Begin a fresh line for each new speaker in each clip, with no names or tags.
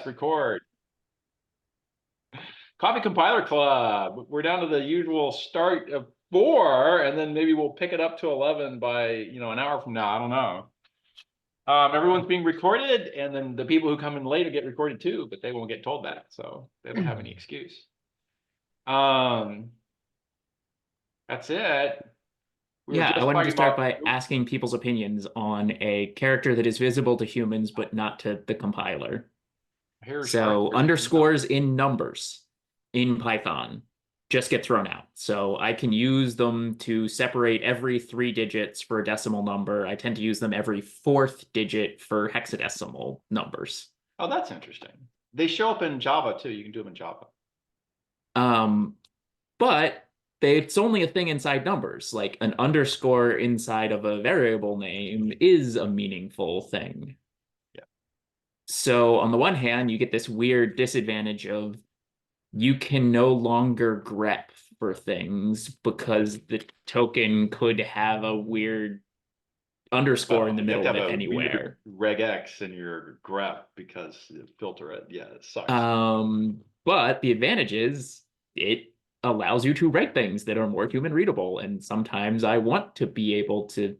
Yes, record. Coffee Compiler Club. We're down to the usual start of 4, and then maybe we'll pick it up to 11 by, an hour from now. I don't know. Everyone's being recorded, and then the people who come in later get recorded too, but they won't get told that, so they don't have any excuse. That's it. We were
Yeah, I
just
wanted to
talking
start
about.
by asking people's opinions on a character that is visible to humans but not to the compiler.
Here's
So
here's
underscores in numbers in Python just get thrown out. So I can use them to separate every 3 digits for a decimal number. I tend to use them every fourth digit for hexadecimal numbers.
Oh, that's interesting. They show up in Java too. You can do them in Java.
Um, but it's only a thing inside numbers. Like an underscore inside of a variable name is a meaningful thing.
Yeah.
So on the one hand, you get this weird disadvantage of you can no longer grep for things because the token could have a weird underscore in
Well,
the
you have
middle
to
of
have
it
a weird
anywhere.
regex in your grep because you filter it. Yeah, it sucks.
But the advantage is it allows you to write things that are more human readable. And sometimes I want to be able to,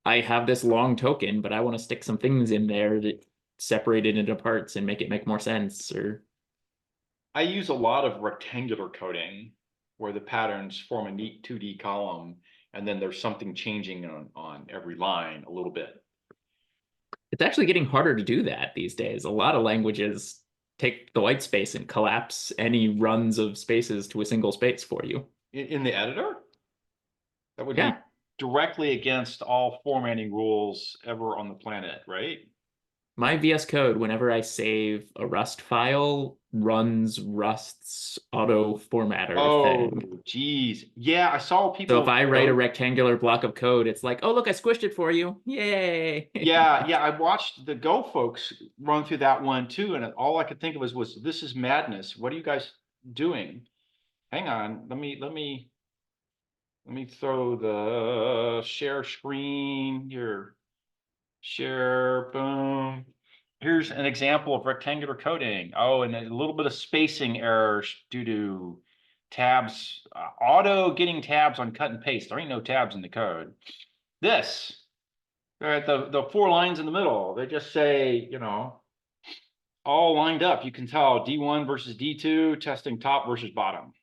I have this long token, but I want to stick some things in there that separate it into parts and make it make more sense. Or
I use a lot of rectangular coding where the patterns form a neat 2D column, and then there's something changing on every line a little bit.
it's actually getting harder to do that these days. A lot of languages take the white space and collapse any runs of spaces to a single space for you.
In the editor, that would be
Yeah,
directly against all formatting rules ever on the planet, right?
my VS Code, whenever I save a Rust file, runs Rust's auto formatter
Oh,
thing.
geez. Yeah, I saw
So if
people
I write a
go.
rectangular block of code, it's like, oh, look, I squished it for you. Yay.
Yeah, I watched the Go folks run through that one too, and all I could think of was this is madness. What are you guys doing? Hang on, let me throw the share screen here. Share, boom. Here's an example of rectangular coding. Oh, and a little bit of spacing errors due to tabs, auto getting tabs on cut and paste. There ain't no tabs in the code. This. All right, the 4 lines in the middle, they just say, all lined up. You can tell D1 versus D2, testing top versus bottom.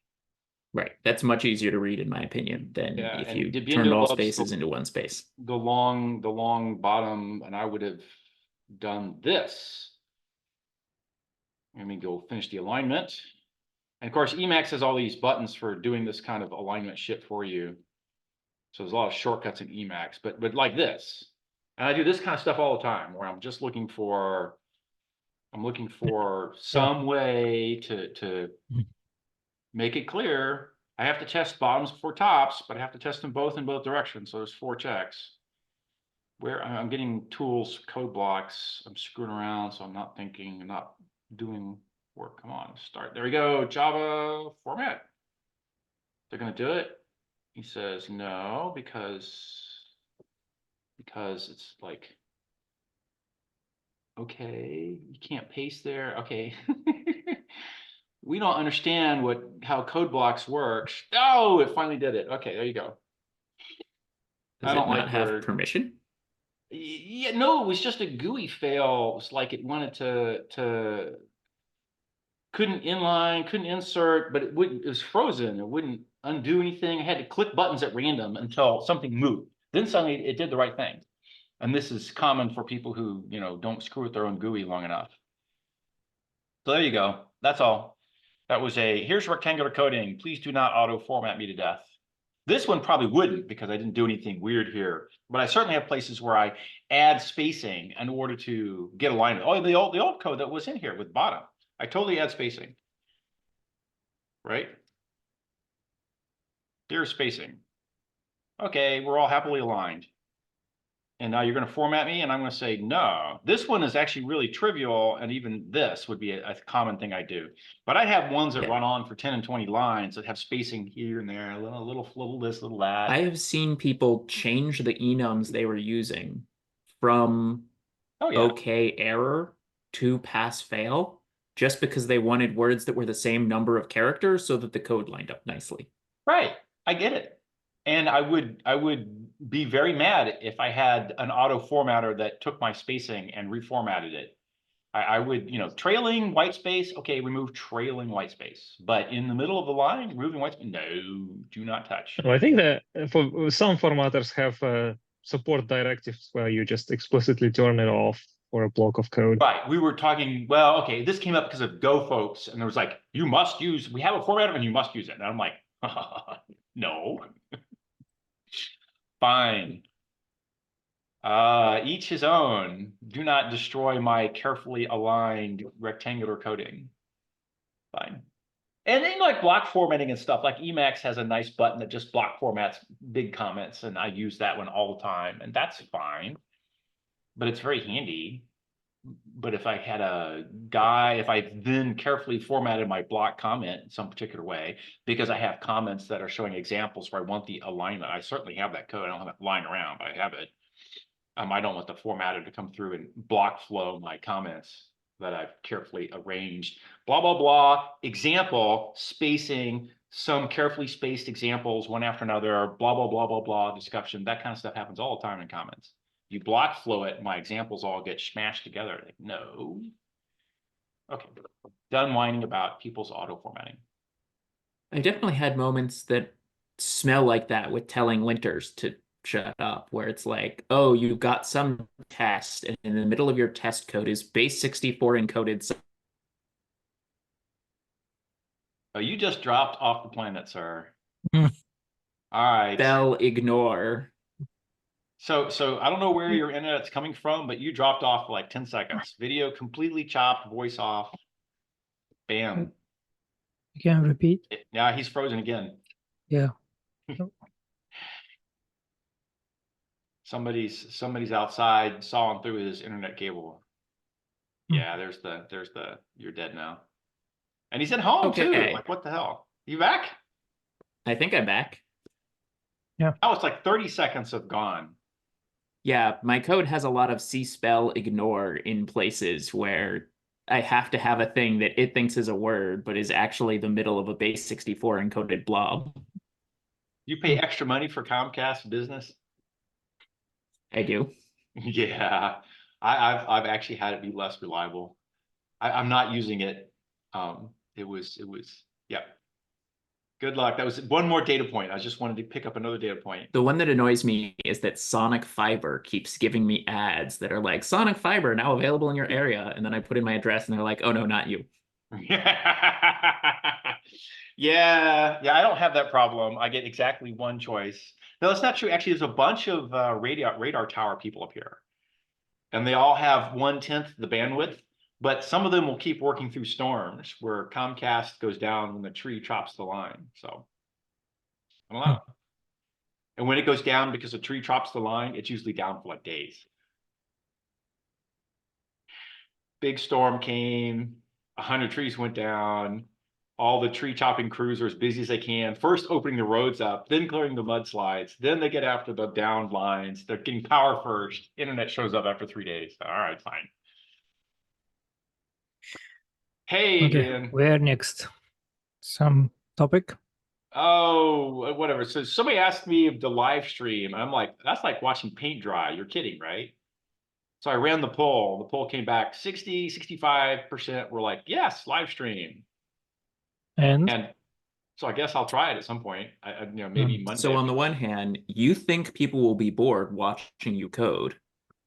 Right. That's much easier to read, in my opinion, than
Yeah,
if
and
you turned
Debinder
all
loves
spaces into one space.
the long bottom, and I would have done this. Let me go finish the alignment. And of course, Emacs has all these buttons for doing this kind of alignment shit for you. So there's a lot of shortcuts in Emacs, but like this. And I do this kind of stuff all the time where I'm looking for some way to make it clear. I have to test bottoms before tops, but I have to test them both in both directions. So there's 4 checks. Where I'm getting tools, code blocks. I'm screwing around, so I'm not thinking, I'm not doing work. Come on, start. There we go. Java format. They're gonna do it. He says no because it's like, okay, you can't paste there. Okay. We don't understand how code blocks works. Oh, it finally did it. Okay, there you go. I
Does
don't
it not
like
have
where.
permission?
Yeah, no, it was just a GUI fail. It's like it wanted to couldn't inline, couldn't insert, but it wouldn't. It was frozen. It wouldn't undo anything. I had to click buttons at random until something moved. Then suddenly it did the right thing. And this is common for people who don't screw with their own GUI long enough. So there you go. That's all. That was here's rectangular coding. Please do not auto format me to death. This one probably wouldn't because I didn't do anything weird here. But I certainly have places where I add spacing in order to get alignment. Oh, the old code that was in here with bottom. I totally add spacing. Right? Here's spacing. Okay, we're all happily aligned. And now you're going to format me, and I'm going to say no. This one is actually really trivial, and even this would be a common thing I do. But I have ones that
Yeah.
run on for 10 and 20 lines that have spacing here and there, a little this, little that.
I have seen people change the enums they were using from
Oh yeah,
okay error to pass fail just because they wanted words that were the same number of characters so that the code lined up nicely.
Right. I get it. And I would be very mad if I had an auto formatter that took my spacing and reformatted it. I would, trailing white space, okay, remove trailing white space. But in the middle of the line, removing white space, no, do not touch.
I think that for some formatters have support directives where you just explicitly turn it off for a block of code.
Right. We were talking, well, okay, this came up because of Go folks, and there was like, we have a formatter and you must use it. And I'm like, no. Fine. Each his own. Do not destroy my carefully aligned rectangular coding. Fine. And then like block formatting and stuff, like Emacs has a nice button that just block formats big comments, and I use that one all the time, and that's fine. But it's very handy. But if I had if I then carefully formatted my block comment in some particular way, because I have comments that are showing examples where I want the alignment, I certainly have that code. I don't have it lying around, but I have it. I don't want the formatter to come through and block flow my comments that I've carefully arranged. Blah, blah, blah, example, spacing, some carefully spaced examples one after another, blah, blah, blah, blah, blah, discussion. That kind of stuff happens all the time in comments. You block flow it, my examples all get smashed together. Like, no. Okay, done whining about people's auto formatting.
I definitely had moments that smell like that with telling linters to shut up, where it's like, oh, you got some test, and in the middle of your test code is base 64 encoded.
Oh, you just dropped off the planet, sir.
Hmm.
All right.
Spell ignore.
So I don't know where your internet's coming from, but you dropped off for like 10 seconds. Video completely chopped, voice off. Bam.
You can repeat.
Yeah, he's frozen again.
Yeah.
Somebody's outside sawing through his internet cable.
Hmm.
Yeah, you're dead now. And he's at home too. Like, what the hell? You back?
I think I'm back.
Oh, it's like 30 seconds of gone.
Yeah, my code has a lot of C-spell ignore in places where I have to have a thing that it thinks is a word, but is actually the middle of a base 64 encoded blob.
You pay extra money for Comcast business?
I do.
Yeah, I've actually had it be less reliable. I'm not using it. It was yeah. Good luck. That was one more data point. I just wanted to pick up another data point.
The one that annoys me is that Sonic Fiber keeps giving me ads that are like, Sonic Fiber now available in your area. And then I put in my address and they're like, oh no, not you.
Yeah, I don't have that problem. I get exactly one choice. No, that's not true. Actually, there's a bunch of radar tower people up here, and they all have 1/10 the bandwidth, but some of them will keep working through storms where Comcast goes down when the tree chops the line. So I don't know. And when it goes down because a tree chops the line, it's usually down for like days. Big storm came, 100 trees went down. All the tree chopping crews are as busy as they can, first opening the roads up, then clearing the mudslides. Then they get after the downed lines. They're getting power first. Internet shows up after 3 days. All right, fine. Hey,
Okay,
Adrian.
where next? Some topic?
Oh, whatever. So somebody asked me of the live stream. I'm like, that's like watching paint dry. You're kidding, right? So I ran the poll. The poll came back 60, 65% were like, yes, live stream. And so I guess I'll try it at some point. Maybe Monday.
So on the one hand, you think people will be bored watching you code.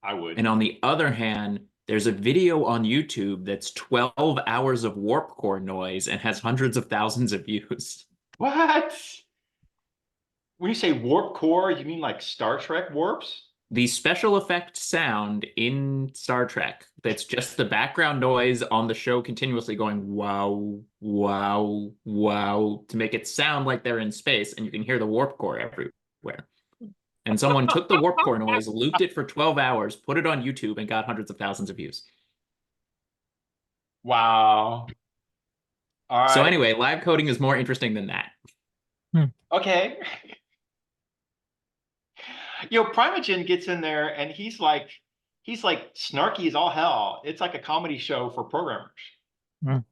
I would.
And on the other hand, there's a video on YouTube that's 12 hours of warp core noise and has hundreds of thousands of views.
What? When you say warp core, you mean like Star Trek warps?
The special effect sound in Star Trek that's just the background noise on the show continuously going wow, wow, wow to make it sound like they're in space, and you can hear the warp core everywhere. And someone took the warp core noise, looped it for 12 hours, put it on YouTube, and got hundreds of thousands of views.
Wow. All right.
So anyway, live coding is more interesting than that.
Okay. Primogen gets in there and he's like, he's like snarky as all hell. It's like a comedy show for programmers.
Mm.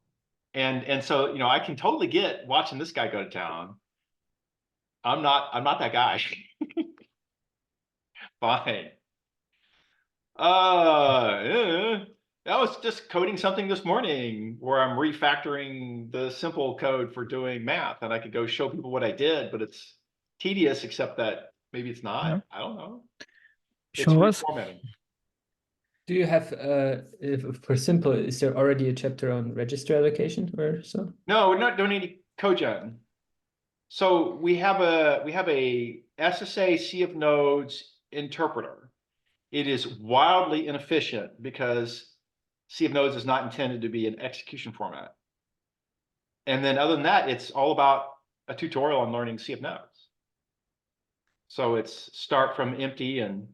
And so, you know, I can totally get watching this guy go to town. I'm not that guy. Fine. Yeah. I was just coding something this morning where I'm refactoring the simple code for doing math, and I could go show people what I did, but it's tedious, except that maybe it's not.
Yeah.
I don't know. It's
Show us.
reformatting.
Do you have, if for simple, is there already a chapter on register allocation or so?
No, we're not doing any cogen. So we have a SSA sea of nodes interpreter. It is wildly inefficient because sea of nodes is not intended to be an execution format. And then other than that, it's all about a tutorial on learning sea of nodes. So it's start from empty and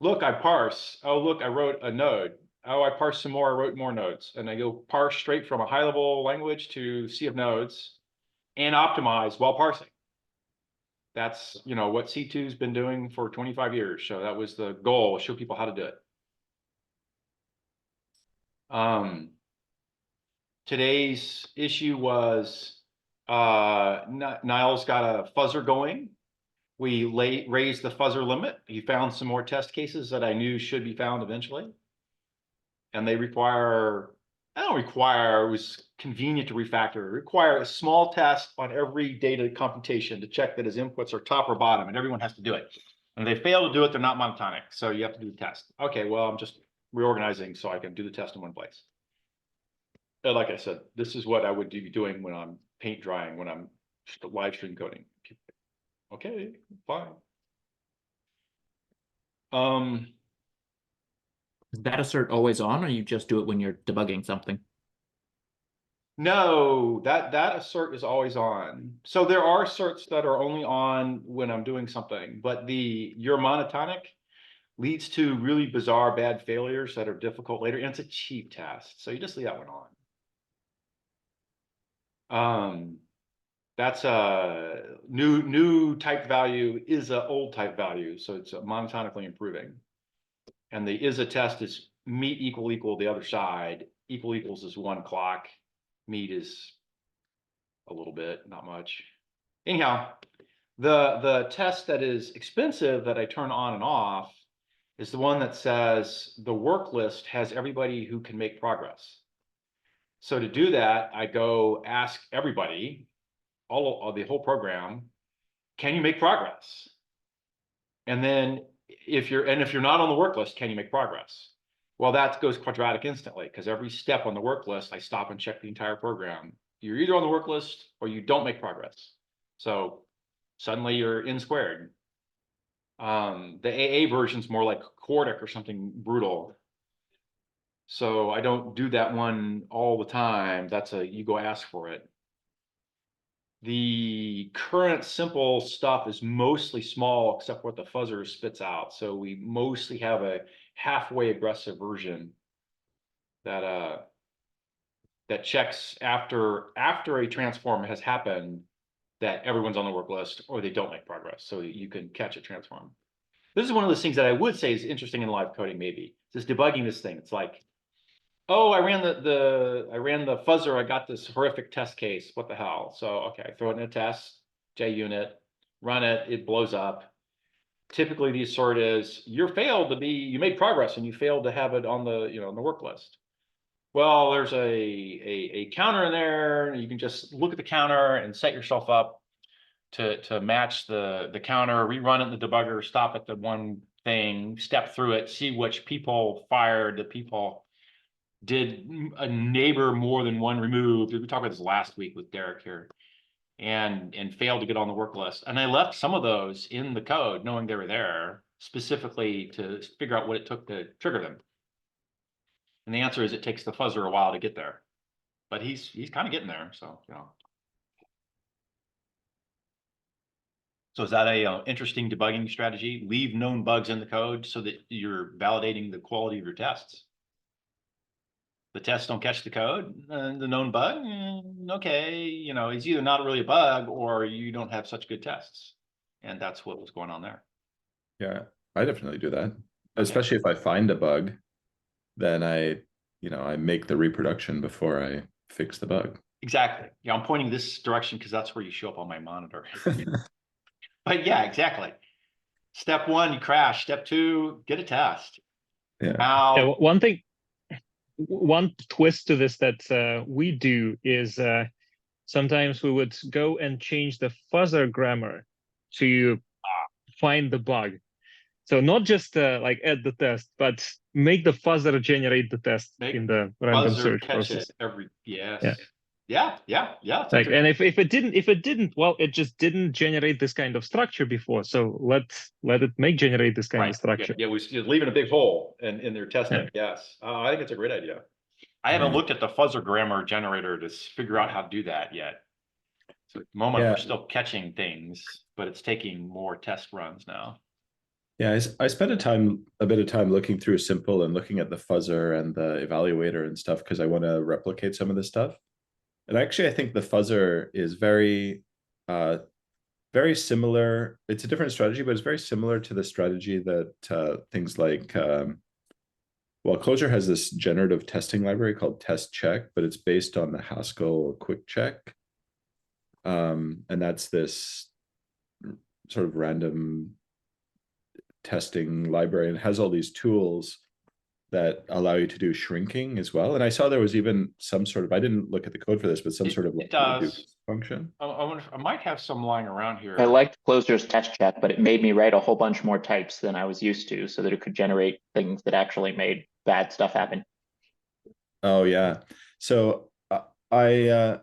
look, I parse. Oh, look, I wrote a node. Oh, I parsed some more, I wrote more nodes. And I go parse straight from a high level language to sea of nodes and optimize while parsing. That's, you know, what C2's been doing for 25 years. So that was the goal, show people how to do it. Today's issue was Niles got a fuzzer going. We raised the fuzzer limit. He found some more test cases that I knew should be found eventually. And they require, I don't require, it was convenient to refactor, require a small test on every data computation to check that his inputs are top or bottom, and everyone has to do it. And if they fail to do it, they're not monotonic. So you have to do the test. Okay, well, I'm just reorganizing so I can do the test in one place. And like I said, this is what I would be doing when I'm paint drying, when I'm just live stream coding. Okay, fine.
Is that assert always on, or you just do it when you're debugging something?
No, that assert is always on. So there are asserts that are only on when I'm doing something, but your monotonic leads to really bizarre bad failures that are difficult later, and it's a cheap test, so you just leave that one on. That's a new type value is an old type value, so it's monotonically improving. And the is a test is meet equal the other side. Equals is 1 clock. Meet is a little bit, not much. Anyhow, the test that is expensive that I turn on and off is the one that says the work list has everybody who can make progress. So to do that, I go ask everybody, all of the whole program, can you make progress? And then if you're not on the work list, can you make progress? Well, that goes quadratic instantly because every step on the work list, I stop and check the entire program. You're either on the work list or you don't make progress. So suddenly you're n squared. The AA version's more like Quartic or something brutal. So I don't do that one all the time. That's you go ask for it. The current simple stuff is mostly small, except what the fuzzer spits out. So we mostly have a halfway aggressive version that checks after a transform has happened that everyone's on the work list or they don't make progress. So you can catch a transform. This is one of those things that I would say is interesting in live coding, maybe. Just debugging this thing. It's like, oh, I ran the fuzzer. I got this horrific test case. What the hell? So, okay, I throw it in a test, JUnit, run it, it blows up. Typically the assert is you made progress and you failed to have it on on the work list. Well, there's a counter in there. You can just look at the counter and set yourself up to match the counter, rerun it in the debugger, stop at the one thing, step through it, see which people fired, the people did a neighbor more than one removed. We talked about this last week with Darrick here, and failed to get on the work list. And I left some of those in the code, knowing they were there, specifically to figure out what it took to trigger them. And the answer is it takes the fuzzer a while to get there, but he's kind of getting there. So So is that a interesting debugging strategy? Leave known bugs in the code so that you're validating the quality of your tests. The tests don't catch the code, the known bug, okay, it's either not really a bug or you don't have such good tests. And that's what was going on there.
Yeah, I definitely do that, especially if I find a bug then I make the reproduction before I fix the bug.
Exactly. Yeah, I'm pointing this direction because that's where you show up on my monitor. But yeah, exactly. Step one, you crash. Step two, get a test.
Yeah.
Now,
Yeah, one twist to this that we do is sometimes we would go and change the fuzzer grammar to find the bug. So not just like add the test, but make the fuzzer generate the test
make
in the random
buzzer
search
catch
process.
it every yes.
Yeah.
Yeah. That's
Like,
interesting.
and if it didn't, well, it just didn't generate this kind of structure before. So let it generate this kind of structure.
Yeah, we're just leaving a big hole in their testing. Yes. I think it's a great idea. I haven't looked at the fuzzer grammar generator to figure out how to do that yet. So at the moment we're still catching things, but it's taking more test runs now.
Yeah, I spent a bit of time looking through Simple and looking at the fuzzer and the evaluator and stuff because I want to replicate some of this stuff. And actually, I think the fuzzer is very similar. It's a different strategy, but it's very similar to the strategy that things like, Clojure has this generative testing library called test check, but it's based on the Haskell quick check. And that's this sort of random testing library, and it has all these tools that allow you to do shrinking as well. And I saw there was even some sort of, I didn't look at the code for this, but some sort of
it does.
function.
I wonder if I might have some lying around here.
I liked Clojure's test check, but it made me write a whole bunch more types than I was used to so that it could generate things that actually made bad stuff happen.
Oh yeah. So I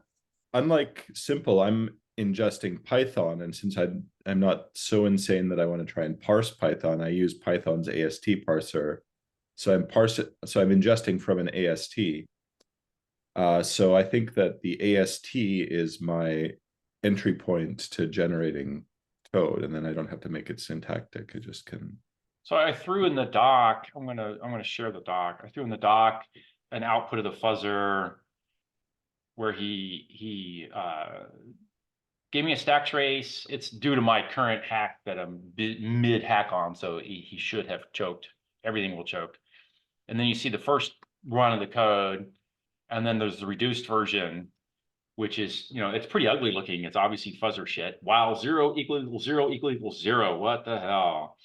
unlike Simple, I'm ingesting Python, and since I'm not so insane that I want to try and parse Python, I use Python's AST parser. So I'm ingesting from an AST. So I think that the AST is my entry point to generating code, and then I don't have to make it syntactic. I just can.
So I threw in the doc. I'm gonna share the doc. I threw in the doc an output of the fuzzer where he gave me a stack trace. It's due to my current hack that I'm mid hack on, so he should have choked. Everything will choke. And then you see the first run of the code, and then there's the reduced version, which is, it's pretty ugly looking. It's obviously fuzzer shit. While 0 equals 0 equals 0. What the hell?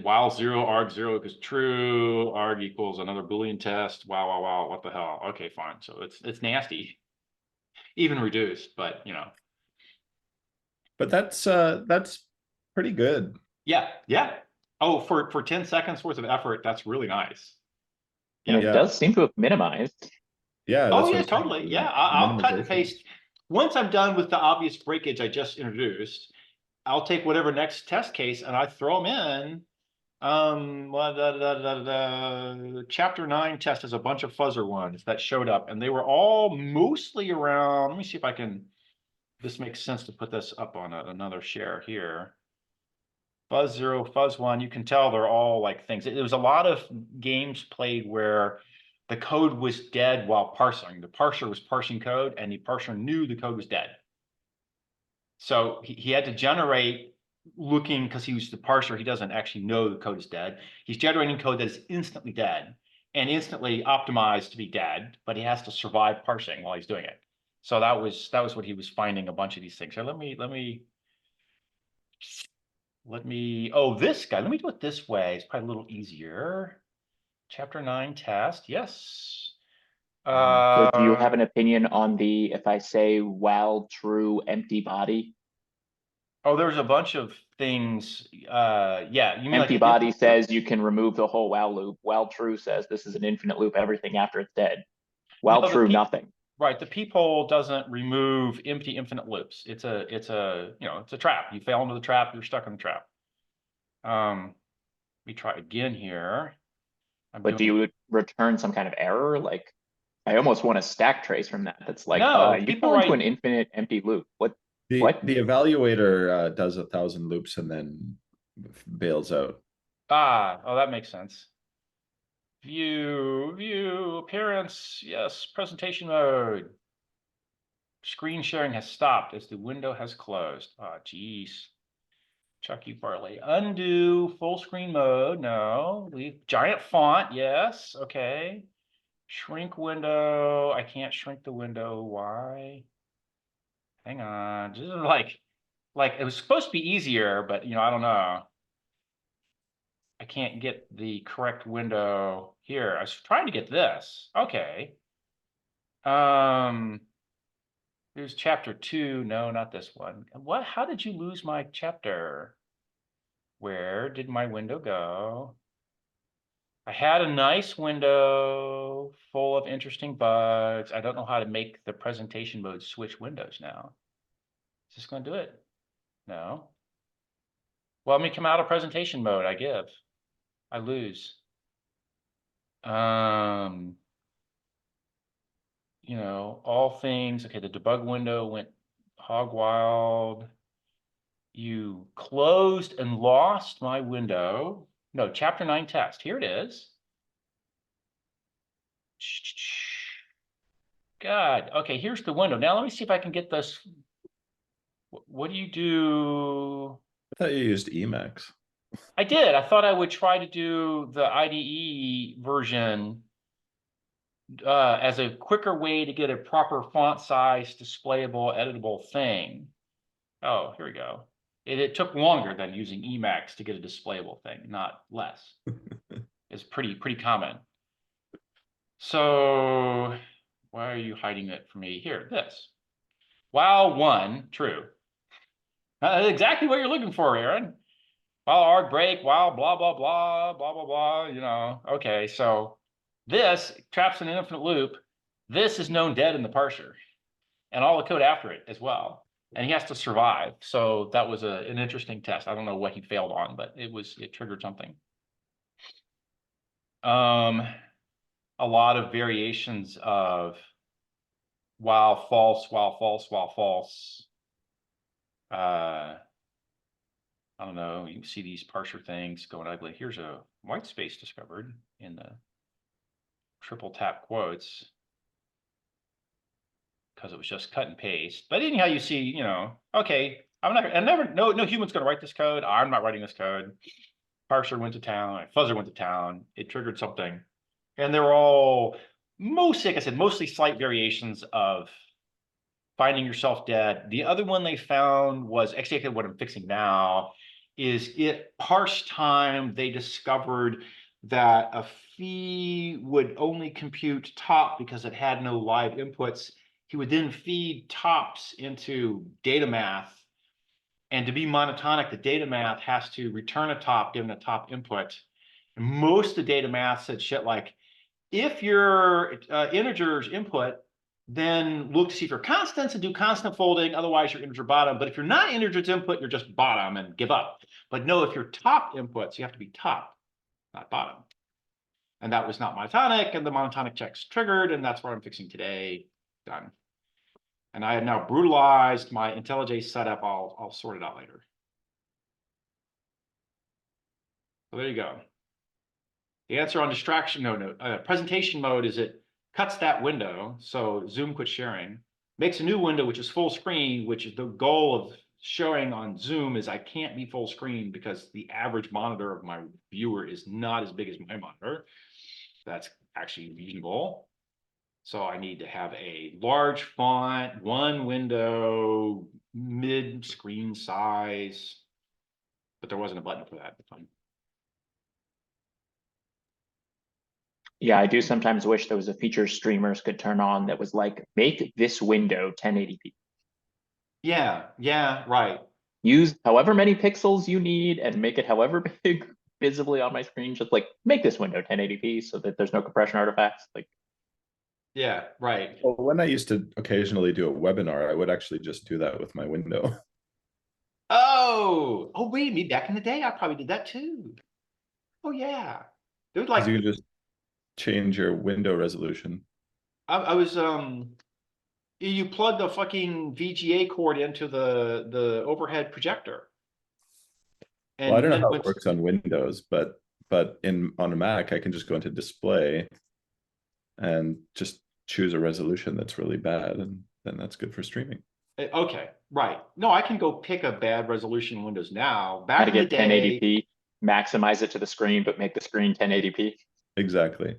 While 0 arg 0 equals true, arg equals another Boolean test. Wow. What the hell? Okay, fine. So it's nasty. Even reduced, but
But that's pretty good.
Yeah. Oh, for 10 seconds worth of effort, that's really nice.
And it does seem to have minimized.
Yeah.
Oh yeah, totally. Yeah, I'll cut and paste. Once I'm done with the obvious breakage I just introduced, I'll take whatever next test case and I throw them in. Chapter 9 test has a bunch of fuzzer ones that showed up, and they were all mostly around. Let me see if I can. This makes sense to put this up on another share here. Fuzz 0, fuzz 1, you can tell they're all like things. There was a lot of games played where the code was dead while parsing. The parser was parsing code, and the parser knew the code was dead. So he had to generate looking, because he was the parser, he doesn't actually know the code is dead. He's generating code that is instantly dead and instantly optimized to be dead, but he has to survive parsing while he's doing it. So that was what he was finding, a bunch of these things. So let me, oh, this guy, let me do it this way. It's probably a little easier. Chapter 9 test, yes.
So do you have an opinion on the, if I say while true empty body?
Oh, there's a bunch of things. Yeah, you mean
empty
like
body says you can remove the whole while loop. While true says this is an infinite loop, everything after it's dead. While true, nothing.
Right, the peephole doesn't remove empty infinite loops. It's a trap. You fell into the trap, you're stuck in the trap. Let me try again here.
But do you return some kind of error? Like, I almost want a stack trace from that. That's like,
no,
you fall into an infinite empty loop. What?
The evaluator does 1,000 loops and then bails out.
Oh, that makes sense. View, appearance, yes, presentation mode. Screen sharing has stopped as the window has closed. Oh, geez. Chucky Farley. Undo full screen mode. No. Leave giant font. Yes. Okay. Shrink window. I can't shrink the window. Why? Hang on. Just like it was supposed to be easier, but I don't know. I can't get the correct window here. I was trying to get this. Okay. Here's chapter 2. No, not this one. What? How did you lose my chapter? Where did my window go? I had a nice window full of interesting bugs. I don't know how to make the presentation mode switch windows now. Is this going to do it? No. Well, let me come out of presentation mode. I give. I lose. All things. Okay, the debug window went hog wild. You closed and lost my window. No, chapter 9 test. Here it is. God. Okay, here's the window. Now let me see if I can get this. What do you do?
I thought you used Emacs.
I did. I thought I would try to do the IDE version as a quicker way to get a proper font size, displayable, editable thing. Oh, here we go. It took longer than using Emacs to get a displayable thing, not less. It's pretty common. So why are you hiding it from me? Here, this. While 1, true. Exactly what you're looking for, Aaron. While arg break, while blah, blah, blah, blah, blah, blah, Okay, so this traps in an infinite loop. This is known dead in the parser and all the code after it as well. And he has to survive. So that was an interesting test. I don't know what he failed on, but it triggered something. A lot of variations of while false, while false, while false. I don't know. You can see these parser things going ugly. Here's a white space discovered in the triple tap quotes because it was just cut and paste. But anyhow, you see, okay, no human's going to write this code. I'm not writing this code. Parser went to town. Fuzzer went to town. It triggered something. And they're all mostly, like I said, mostly slight variations of finding yourself dead. The other one they found was actually what I'm fixing now is it parse time. They discovered that a fee would only compute top because it had no live inputs. He would then feed tops into data math. And to be monotonic, the data math has to return a top given a top input. And most of the data math said shit like, if your integers input, then look to see if you're constants and do constant folding. Otherwise, you're integer bottom. But if you're not integers input, you're just bottom and give up. But no, if you're top inputs, you have to be top, not bottom. And that was not monotonic, and the monotonic check's triggered, and that's what I'm fixing today. Done. And I have now brutalized my IntelliJ setup. I'll sort it out later. So there you go. The answer on distraction, presentation mode is it cuts that window. So Zoom quit sharing, makes a new window, which is full screen, which is the goal of showing on Zoom is I can't be full screen because the average monitor of my viewer is not as big as my monitor. That's actually reasonable. So I need to have a large font, one window, mid screen size, but there wasn't a button for that. Fine.
Yeah, I do sometimes wish there was a feature streamers could turn on that was like, make this window 1080p.
Yeah, right.
Use however many pixels you need and make it however big visibly on my screen. Just like make this window 1080p so that there's no compression artifacts. Like,
yeah, right.
Well, when I used to occasionally do a webinar, I would actually just do that with my window.
Oh, wait, me back in the day, I probably did that too. Oh yeah, dude, like
you just change your window resolution.
I was you plug the fucking VGA cord into the overhead projector. And
Well, I don't know how it works on Windows, but on a Mac, I can just go into display and just choose a resolution that's really bad, and then that's good for streaming.
Okay, right. No, I can go pick a bad resolution in Windows now.
How
Back
to
in the
get
day,
1080p, maximize it to the screen, but make the screen 1080p.
Exactly.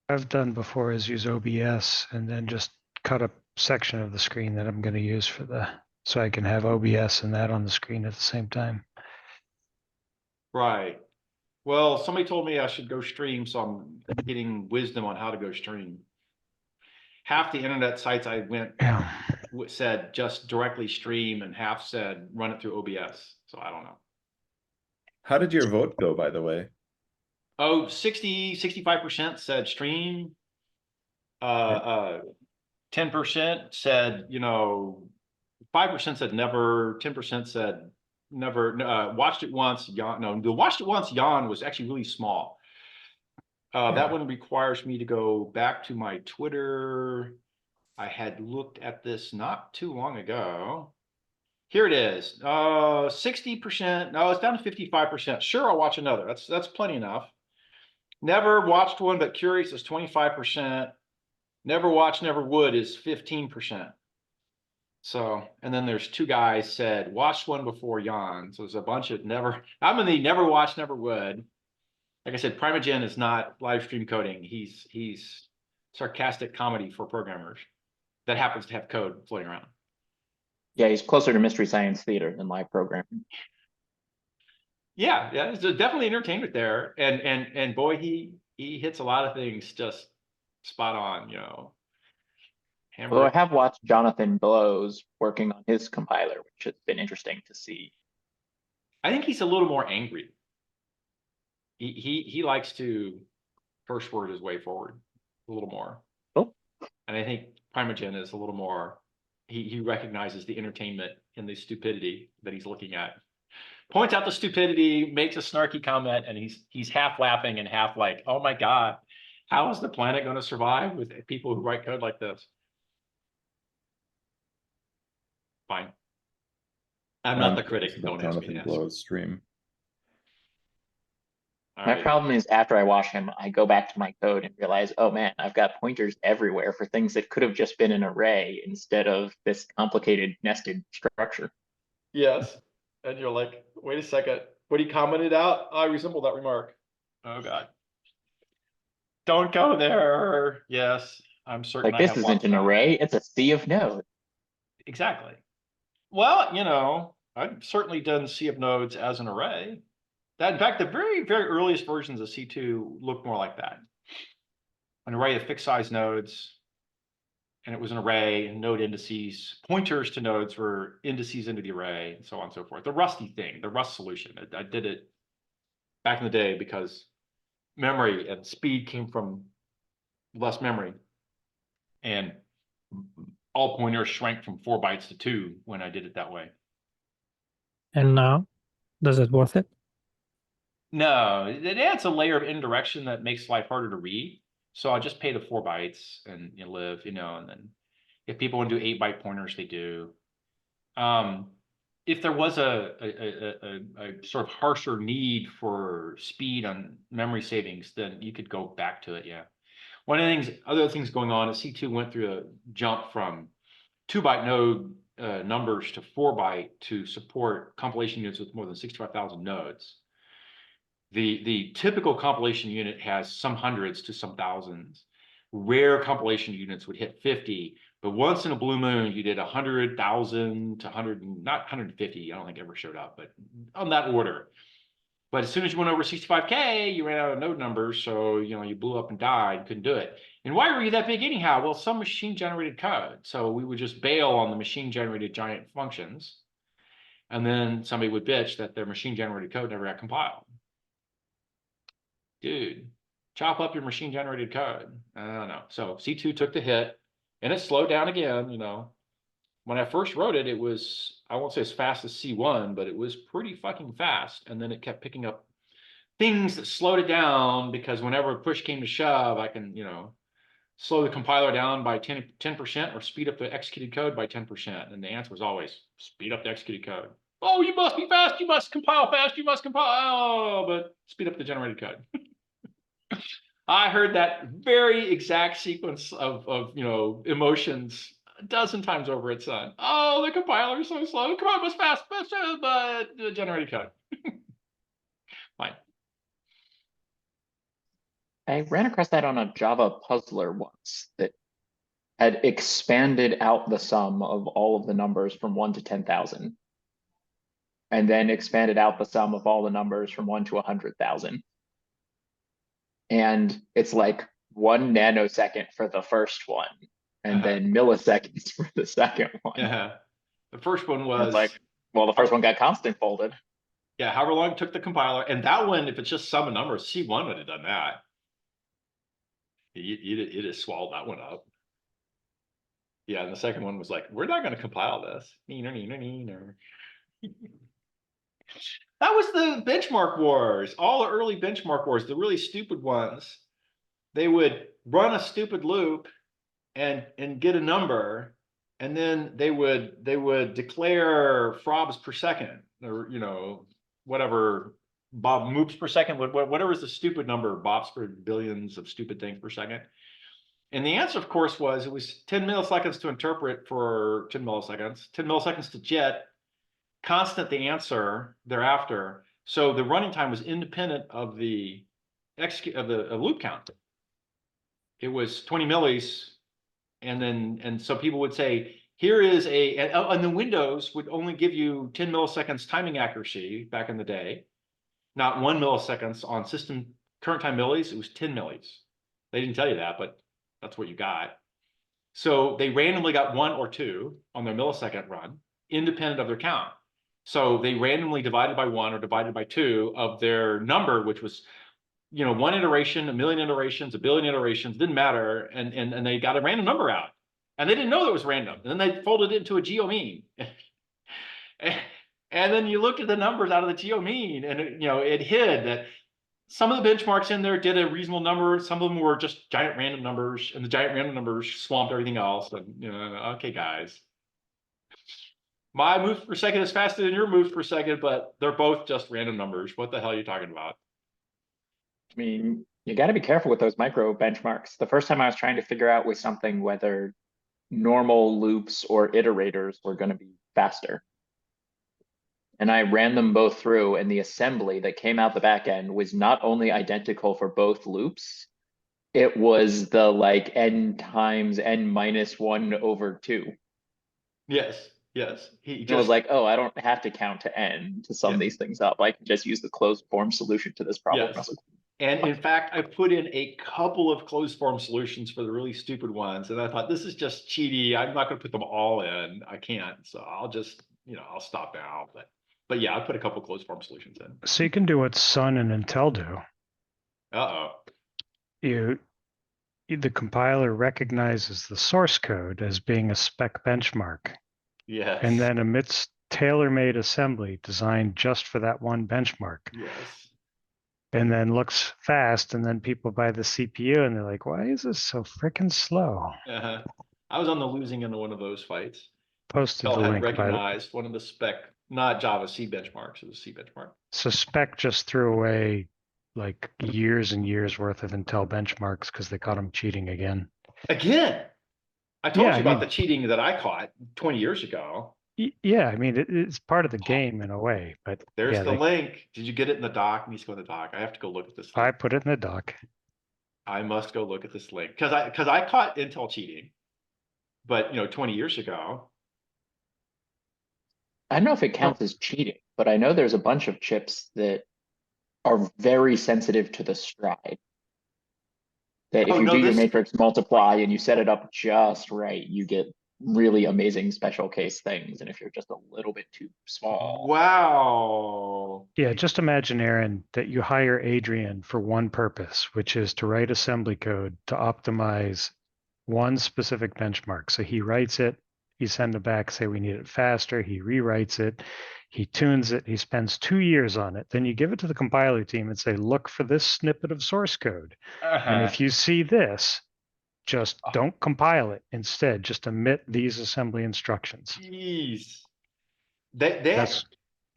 I've done before is use OBS and then just cut a section of the screen that I'm going to use for so I can have OBS and that on the screen at the same time.
right. Well, somebody told me I should go stream, so I'm getting wisdom on how to go stream. Half the internet sites I went
Yeah.
said just directly stream, and half said run it through OBS. So I don't know.
How did your vote go, by the way?
Oh, 65% said stream. 10% said, 5% said never, 10% said never, watched it once, yawn. No, the watched it once yawn was actually really small. That one requires me to go back to my Twitter. I had looked at this not too long ago. Here it is. 60%. No, it's down to 55%. Sure, I'll watch another. That's plenty enough. Never watched one, but curious is 25%. Never watched, never would is 15%. So, and then there's two guys said watched one before yawn. So there's a bunch of never. I'm in the never watched, never would. Like I said, Primogen is not live stream coding. He's sarcastic comedy for programmers that happens to have code floating around.
Yeah, he's closer to Mystery Science Theater than live programming.
Yeah, there's definitely entertainment there, and boy, he hits a lot of things just spot on.
Although I have watched Jonathan Blows working on his compiler, which has been interesting to see.
I think he's a little more angry. He likes to first word his way forward a little more.
Oh.
And I think Primogen is a little more. He recognizes the entertainment in the stupidity that he's looking at. Points out the stupidity, makes a snarky comment, and he's half laughing and half like, "Oh my God, how is the planet going to survive with people who write code like this?" Fine. I'm not the critic. Don't ask me to
Jonathan
answer.
Blow's stream.
All
My
right.
problem is after I watch him, I go back to my code and realize, oh man, I've got pointers everywhere for things that could have just been an array instead of this complicated nested structure.
Yes. And you're like, wait a second. What he commented out, I resemble that remark. Oh God. Don't go there. Yes, I'm certain.
Like this isn't an array, it's a sea of nodes.
Exactly. Well, I've certainly done sea of nodes as an array. That, in fact, the very, very earliest versions of C2 look more like that. An array of fixed size nodes, and it was an array and node indices. Pointers to nodes were indices into the array, and so on and so forth. The rusty thing, the Rust solution. I did it back in the day because memory and speed came from less memory. And all pointers shrank from 4 bytes to 2 when I did it that way.
And now, does it worth it?
No, it adds a layer of indirection that makes life harder to read. So I just pay the 4 bytes and live, and then if people want to do 8-byte pointers, they do. If there was a sort of harsher need for speed on memory savings, then you could go back to it. Yeah. One of the things, other things going on is C2 went through a jump from 2-byte node numbers to 4-byte to support compilation units with more than 65,000 nodes. The typical compilation unit has some hundreds to some thousands. Rare compilation units would hit 50, but once in a blue moon, you did 100,000 to 100, not 150. I don't think ever showed up, but on that order. But as soon as you went over 65K, you ran out of node numbers, so you blew up and died, couldn't do it. And why were you that big anyhow? Well, some machine-generated code. So we would just bail on the machine-generated giant functions, and then somebody would bitch that their machine-generated code never got compiled. Dude, chop up your machine-generated code. I don't know. So C2 took the hit, and it slowed down again. When I first wrote it, it was, I won't say as fast as C1, but it was pretty fucking fast. And then it kept picking up things that slowed it down, because whenever push came to shove, I can, slow the compiler down by 10% or speed up the executed code by 10%. And the answer was always speed up the executed code. Oh, you must be fast. You must compile fast. You must compile, but speed up the generated code. I heard that very exact sequence of emotions a dozen times over it's done. Oh, the compiler is so slow. Come on, it was fast, but the generated code. Fine.
I ran across that on a Java puzzler once that had expanded out the sum of all of the numbers from 1 to 10,000. And then expanded out the sum of all the numbers from 1 to 100,000. And it's like 1 nanosecond for the first one, and then milliseconds for the second one.
Yeah. The first one
And
was
it's like, well, the first one got constant folded.
yeah, however long it took the compiler. And that one, if it's just sum of numbers, C1 would have done that. It just swallowed that one up. Yeah, and the second one was like, we're not going to compile this. That was the benchmark wars, all the early benchmark wars, the really stupid ones. They would run a stupid loop and get a number, and then they would declare frobs per second, or whatever Bob moops per second, whatever is the stupid number, bops per billions of stupid things per second. And the answer, of course, was it was 10 milliseconds to interpret for 10 milliseconds, 10 milliseconds to jet, constant the answer thereafter. So the running time was independent of the loop count. It was 20 millis, and so people would say, here is and the Windows would only give you 10 milliseconds timing accuracy back in the day, not 1 milliseconds on system current time millis. It was 10 millis. They didn't tell you that, but that's what you got. So they randomly got 1 or 2 on their millisecond run, independent of their count. So they randomly divided by 1 or divided by 2 of their number, which was, 1 iteration, a million iterations, a billion iterations, didn't matter. And they got a random number out. And they didn't know that it was random. And then they folded it into a geomean. And then you looked at the numbers out of the geomean, and it hid that some of the benchmarks in there did a reasonable number. Some of them were just giant random numbers, and the giant random numbers swamped everything else. And okay, guys, my moves per second is faster than your moves per second, but they're both just random numbers. What the hell are you talking about?
I mean, you got to be careful with those micro benchmarks. The first time I was trying to figure out with something whether normal loops or iterators were going to be faster. And I ran them both through, and the assembly that came out the back end was not only identical for both loops, it was the like n times n minus 1 over 2.
Yes.
He just was like, oh, I don't have to count to n to sum these things up. I can just use the closed form solution to this problem.
Yes. And in fact, I put in a couple of closed form solutions for the really stupid ones. And I thought, this is just cheaty. I'm not going to put them all in. I can't. So I'll just, I'll stop now. But yeah, I put a couple closed form solutions in.
So you can do what Sun and Intel do. The compiler recognizes the source code as being a spec benchmark.
Yes.
And then emits tailor-made assembly designed just for that one benchmark.
Yes.
And then looks fast, and then people buy the CPU and they're like, why is this so freaking slow?
I was on the losing end of one of those fights.
Posted the
had
link.
recognized one of the spec, not Java C benchmarks, it was C benchmark.
So spec just threw away like years and years worth of Intel benchmarks because they caught them cheating again.
Again? I told you about the cheating that I caught 20 years ago.
Yeah, I mean, it's part of the game in a way, but
there's the link. Did you get it in the doc? It needs to go in the doc. I have to go look at this link.
I put it in the doc.
I must go look at this link because I caught Intel cheating, but 20 years ago.
I don't know if it counts as cheating, but I know there's a bunch of chips that are very sensitive to the stride. That if you do your matrix multiply and you set it up just right, you get really amazing special case things. And if you're just a little bit too small.
Wow.
Yeah, just imagine, Aaron, that you hire Adrian for one purpose, which is to write assembly code to optimize one specific benchmark. So he writes it, you send it back, say we need it faster, he rewrites it, he tunes it, he spends 2 years on it. Then you give it to the compiler team and say, look for this snippet of source code. And if you see this, just don't compile it. Instead, just omit these assembly instructions.
Jeez.
That's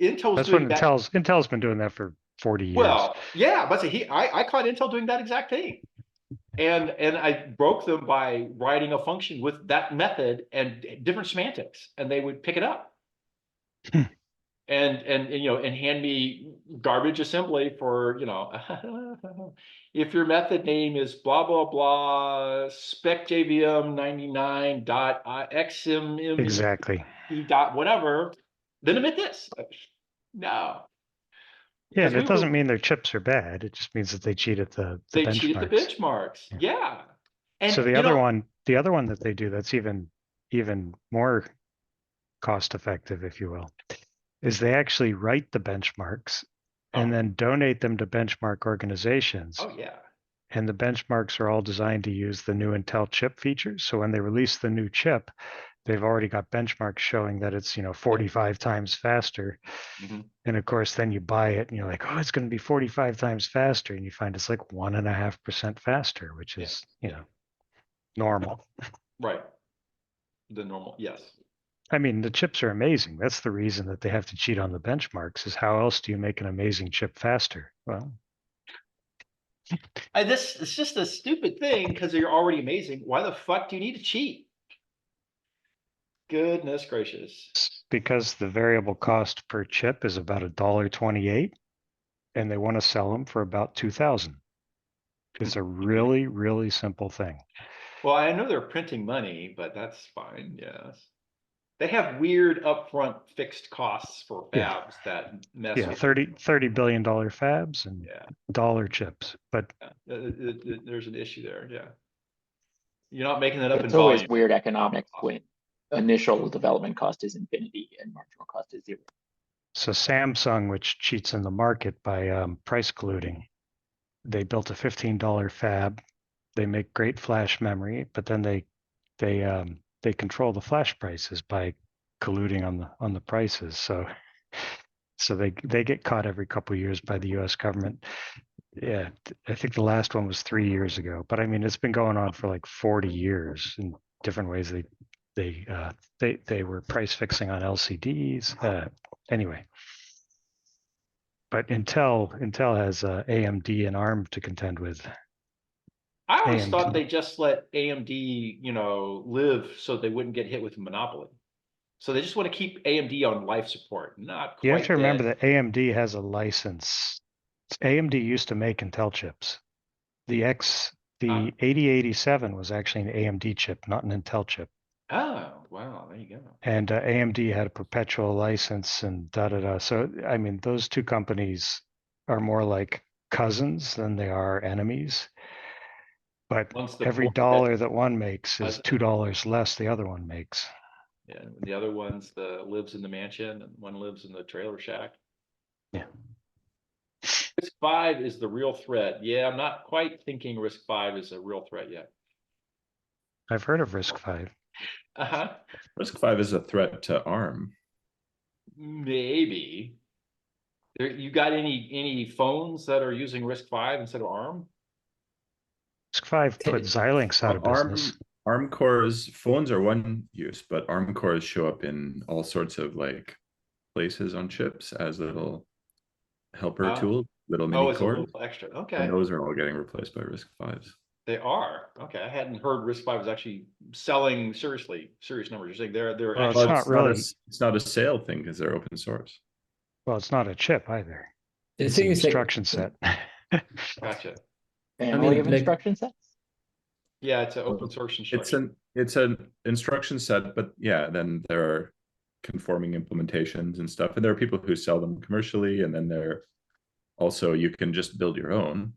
Intel's
what Intel's been doing that for 40 years.
Well, yeah, but I caught Intel doing that exact thing. And I broke them by writing a function with that method and different semantics, and they would pick it up. And you know, and hand me garbage assembly for, you know, if your method name is blah blah blah spec JVM 99 dot xmm
Exactly.
dot whatever, then emit this. No,
Yeah,
because
and
we
it doesn't
were
mean their chips are bad. It just means that they cheated the
they cheated the
benchmarks.
benchmarks.
Yeah.
Yeah,
So
and
the
you
other
know,
one, the other one that they do that's even more cost effective, if you will, is they actually write the benchmarks and
Oh.
then donate them to benchmark organizations.
oh yeah,
And the benchmarks are all designed to use the new Intel chip features. So when they release the new chip, they've already got benchmarks showing that it's, 45 times faster.
Mhm.
And of course, then you buy it and you're like, oh, it's going to be 45 times faster. And you find it's like 1.5% faster, which
Yeah,
is,
yeah.
normal.
Right. The normal, yes.
I mean, the chips are amazing. That's the reason that they have to cheat on the benchmarks is how else do you make an amazing chip faster? Well,
This it's just a stupid thing because you're already amazing. Why the fuck do you need to cheat? Goodness gracious.
because the variable cost per chip is about $1.28 and they want to sell them for about 2,000. It's a really, really simple thing.
Well, I know they're printing money, but that's fine. Yes. They have weird upfront fixed costs for
Yeah.
fabs that mess
Yeah,
with.
$30 billion fabs and
Yeah.
dollar chips. But
There's an issue there. Yeah. You're not making that up in
It's always
volume.
weird economics when initial development cost is infinity and marginal cost is 0.
so Samsung, which cheats in the market by price colluding, they built a $15 fab. They make great flash memory, but then they control the flash prices by colluding on the prices. So they get caught every couple of years by the U.S. government. Yeah, I think the last one was 3 years ago, but I mean it's been going on for like 40 years in different ways. They were price fixing on LCDs. Anyway, but Intel has AMD and ARM to contend with.
I always thought
AMD.
they just let AMD, you know, live so they wouldn't get hit with monopoly. So they just want to keep AMD on life support. Not
You have
quite
to remember
dead.
that AMD has a license. AMD used to make Intel chips. The 8087 was actually an AMD chip, not an Intel chip.
Oh, wow, there you go.
And AMD had a perpetual license and da da da. So I mean, those two companies are more like cousins than they are enemies. But
One's the
every
more
dollar that one makes is
cousin.
$2 less the other one makes.
Yeah, and the other one's lives in the mansion and one lives in the trailer shack.
Yeah.
RISC-V is the real threat. Yeah, I'm not quite thinking RISC-V is a real threat yet.
I've heard of RISC-V.
Uh-huh.
RISC-V is a threat to ARM.
Maybe. You got any phones that are using RISC-V instead of ARM?
RISC-V put Xilinx out of business.
ARM cores, phones are one use, but ARM cores show up in all sorts of like places on chips as little helper tool, little mini
Oh, it's a
cores.
little extra. Okay.
And those are all getting replaced by RISC-Vs.
They are. Okay. I hadn't heard RISC-V was actually selling serious numbers. You're saying they're
Well,
actually.
it's not really.
It's not a sale thing because they're open source.
Well, it's not a chip either.
The
It's
thing
an
is, like,
instruction set.
Gotcha.
Family
mean,
of
like-
instruction sets?
Yeah, it's an open source instruction.
It's an instruction set, but yeah, then there are conforming implementations and stuff. And there are people who sell them commercially, and then there also you can just build your own.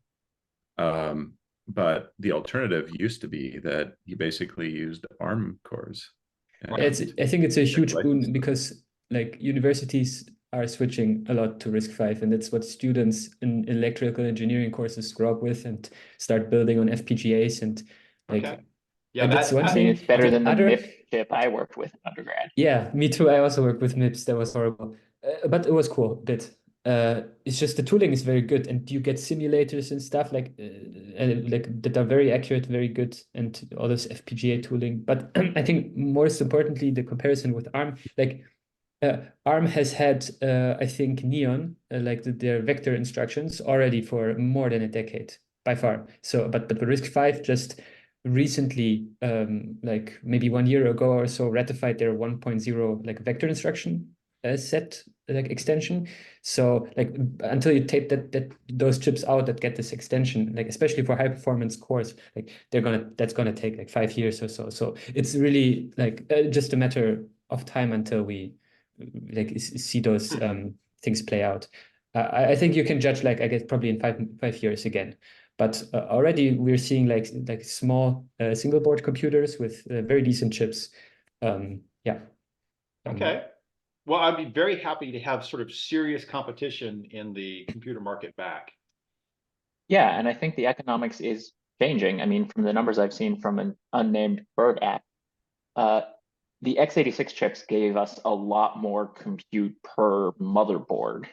But the alternative used to be that you basically used ARM cores.
I think it's a huge
like
boon
this.
because like universities are switching a lot to RISC-V, and that's what students in electrical engineering courses grow up with and start building on FPGAs and like.
Okay. Yeah,
and that's one
I mean,
thing.
it's better than the
other-
MIP chip I worked with in undergrad.
Yeah, me too. I also worked with MIPS. That was horrible, but it was cool. It's just the tooling is very good, and you get simulators and stuff like that are very accurate, very good, and all this FPGA tooling. But I think most importantly, the comparison with ARM, like ARM has had, I think, Neon, like their vector instructions already for more than a decade. by far. So, but the RISC-V just recently, like maybe 1 year ago or so, ratified their 1.0 like vector instruction set like extension. So like until you tape those chips out that get this extension, like especially for high performance cores, like that's gonna take like 5 years or so. So it's really like just a matter of time until we like see those things play out. I think you can judge like I guess probably in five years again. But already we're seeing like small single board computers with very decent chips. Yeah.
Okay. Well, I'd be very happy to have sort of serious competition in the computer market back.
Yeah, and I think the economics is changing. I mean, from the numbers I've seen from an unnamed bird app, the x86 chips gave us a lot more compute per motherboard.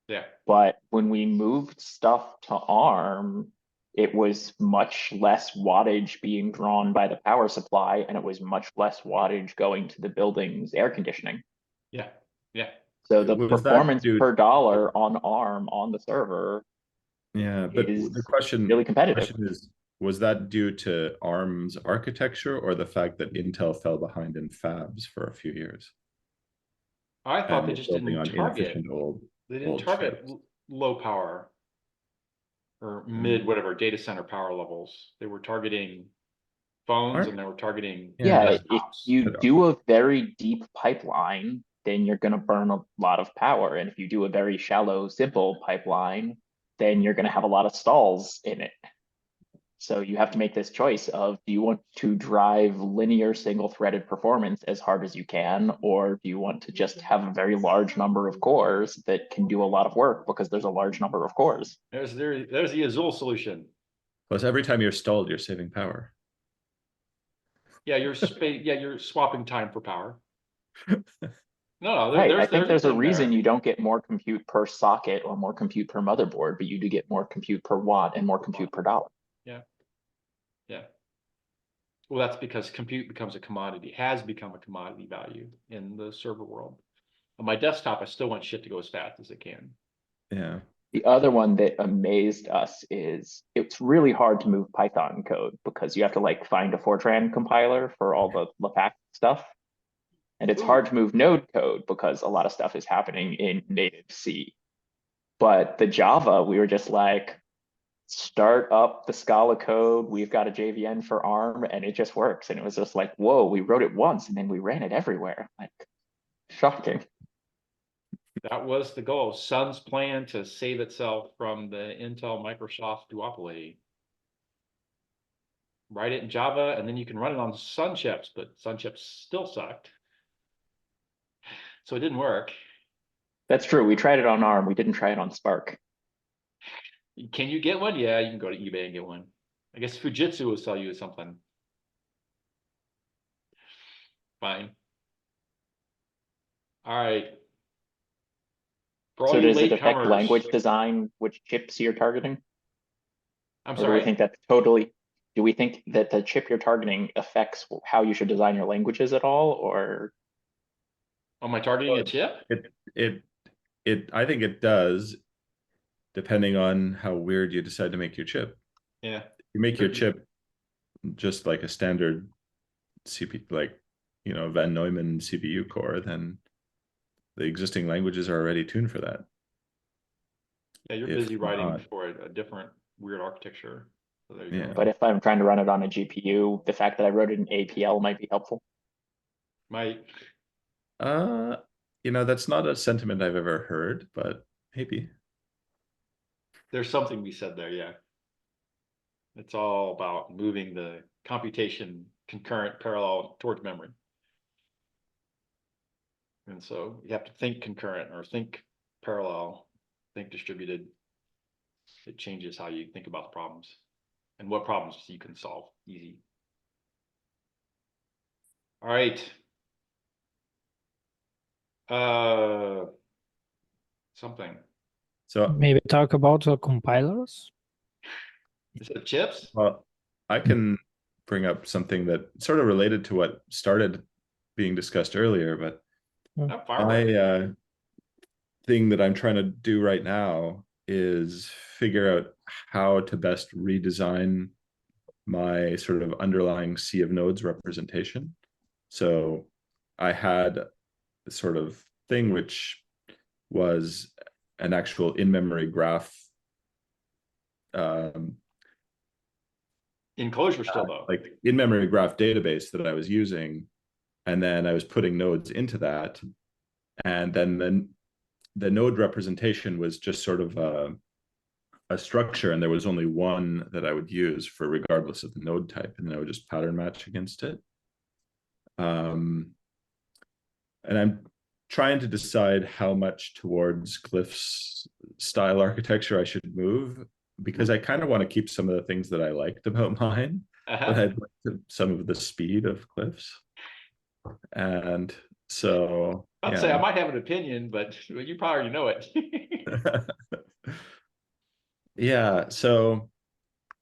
Yeah.
But when we moved stuff to ARM, it was much less wattage being drawn by the power supply, and it was much less wattage going to the building's air conditioning.
Yeah. Yeah.
So the
Was that
performance
due-
per dollar on ARM on the server
Yeah, but
is
the question,
really competitive.
question is, was that due to ARM's architecture or the fact that Intel fell behind in fabs for a few years?
I thought
And
they
was
just
building
didn't
on
target.
inefficient
They didn't
old
target
chips.
low power or mid, whatever, data center power levels. They were targeting phones
Aren't-
and they were targeting
Yeah, if
desktops.
you
But-
do a very deep pipeline, then you're going to burn a lot of power. And if you do a very shallow, simple pipeline, then you're going to have a lot of stalls in it. So you have to make this choice of, do you want to drive linear single-threaded performance as hard as you can, or do you want to just have a very large number of cores that can do a lot of work because there's a large number of cores?
There's the Azul solution.
Plus, every time you're stalled, you're saving power.
Yeah, you're swapping time for power. No,
Right, I think there's a
in
reason
there.
you don't get more compute per socket or more compute per motherboard, but you do get more compute per watt and more compute per dollar.
Yeah. Well, that's because compute becomes a commodity, has become a commodity value in the server world. On my desktop, I still want shit to go as fast as it can.
Yeah.
The other one that amazed us is it's really hard to move Python code because you have to like find a Fortran compiler for all the LAPACK stuff. And it's hard to move Node code because a lot of stuff is happening in native C. But the Java, we were just like, start up the Scala code. We've got a JVN for ARM and it just works. And it was just like, whoa, we wrote it once and then we ran it everywhere. Like, shocking.
That was the goal. Sun's plan to save itself from the Intel Microsoft duopoly. Write it in Java, and then you can run it on Sun chips, but Sun chips still sucked. So it didn't work.
That's true. We tried it on ARM. We didn't try it on Spark.
Can you get one? Yeah, you can go to eBay and get one. I guess Fujitsu will sell you something. Fine. All right. For all
So
you
does it affect
latecomers-
language design, which chips you're targeting?
I'm
Or do we
sorry.
think that totally, do we think that the chip you're targeting affects how you should design your languages at all, or?
Am I targeting a chip?
I think it does, depending on how weird you decide to make your chip.
Yeah.
You make your chip just like a standard CPU, like, you know, Van Neumann CPU core, then the existing languages are already tuned for that.
Yeah, you're
If
busy writing
not-
for a different weird architecture. So there you
Yeah.
go.
But if I'm trying to run it on a GPU, the fact that I wrote it in APL might be helpful.
Might.
You know, that's not a sentiment I've ever heard, but maybe.
There's something we said there, yeah. It's all about moving the computation concurrent parallel towards memory. And so you have to think concurrent or think parallel, think distributed. It changes how you think about the problems and what problems you can solve easy. All right. Something.
So,
Maybe talk about the compilers.
Is it chips?
well, I can bring up something that sort of related to what started being discussed earlier, but
Not far away.
my thing that I'm trying to do right now is figure out how to best redesign my sort of underlying sea of nodes representation. So I had a sort of thing which was an actual in-memory graph
Enclosure still though.
like in-memory graph database that I was using, and then I was putting nodes into that, and then the node representation was just sort of a structure, and there was only one that I would use for regardless of the node type, and then I would just pattern match against it. And I'm trying to decide how much towards Cliff's style architecture I should move, because I kind of want to keep some of the things that I liked about mine, but I'd like some of the speed of Cliff's. And so
I'd say I might have an opinion, but you probably already know it.
Yeah, so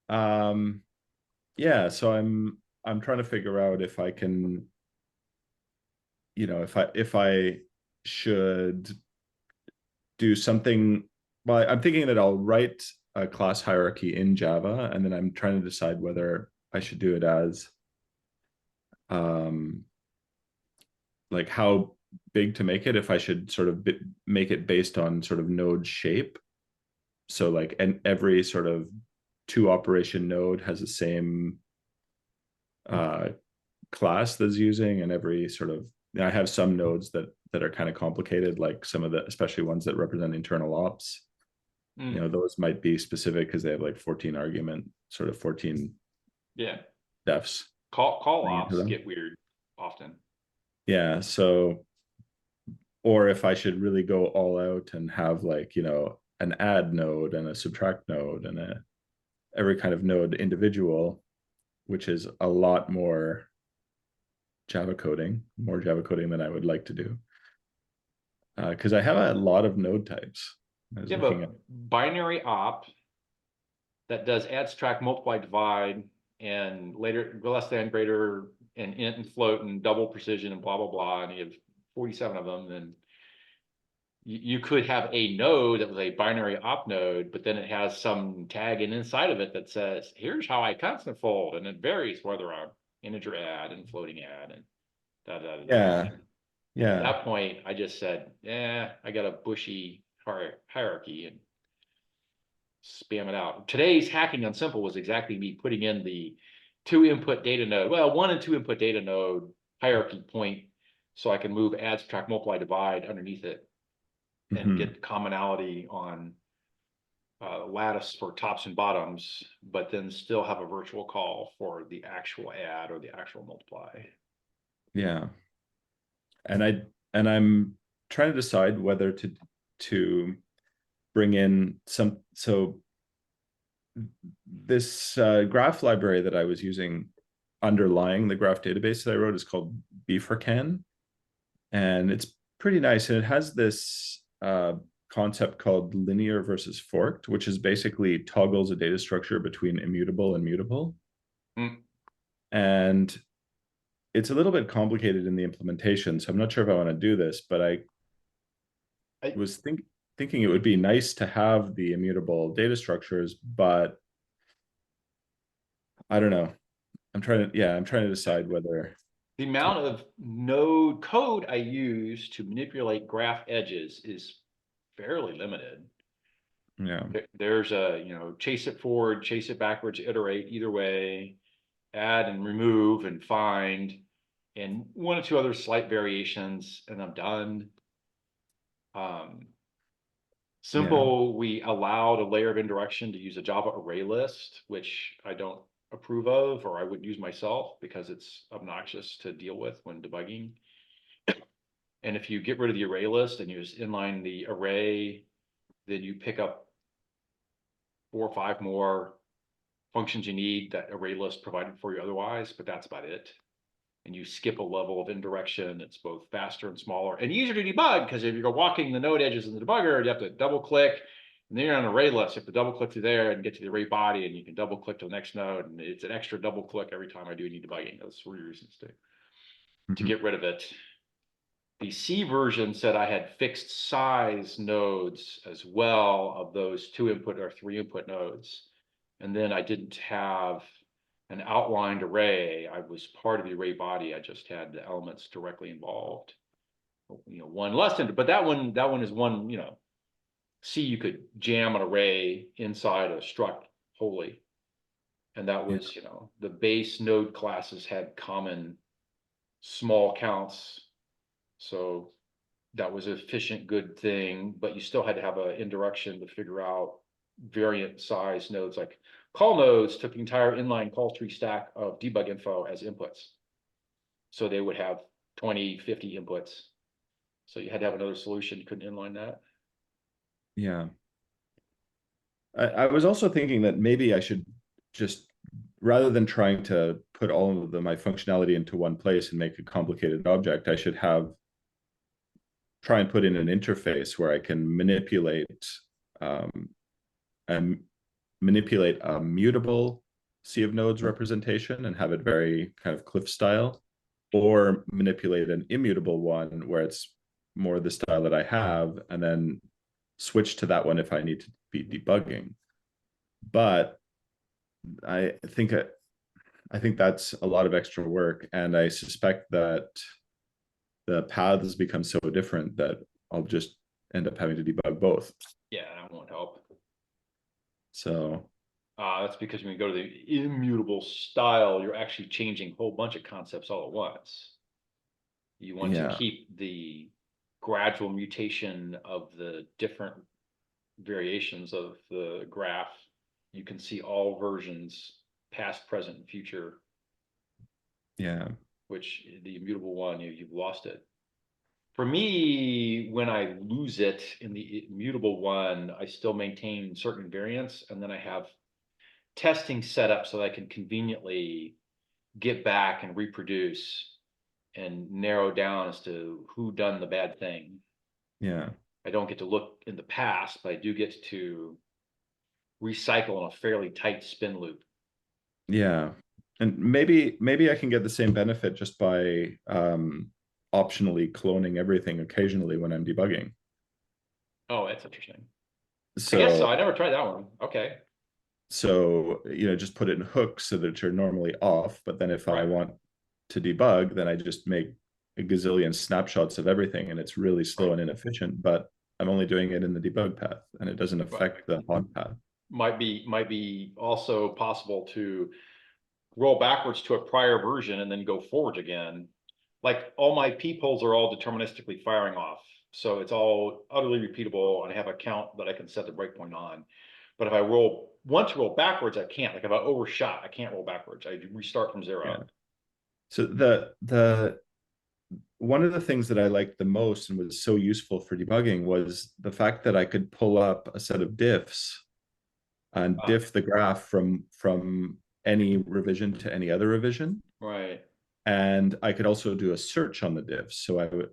yeah, so I'm trying to figure out if I can, you know, if I should do something. Well, I'm thinking that I'll write a class hierarchy in Java, and then I'm trying to decide whether I should do it as like how big to make it, if I should sort of make it based on sort of node shape. So like, and every sort of 2-operation node has the same class that's using, and every sort of, I have some nodes that are kind of complicated, like some of the, especially ones that represent internal ops. You know, those might be specific because they have like 14 argument, sort of 14 defs.
Call ops get weird often.
Yeah, so, or if I should really go all out and have like, you know, an add node and a subtract node and every kind of node individual, which is a lot more Java coding than I would like to do. Because I have a lot of node types.
You have a binary op that does add, subtract, multiply, divide, and later less than, greater, and int and float and double precision and blah blah blah, and you have 47 of them. Then you could have a node that was a binary op node, but then it has some tag inside of it that says, here's how I constant fold, and it varies whether I'm integer add and floating add and da da da.
Yeah.
At that point, I just said, yeah, I got a bushy hierarchy and spam it out. Today's hacking on simple was exactly me putting in the 2-input data node, well, 1 and 2 input data node hierarchy point, so I can move add, subtract, multiply, divide underneath it and get commonality on lattice for tops and bottoms, but then still have a virtual call for the actual add or the actual multiply.
Yeah. And I'm trying to decide whether to bring in some, so this graph library that I was using underlying the graph database that I wrote is called bforcan, and it's pretty nice, and it has this concept called linear versus forked, which is basically toggles a data structure between immutable and mutable. And it's a little bit complicated in the implementation, so I'm not sure if I want to do this, but I was thinking it would be nice to have the immutable data structures, but I don't know. I'm trying to decide whether
the amount of node code I use to manipulate graph edges is fairly limited.
Yeah.
There's a, you know, chase it forward, chase it backwards, iterate either way, add and remove and find, and 1 or 2 other slight variations, and I'm done. Simple, we allowed a layer of indirection to use a Java array list, which I don't approve of, or I wouldn't use myself because it's obnoxious to deal with when debugging. And if you get rid of the array list and you just inline the array, then you pick up 4 or 5 more functions you need that array list provided for you otherwise, but that's about it. And you skip a level of indirection. It's both faster and smaller and easier to debug, because if you're walking the node edges in the debugger, you have to double click, and then you're on an array list. You have to double click through there and get to the array body, and you can double click to the next node, and it's an extra double click every time I do any debugging. That's 3 reasons to get rid of it. The C version said I had fixed size nodes as well of those 2 input or 3 input nodes. And then I didn't have an outlined array. I was part of the array body. I just had the elements directly involved. One less than, but that one is one, C, you could jam an array inside a struct wholly. And that was, the base node classes had common small counts. So that was an efficient, good thing, but you still had to have an indirection to figure out variant size nodes. Like call nodes took the entire inline call tree stack of debug info as inputs. So they would have 20, 50 inputs. So you had to have another solution. You couldn't inline that.
Yeah. I was also thinking that maybe I should just, rather than trying to put all of my functionality into one place and make a complicated object, I should try and put in an interface where I can manipulate a mutable sea of nodes representation and have it very kind of Cliff style, or manipulate an immutable one where it's more the style that I have, and then switch to that one if I need to be debugging. But I think that's a lot of extra work, and I suspect that the paths become so different that I'll just end up having to debug both.
Yeah, that won't help.
So
that's because when you go to the immutable style, you're actually changing a whole bunch of concepts all at once. You want to keep the gradual mutation of the different variations of the graph. You can see all versions, past, present, and future.
Yeah.
Which the immutable one, you've lost it. For me, when I lose it in the immutable one, I still maintain certain variants, and then I have testing set up so that I can conveniently get back and reproduce and narrow down as to who done the bad thing.
Yeah.
I don't get to look in the past, but I do get to recycle in a fairly tight spin loop.
Yeah. And maybe I can get the same benefit just by optionally cloning everything occasionally when I'm debugging.
Oh, that's interesting.
So,
I guess so. I never tried that one. Okay.
So, just put it in hooks so that you're normally off. But then if I want to debug, then I just make a gazillion snapshots of everything, and it's really slow and inefficient, but I'm only doing it in the debug path, and it doesn't affect the haunt path.
Might be also possible to roll backwards to a prior version and then go forward again. Like all my peepholes are all deterministically firing off. So it's all utterly repeatable, and I have a count that I can set the breakpoint on. But if I want to roll backwards, I can't. Like if I overshot, I can't roll backwards. I restart from 0.
Yeah. So the one of the things that I liked the most and was so useful for debugging was the fact that I could pull up a set of diffs and diff the graph from any revision to any other revision.
Right.
And I could also do a search on the diffs.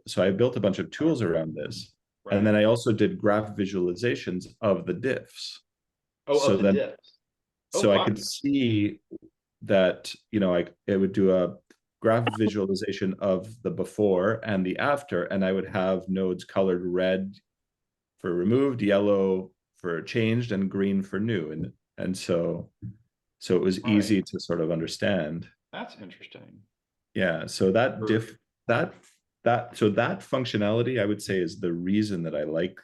So I built a bunch of tools around this.
Right.
And then I also did graph visualizations of the diffs.
Oh,
so
of the
then,
diffs.
So I could see that, it would do a graph visualization of the before and the after, and I would have nodes colored red for removed, yellow for changed, and green for new. And so it was easy to sort of understand.
That's interesting.
Yeah. So that that functionality, I would say, is the reason that I like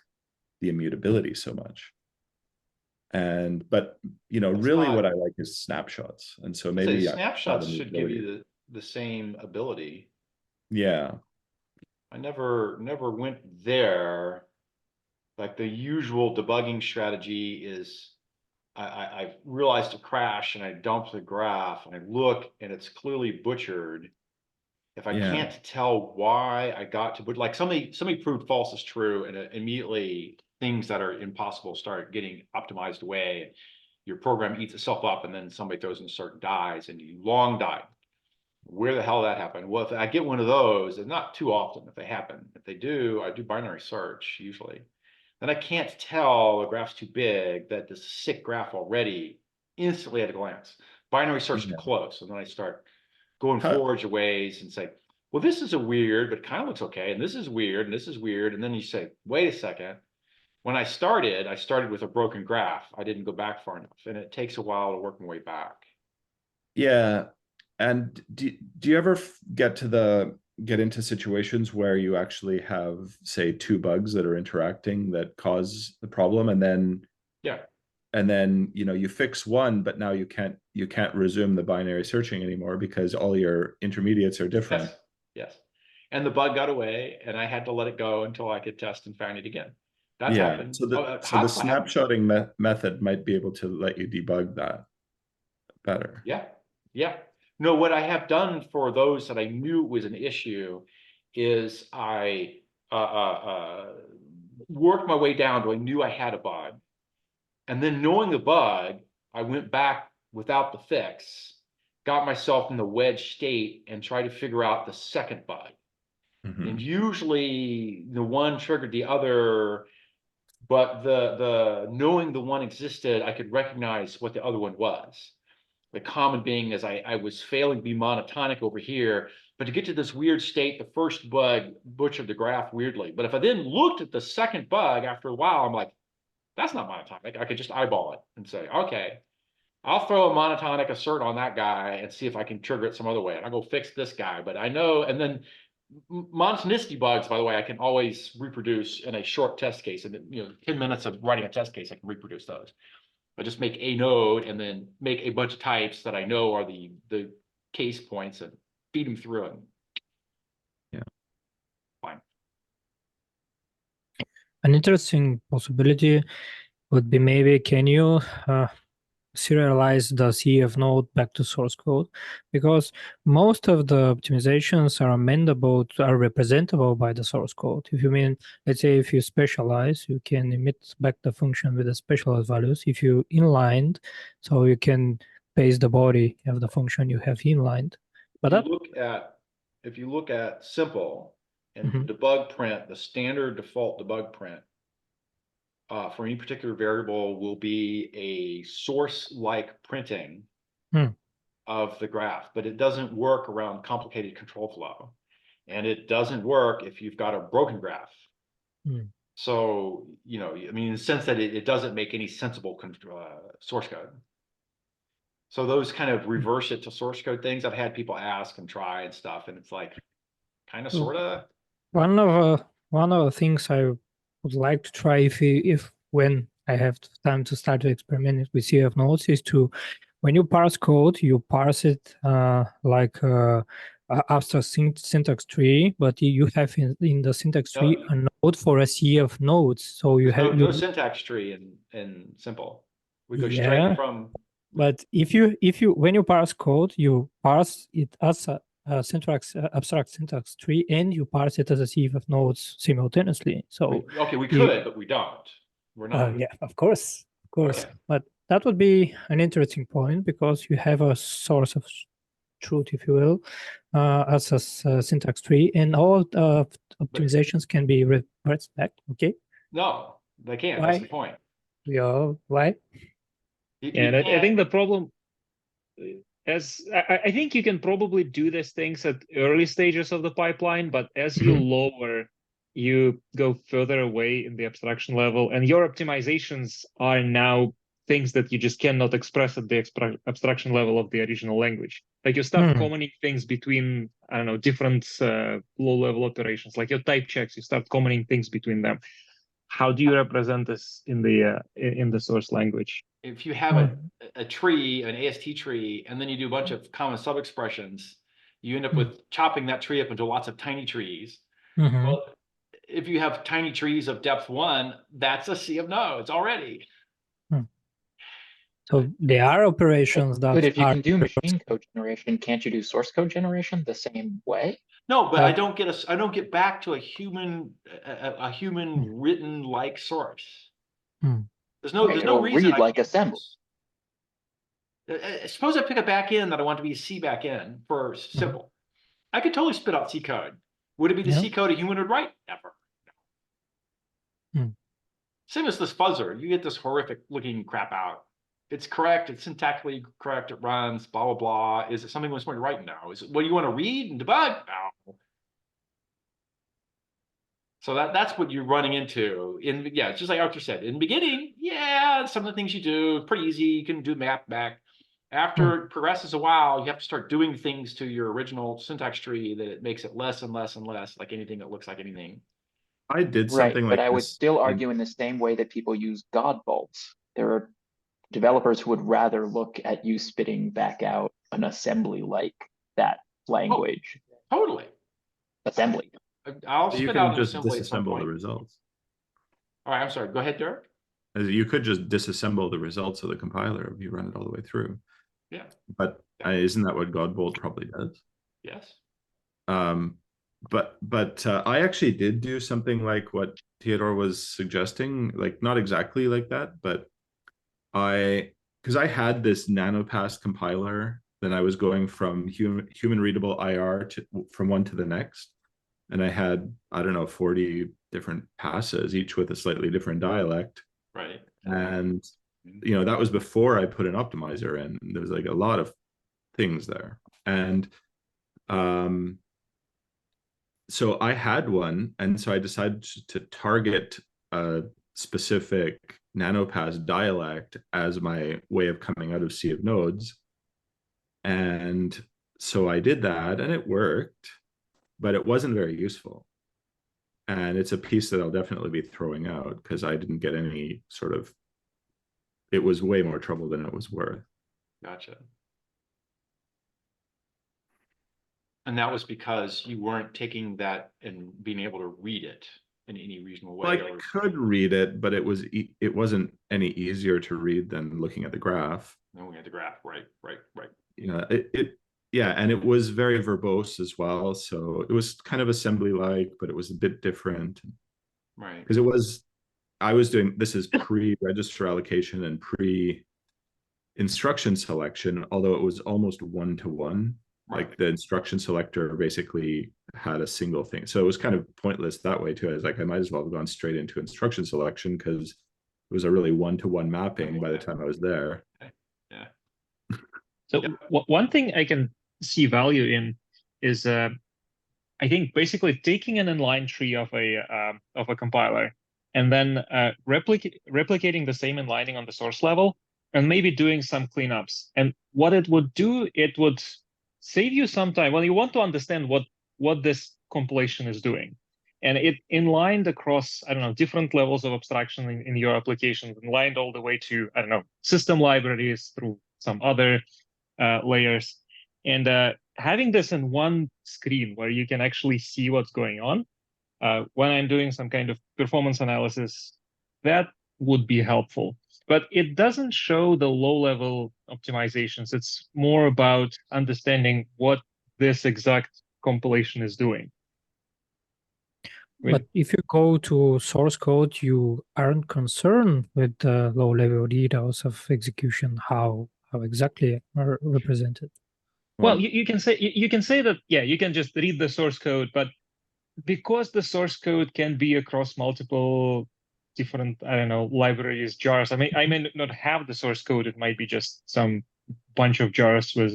the immutability so much. But really what I like is snapshots. And so maybe
snapshots should give you the same ability.
Yeah.
I never went there. Like the usual debugging strategy is I realized a crash and I dumped the graph and I look and it's clearly butchered. If I can't tell why I got to, but like somebody proved false is true, and immediately things that are impossible start getting optimized away. Your program eats itself up, and then somebody throws in certain dies, and you long died. Where the hell that happened? Well, if I get one of those, and not too often if they happen. If they do, I do binary search usually. Then I can't tell the graph's too big, that this sick graph already instantly at a glance. Binary search to close, and then I start going forward a ways and say, well, this is a weird, but it kind of looks okay. And this is weird, and this is weird. And then you say, wait a second. When I started with a broken graph. I didn't go back far enough. And it takes a while to work my way back.
Yeah. And do you ever get into situations where you actually have, say, two bugs that are interacting that cause the problem, and then
Yeah.
you fix one, but now you can't resume the binary searching anymore because all your intermediates are different.
Yes. Yes. And the bug got away, and I had to let it go until I could test and find it again. That's happened.
So the snapshotting method might be able to let you debug that better.
Yeah. Yeah. No, what I have done for those that I knew was an issue is I worked my way down to I knew I had a bug. And then knowing the bug, I went back without the fix, got myself in the wedge state and tried to figure out the second bug.
Mhm.
And usually the one triggered the other, but the knowing the one existed, I could recognize what the other one was. The common being is I was failing to be monotonic over here, but to get to this weird state, the first bug butchered the graph weirdly. But if I then looked at the second bug after a while, I'm like, that's not monotonic. I could just eyeball it and say, okay, I'll throw a monotonic assert on that guy and see if I can trigger it some other way. And I'll go fix this guy. But I know, and then monotonicity bugs, by the way, I can always reproduce in a short test case. And 10 minutes of writing a test case, I can reproduce those. I just make a node and then make a bunch of types that I know are the case points and feed them through it.
Yeah.
Fine.
An interesting possibility would be maybe can you serialize the CF node back to source code, because most of the optimizations are amendable, are representable by the source code. If you mean, let's say, if you specialize, you can emit back the function with the specialized values. If you inlined, so you can paste the body of the function you have inlined. But
if you look at simple and the debug print, the standard default debug print, for any particular variable will be a source-like printing of the graph, but it doesn't work around complicated control flow. And it doesn't work if you've got a broken graph. So, I mean, in the sense that it doesn't make any sensible source code. So those kind of reverse it to source code things. I've had people ask and try and stuff, and it's like, kind of, sort of.
One of the things I would like to try if when I have time to start to experiment with CF nodes is to, when you parse code, you parse it like abstract syntax tree, but you have in the syntax tree a node for a CF nodes. So you have
no syntax tree in simple. We go straight
Yeah,
from.
but if you when you parse code, you parse it as a abstract syntax tree, and you parse it as a CF nodes simultaneously. So
Okay, we could, but we don't. We're not.
yeah, of course,
Okay.
but that would be an interesting point, because you have a source of truth, if you will, as a syntax tree, and all optimizations can be reversed back. Okay.
No, they can't.
Why?
That's the point.
Yeah. Why?
And I think the problem, I think you can probably do these things at early stages of the pipeline, but as you lower, you go further away in the abstraction level, and your optimizations are now things that you just cannot express at the abstraction level of the original language. Like you start commenting things between, I don't know, different low-level operations, like your type checks, you start commenting things between them. How do you represent this in the source language?
If you have a tree, an AST tree, and then you do a bunch of common sub-expressions, you end up with chopping that tree up into lots of tiny trees. Well, if you have tiny trees of depth 1, that's a sea of nodes already.
So there are operations that
But if you can do machine code generation, can't you do source code generation the same way?
No, but I don't get back to a human written like source. There's no reason
read like assembly.
Suppose I pick a backend that I want to be a C backend for simple. I could totally spit out C code. Would it be the C code a human would write? Never. Same as this fuzzer. You get this horrific looking crap out. It's correct. It's syntactically correct. It runs. Blah blah blah. Is it something that's going to write? No. Is it what you want to read and debug? No. So that's what you're running into. Yeah, it's just like Arthur said. In the beginning, yeah, some of the things you do, pretty easy. You can do map back. After it progresses a while, you have to start doing things to your original syntax tree that it makes it less and less and less like anything that looks like anything.
I did
Right,
something
but
like
I would
this
still
in-
argue in the same way that people use God bolts. There are developers who would rather look at you spitting back out an assembly like that language.
Totally.
Assembly.
I'll
You
spit out
can
an
just
assembly at some
disassemble the
point.
results.
All right, I'm sorry. Go ahead, Darrick.
As you could just disassemble the results of the compiler if you run it all the way through.
Yeah.
But isn't that what Godbolt probably does?
Yes.
But I actually did do something like what Theodore was suggesting, like not exactly like that, but because I had this NanoPass compiler, then I was going from human readable IR from one to the next, and I had, I don't know, 40 different passes, each with a slightly different dialect.
Right.
And that was before I put an optimizer in. There was like a lot of things there, and so I had one, and so I decided to target a specific NanoPass dialect as my way of coming out of Sea of Nodes. And so I did that, and it worked, but it wasn't very useful. And it's a piece that I'll definitely be throwing out because I didn't get any sort of, it was way more trouble than it was worth.
Gotcha. And that was because you weren't taking that and being able to read it in any reasonable way.
Well, I could read it, but it wasn't any easier to read than looking at the graph.
No, we had the graph. Right.
Yeah, and it was very verbose as well. So it was kind of assembly-like, but it was a bit different.
Right.
Because I was doing, this is pre-register allocation and pre-instruction selection, although it was almost one-to-one.
Right.
Like the instruction selector basically had a single thing. So it was kind of pointless that way too. I was like, I might as well have gone straight into instruction selection because it was a really one-to-one mapping by the time I was there.
Yeah.
So one thing I can see value in is, I think basically taking an inline tree of a compiler and then replicating the same inlining on the source level and maybe doing some cleanups. And what it would do, it would save you some time. Well, you want to understand what this compilation is doing. And it inlined across, I don't know, different levels of abstraction in your application, inlined all the way to, I don't know, system libraries through some other layers. And having this in one screen where you can actually see what's going on, when I'm doing some kind of performance analysis, that would be helpful. But it doesn't show the low-level optimizations. It's more about understanding what this exact compilation is doing.
But if you go to source code, you aren't concerned with the low-level details of execution, how exactly are represented.
Well, you can say that, yeah, you can just read the source code, but because the source code can be across multiple different, I don't know, libraries, jars. I may not have the source code. It might be just some bunch of jars with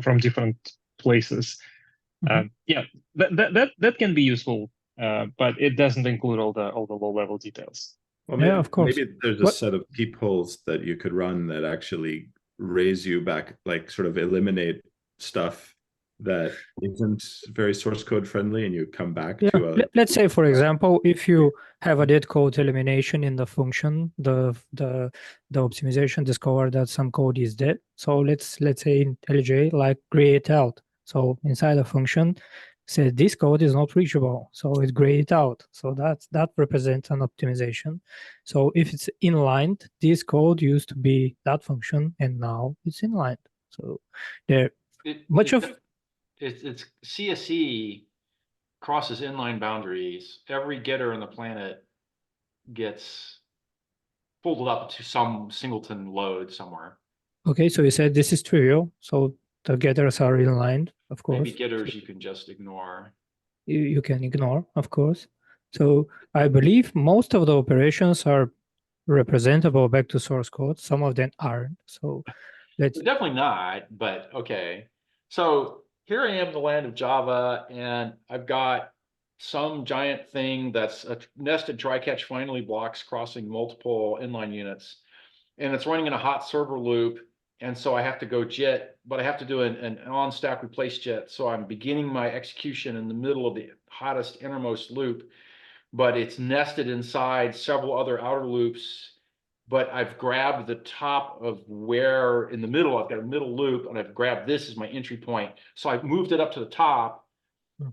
from different places.
Mm-hmm.
Yeah, that can be useful, but it doesn't include all the low level details.
Well, maybe,
yeah, of course.
Maybe there's a set of peepholes that you could run that actually raise you back, like sort of eliminate stuff that isn't very source code friendly, and you come back to a.
Let's say, for example, if you have a dead code elimination in the function, the optimization discovered that some code is dead. So let's say in LJ, like grayed out. So inside the function, say this code is not reachable, so it grayed out. So that represents an optimization. So if it's inlined, this code used to be that function, and now it's inlined. So there
it's CSE crosses inline boundaries. Every getter on the planet gets folded up to some singleton load somewhere.
Okay, so you said this is trivial. So the getters are inlined, of course.
Maybe getters you can just ignore.
You can ignore, of course. So I believe most of the operations are representable back to source code. Some of them aren't. So let's
definitely not, but okay. So here I am in the land of Java, and I've got some giant thing that's a nested try-catch finally blocks crossing multiple inline units. And it's running in a hot server loop. And so I have to go JIT, but I have to do an on-stack replace JIT. So I'm beginning my execution in the middle of the hottest innermost loop, but it's nested inside several other outer loops. But I've grabbed the top of where in the middle, I've got a middle loop, and I've grabbed this as my entry point. So I've moved it up to the top.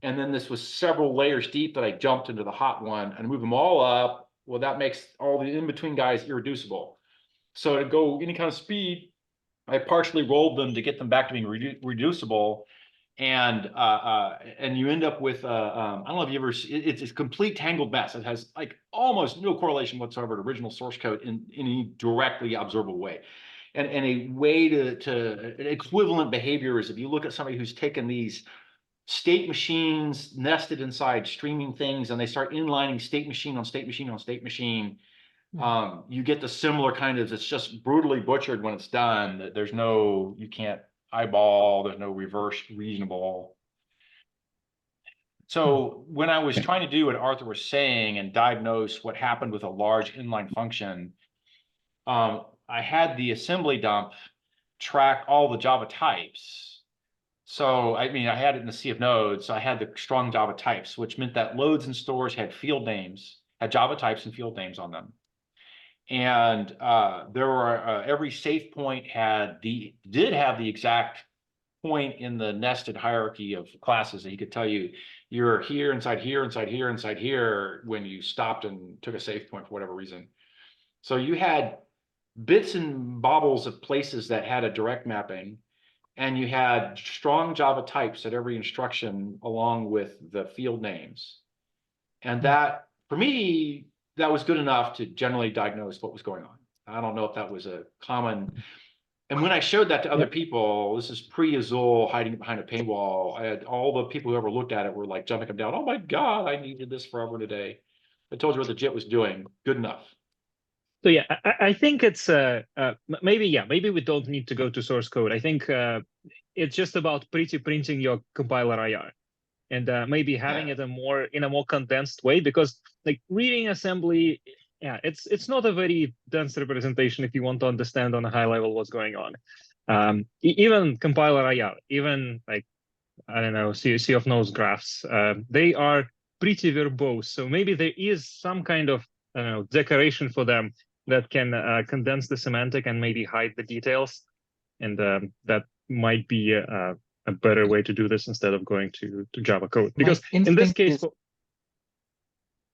And then this was several layers deep that I jumped into the hot one and move them all up. Well, that makes all the in-between guys irreducible. So to go any kind of speed, I partially rolled them to get them back to being reducible. And you end up with I don't know if you ever it's a complete tangled mess. It has like almost no correlation whatsoever to original source code in any directly observable way. And a way to an equivalent behavior is if you look at somebody who's taken these state machines nested inside streaming things and they start inlining state machine on state machine on state machine, you get the similar kind of, it's just brutally butchered when it's done. There's no, you can't eyeball, there's no reverse reasonable. So when I was trying to do what Arthur was saying and diagnose what happened with a large inline function, I had the assembly dump track all the Java types. So, I mean, I had it in the sea of nodes. So I had the strong Java types, which meant that loads and stores had field names, had Java types and field names on them. And there were every safe point did have the exact point in the nested hierarchy of classes that he could tell you you're here, inside here, inside here, inside here when you stopped and took a safe point for whatever reason. So you had bits and bobbles of places that had a direct mapping, and you had strong Java types at every instruction along with the field names. And that, for me, that was good enough to generally diagnose what was going on. I don't know if that was a common. And when I showed that to other people, this is pre-Azul hiding behind a paywall. I had all the people who ever looked at it were like jumping up and down. Oh my God, I needed this forever today. I told you what the JIT was doing. Good enough.
So yeah, I think it's maybe we don't need to go to source code. I think it's just about printing your compiler IR, and maybe having it in a more condensed way, because like reading assembly, yeah, it's not a very dense representation if you want to understand on a high level what's going on. Even compiler IR, even like I don't know, sea of nose graphs, they are pretty verbose. So maybe there is some kind of I don't know decoration for them that can condense the semantic and maybe hide the details, and that might be a better way to do this instead of going to Java code. Because in this case,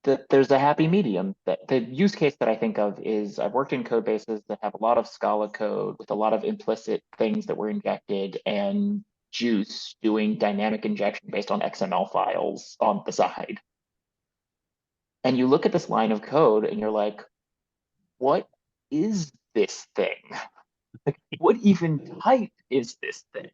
that there's a happy medium. That the use case that I think of is I've worked in code bases that have a lot of Scala code with a lot of implicit things that were injected, and Juice doing dynamic injection based on XML files on the side. And you look at this line of code and you're like, what is this thing? Like, what even type is this thing?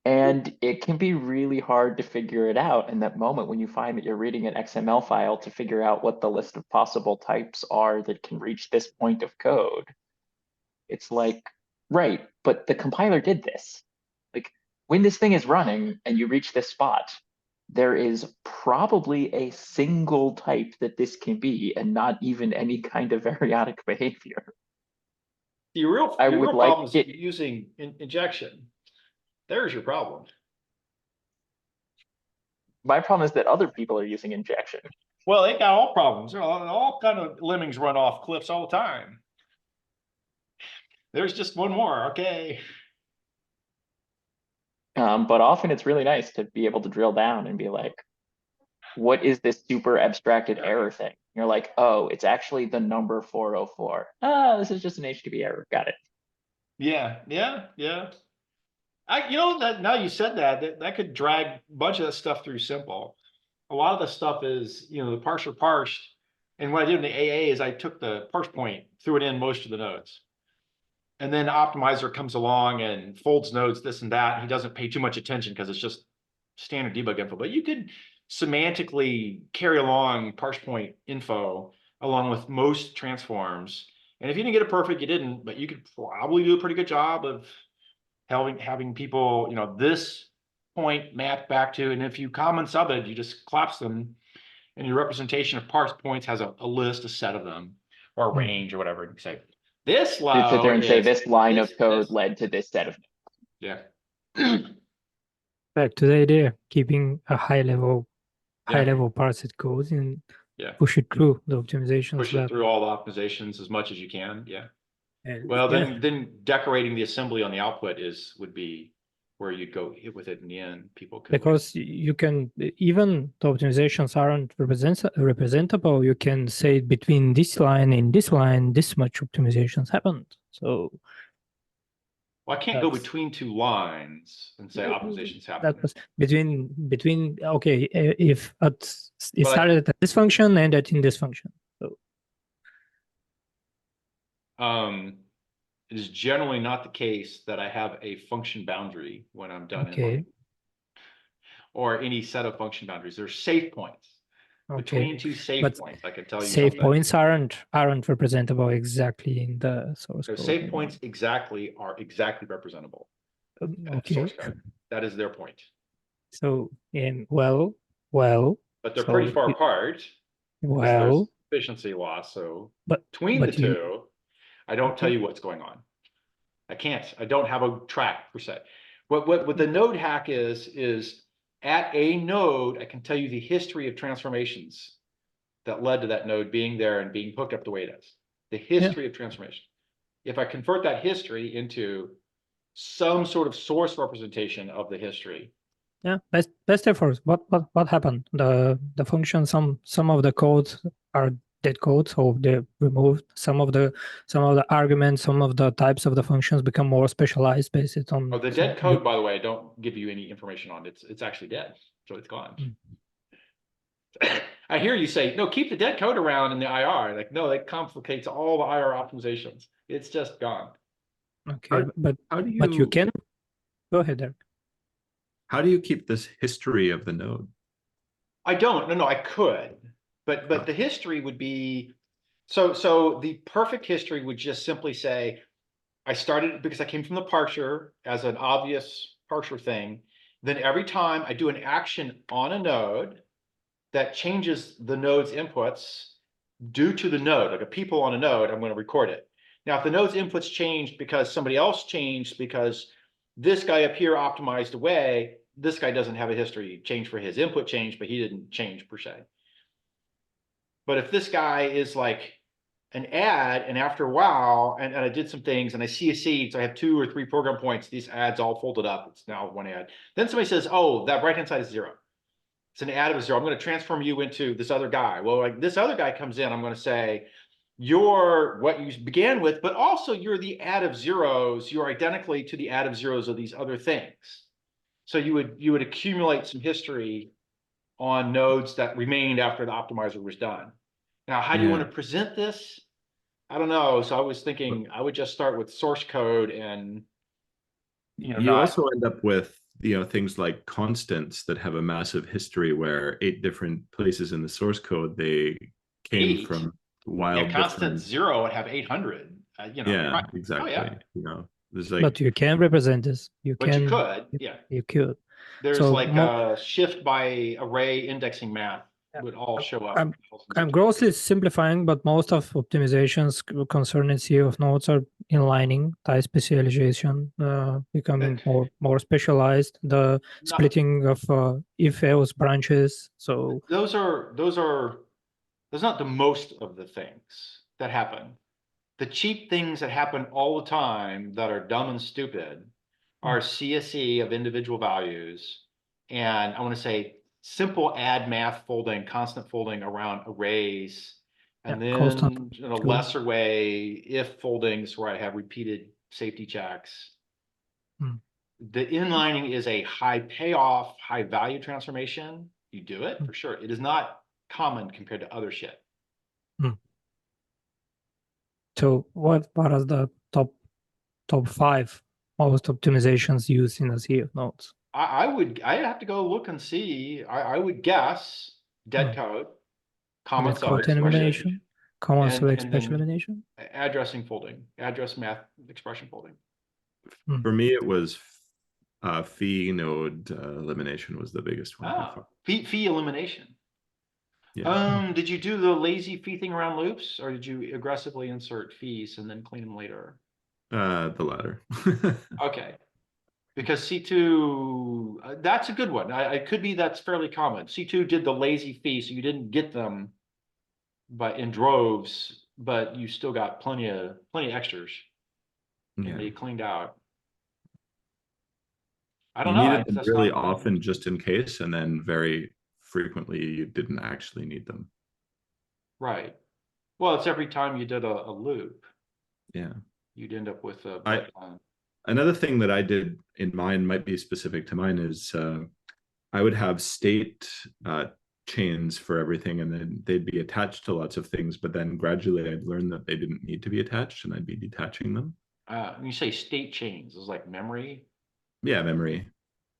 And it can be really hard to figure it out in that moment when you find that you're reading an XML file to figure out what the list of possible types are that can reach this point of code. It's like, right, but the compiler did this. Like, when this thing is running and you reach this spot, there is probably a single type that this can be, and not even any kind of variadic behavior.
The real problem is using injection. There's your problem.
My problem is that other people are using injection.
Well, they got all problems. All kind of lemmings run off cliffs all the time. There's just one more, okay.
But often it's really nice to be able to drill down and be like, what is this super abstracted error thing? You're like, oh, it's actually the number 404. This is just an HTTP error. Got it.
Yeah. You know that now you said that could drag a bunch of that stuff through simple. A lot of the stuff is, the parser parsed. And what I did in the AA is I took the parse point, threw it in most of the nodes. And then the optimizer comes along and folds nodes, this and that. And he doesn't pay too much attention because it's just standard debug info. But you could semantically carry along parse point info along with most transforms. And if you didn't get it perfect, you didn't, but you could probably do a pretty good job of having people, this point mapped back to, and if you common sub it, you just collapse them, and your representation of parse points has a list, a set of them, or a range or whatever. You say this
You'd sit there and say
is
this line of
this-
code
this-
led to this set of.
Yeah.
Back to the idea, keeping a high level
Yeah.
parsed code and
Yeah.
push it through the optimizations.
Push it through all the optimizations as much as you can. Yeah.
And
Well,
yeah,
then decorating the assembly on the output would be where you'd go hit with it in the end. People could
because you can, even the optimizations aren't representable, you can say between this line and this line, this much optimizations happened. So
well, I can't go
that's-
between two lines and say optimizations happen.
that was between okay, if it
But
started at this function and at in this function. So
it is generally not the case that I have a function boundary when I'm done
okay,
inlining, or any set of function boundaries. There's safe points between
okay.
two safe
But
points. I can tell you
Save
something.
points aren't representable exactly in the source
So
code.
safe points are exactly representable in the
Okay,
source code. That is their point.
so well,
But they're
So
pretty far
you-
apart. Because there's
well,
efficiency loss. So
but
between the
but you-
two, I don't tell
Okay.
you what's going on. I can't. I don't have a track per se. What the node hack is at a node, I can tell you the history of transformations that led to that node being there and being hooked up the way it is. The history of transformation. If I convert that history into some sort of source representation of the history,
yeah, best efforts. What happened? The function, some of the codes are dead code, so they're removed. Some of the arguments, some of the types of the functions become more specialized based on.
oh, the dead code, by the way, I don't give you any information on. It's actually dead, so it's gone. I hear you say, no, keep the dead code around in the IR. Like, no, that complicates all the IR optimizations. It's just gone.
Okay, but
How do
you can go ahead, Darrick.
How do you keep this history of the node?
I don't. No, I could, but the history would be so the perfect history would just simply say, I started because I came from the parser as an obvious parser thing. Then every time I do an action on a node that changes the node's inputs due to the node, like a people on a node, I'm going to record it. Now, if the node's inputs changed because somebody else changed, because this guy up here optimized away, this guy doesn't have a history change for his input change, but he didn't change per se. But if this guy is like an add, and after a while, and I did some things and I see a seed, so I have 2 or 3 program points, these adds all folded up, it's now one add. Then somebody says, oh, that right-hand side is 0. It's an add of 0. I'm going to transform you into this other guy. Well, like this other guy comes in, I'm going to say, you're what you began with, but also you're the add of zeros. You're identically to the add of zeros of these other things. So you would accumulate some history on nodes that remained after the optimizer was done. Now, how do you want to present this? I don't know. So I was thinking I would just start with source code and
you also end up with things like constants that have a massive history where 8 different places in the source code they came
8?
from wild
constant
different...
0 would have 800.
Yeah, exactly.
Oh, yeah.
There's like,
But you can represent this. You
But
can.
you could, yeah.
You could.
There's
So
like a shift by array indexing math would all show up.
I'm grossly simplifying, but most of optimizations concerning CF nodes are inlining, tie specialization, becoming more specialized, the splitting of if-else branches. So
those are not the most of the things that happen. The cheap things that happen all the time that are dumb and stupid are CSE of individual values. And I want to say simple add math folding, constant folding around arrays. And then in a lesser way, if foldings where I have repeated safety checks. The inlining is a high payoff, high value transformation. You do it for sure. It is not common compared to other shit.
So what are the top 5 most optimizations used in the CF nodes?
I'd have to go look and see. I would guess dead code, common sub
elimination, common sub
and
expression elimination,
addressing folding, address math expression folding.
For me, it was Fee node elimination was the biggest one by
Ah,
far.
fee elimination.
Yeah.
Did you do the lazy fee thing around loops, or did you aggressively insert fees and then clean them later?
The latter.
Okay. Because C2, that's a good one. It could be that's fairly common. C2 did the lazy fee, so you didn't get them in droves, but you still got plenty of extras, and
Yeah.
they cleaned out. I
You
don't know.
needed them
That's
really
not
often just in case, and then very frequently you didn't actually need them.
right. Well, it's every time you did a loop,
Yeah.
you'd end up with a
I
breakdown.
Another thing that I did in mine might be specific to mine is I would have state chains for everything, and then they'd be attached to lots of things, but then gradually I'd learn that they didn't need to be attached and I'd be detaching them.
When you say state chains, it's like memory.
Yeah, memory.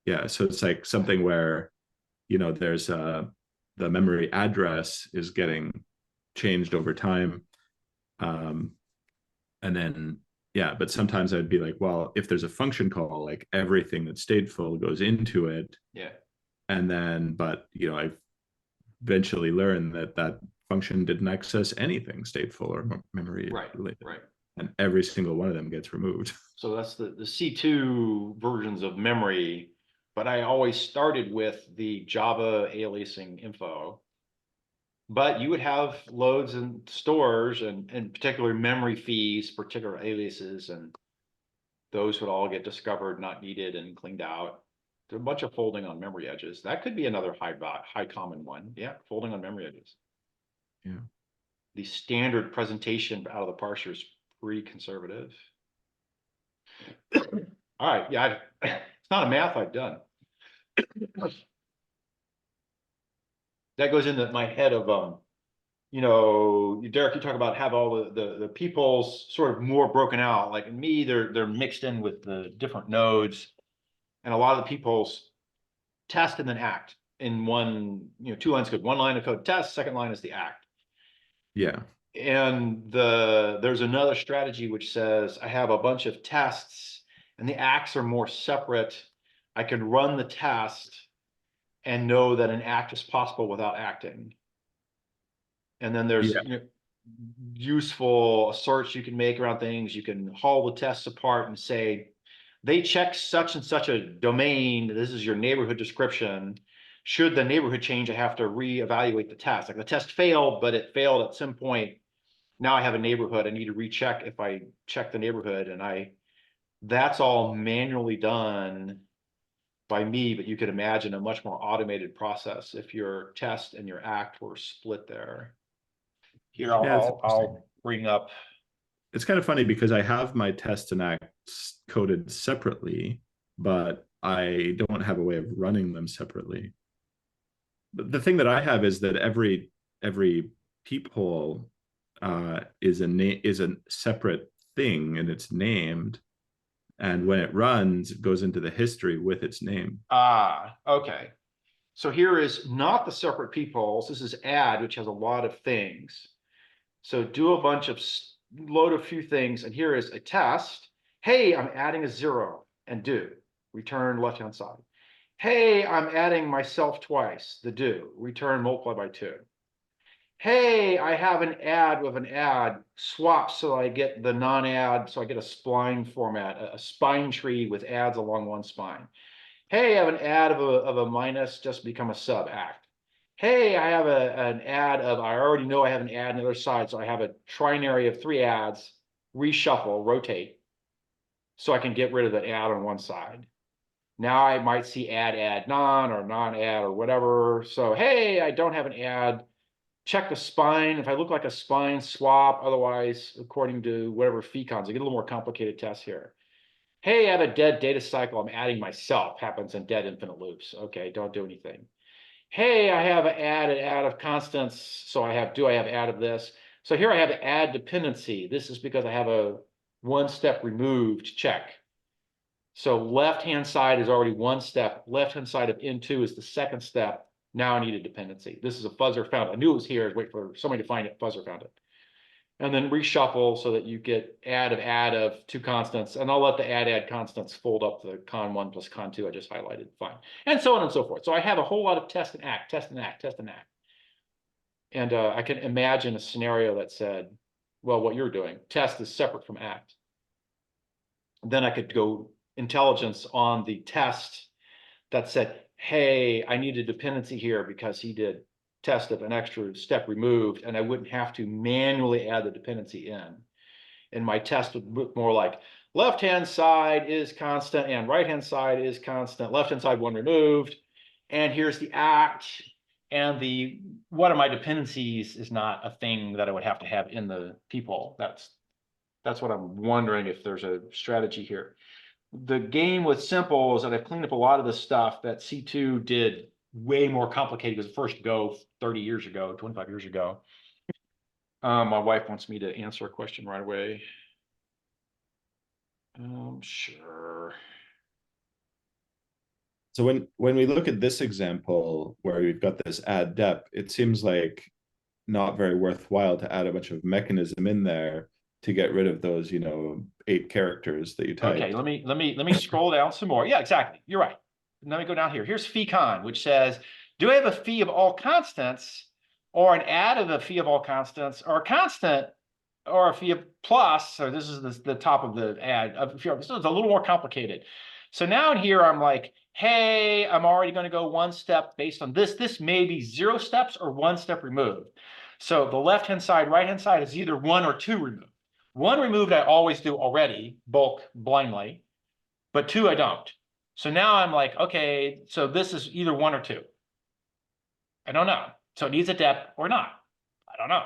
Yeah, so it's like something where, there's the memory address is getting changed over time. And then, yeah, but sometimes I'd be like, well, if there's a function call, like everything that's stateful goes into it.
Yeah.
And then, but, I eventually learned that function didn't access anything stateful or memory related.
Right.
And every single one of them gets removed.
So that's the C2 versions of memory, but I always started with the Java aliasing info. But you would have loads and stores and in particular memory fees, particular aliases, and those would all get discovered, not needed, and cleaned out. There's a bunch of folding on memory edges. That could be another high common one. Yeah, folding on memory edges.
Yeah.
The standard presentation out of the parser is pretty conservative. All right, yeah, it's not a math I've done. That goes into my head of Darrick, you talk about have all the peoples sort of more broken out. Like in me, they're mixed in with the different nodes, and a lot of the peoples test and then act in one, two lines of code. One line of code test, second line is the act.
Yeah.
And there's another strategy which says I have a bunch of tests and the acts are more separate. I can run the test and know that an act is possible without acting. And then there's useful asserts you can make around things. You can haul the tests apart and say, they check such and such a domain. This is your neighborhood description. Should the neighborhood change, I have to reevaluate the test. Like the test failed, but it failed at some point. Now I have a neighborhood. I need to recheck if I check the neighborhood, and that's all manually done by me, but you could imagine a much more automated process if your test and your act were split there. Here, I'll bring up.
It's kind of funny because I have my tests and acts coded separately, but I don't have a way of running them separately. But the thing that I have is that every peephole is a separate thing, and it's named. And when it runs, it goes into the history with its name.
Okay. So here is not the separate peepholes. This is add, which has a lot of things. So do a bunch of, load a few things, and here is a test. Hey, I'm adding a 0, and do, return left-hand side. Hey, I'm adding myself twice, the do, return multiply by 2. Hey, I have an add with an add, swap so I get the non-add, so I get a spline format, a spine tree with adds along one spine. Hey, I have an add of a minus, just become a sub act. Hey, I have an add of, I already know I have an add on the other side, so I have a trinary of 3 adds, reshuffle, rotate, so I can get rid of the add on one side. Now I might see add non or non-add or whatever. So, hey, I don't have an add. Check the spine. If I look like a spine, swap. Otherwise, according to whatever fecons, I get a little more complicated test here. Hey, I have a dead data cycle. I'm adding myself. Happens in dead infinite loops. Okay, don't do anything. Hey, I have an add of constants. So do I have add of this? So here I have add dependency. This is because I have a one step removed check. So left-hand side is already one step. Left-hand side of N2 is the second step. Now I need a dependency. This is a fuzzer found. I knew it was here. I was waiting for somebody to find it. Fuzzer found it. and then reshuffle so that you get add of two constants, and I'll let the add constants fold up the con1 plus con2 I just highlighted, fine, and so on and so forth. So I have a whole lot of test and act, test and act, test and act. And I can imagine a scenario that said, well, what you're doing, test is separate from act. Then I could go intelligence on the test that said, hey, I need a dependency here because he did test of an extra step removed, and I wouldn't have to manually add the dependency in. And my test would look more like left-hand side is constant and right-hand side is constant, left-hand side one removed, and here's the act, and the what are my dependencies is not a thing that I would have to have in the people. That's what I'm wondering, if there's a strategy here. The game with simple is that I've cleaned up a lot of the stuff that C2 did way more complicated because the first Go 30 years ago, 25 years ago. My wife wants me to answer a question right away. Sure.
So when we look at this example where we've got this add dep, it seems like not very worthwhile to add a bunch of mechanism in there to get rid of those, 8 characters that you typed.
Okay, let me scroll down some more. Yeah, exactly. You're right. Let me go down here. Here's phi-con, which says, do I have a phi of all constants, or an add of a phi of all constants, or a constant, or a phi of plus? So this is the top of the add. This is a little more complicated. So now in here, I'm like, hey, I'm already going to go one step based on this. This may be 0 steps or 1 step removed. So the left-hand side, right-hand side is either 1 or 2 removed. 1 removed I always do already, bulk blindly, but 2 I don't. So now I'm like, okay, so this is either 1 or 2. I don't know. So it needs a dep or not. I don't know.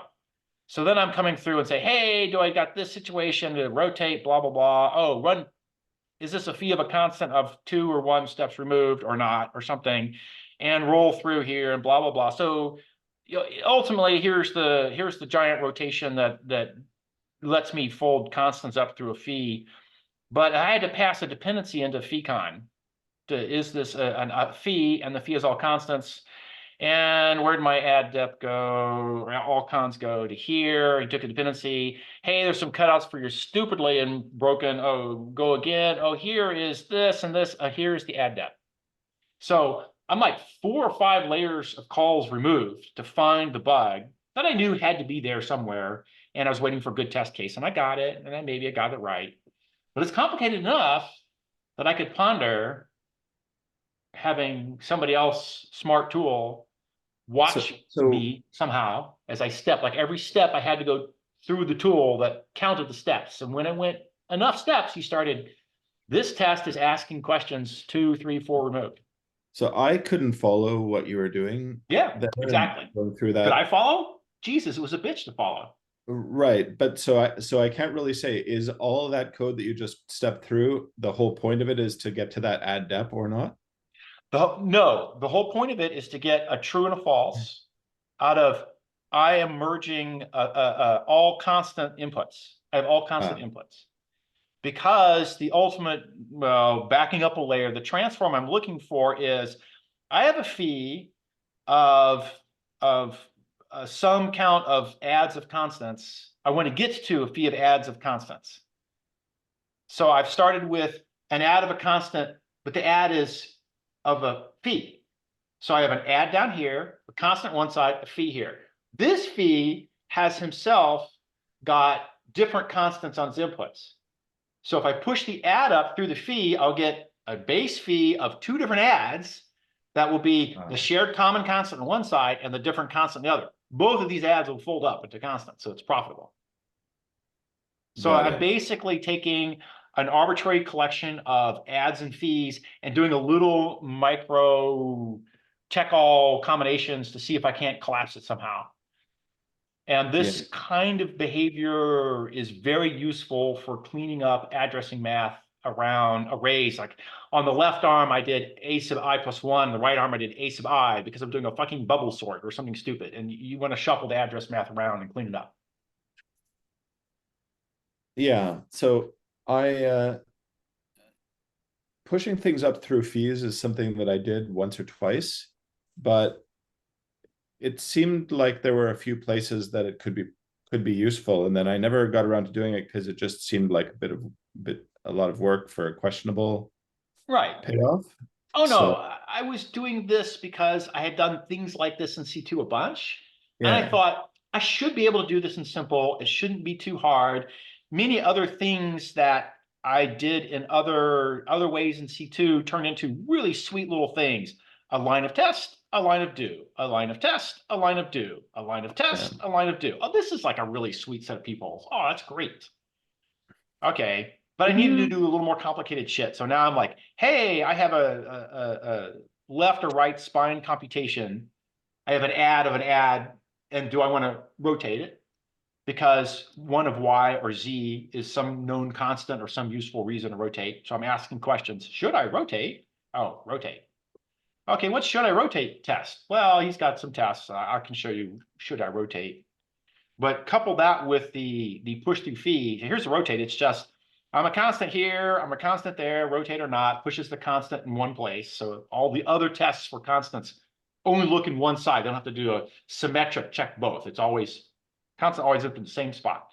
So then I'm coming through and say, hey, do I got this situation to rotate, blah, blah, blah. Oh, run. Is this a phi of a constant of 2 or 1 steps removed or not, or something, and roll through here and blah, blah, blah. So ultimately, here's the giant rotation that lets me fold constants up through a phi. But I had to pass a dependency into phi-con. Is this a phi, and the phi is all constants? And where'd my add dep go? All cons go to here. He took a dependency. Hey, there's some cutouts for your stupidly and broken. Oh, go again. Oh, here is this and this. Here's the add dep. So I'm like 4 or 5 layers of calls removed to find the bug that I knew had to be there somewhere. And I was waiting for a good test case, and I got it. And then maybe I got it right. But it's complicated enough that I could ponder having somebody else, smart tool, watch me somehow as I step. Like every step I had to go through the tool that counted the steps. And when it went enough steps, he started, this test is asking questions 2, 3, 4 removed.
So I couldn't follow what you were doing.
Yeah, exactly.
Going through that.
Could I follow? Jesus, it was a bitch to follow.
Right, but so I can't really say, is all of that code that you just stepped through, the whole point of it is to get to that add dep or not?
No, the whole point of it is to get a true and a false out of, I am merging all constant inputs. I have all constant inputs. Because the ultimate, well, backing up a layer, the transform I'm looking for is, I have a phi of some count of adds of constants. I want to get to a phi of adds of constants. So I've started with an add of a constant, but the add is of a phi. So I have an add down here, a constant one side, a phi here. This phi has himself got different constants on his inputs. So if I push the add up through the phi, I'll get a base phi of 2 different adds that will be the shared common constant on one side and the different constant on the other. Both of these adds will fold up into constants, so it's profitable. So I'm basically taking an arbitrary collection of adds and phis and doing a little micro check all combinations to see if I can't collapse it somehow. And this kind of behavior is very useful for cleaning up addressing math around arrays. Like on the left arm, I did a sub I plus 1. The right arm, I did a sub I because I'm doing a fucking bubble sort or something stupid. And you want to shuffle the address math around and clean it up.
Yeah. So pushing things up through phis is something that I did once or twice, but it seemed like there were a few places that it could be could be useful. And then I never got around to doing it because it just seemed like a lot of work for a questionable
Right.
payoff.
Oh, no,
So,
I was doing this because I had done things like this in C2 a bunch. And I
yeah,
thought, I should be able to do this in simple. It shouldn't be too hard. Many other things that I did in other ways in C2 turned into really sweet little things. A line of test, a line of do, a line of test, a line of do, a line of test, a line of do. Oh, this is like a really sweet set of people. Oh, that's great. Okay, but I needed to do a little more complicated shit. So now I'm like, hey, I have a left or right spine computation. I have an add of an add, and do I want to rotate it? Because one of y or z is some known constant or some useful reason to rotate. So I'm asking questions. Should I rotate? Oh, rotate. Okay, what should I rotate test? Well, he's got some tests. I can show you should I rotate. But couple that with the push through feed. Here's the rotate. It's just I'm a constant here, I'm a constant there, rotate or not, pushes the constant in one place. So all the other tests for constants only look in one side. They don't have to do a symmetric check both. It's always constant always up in the same spot.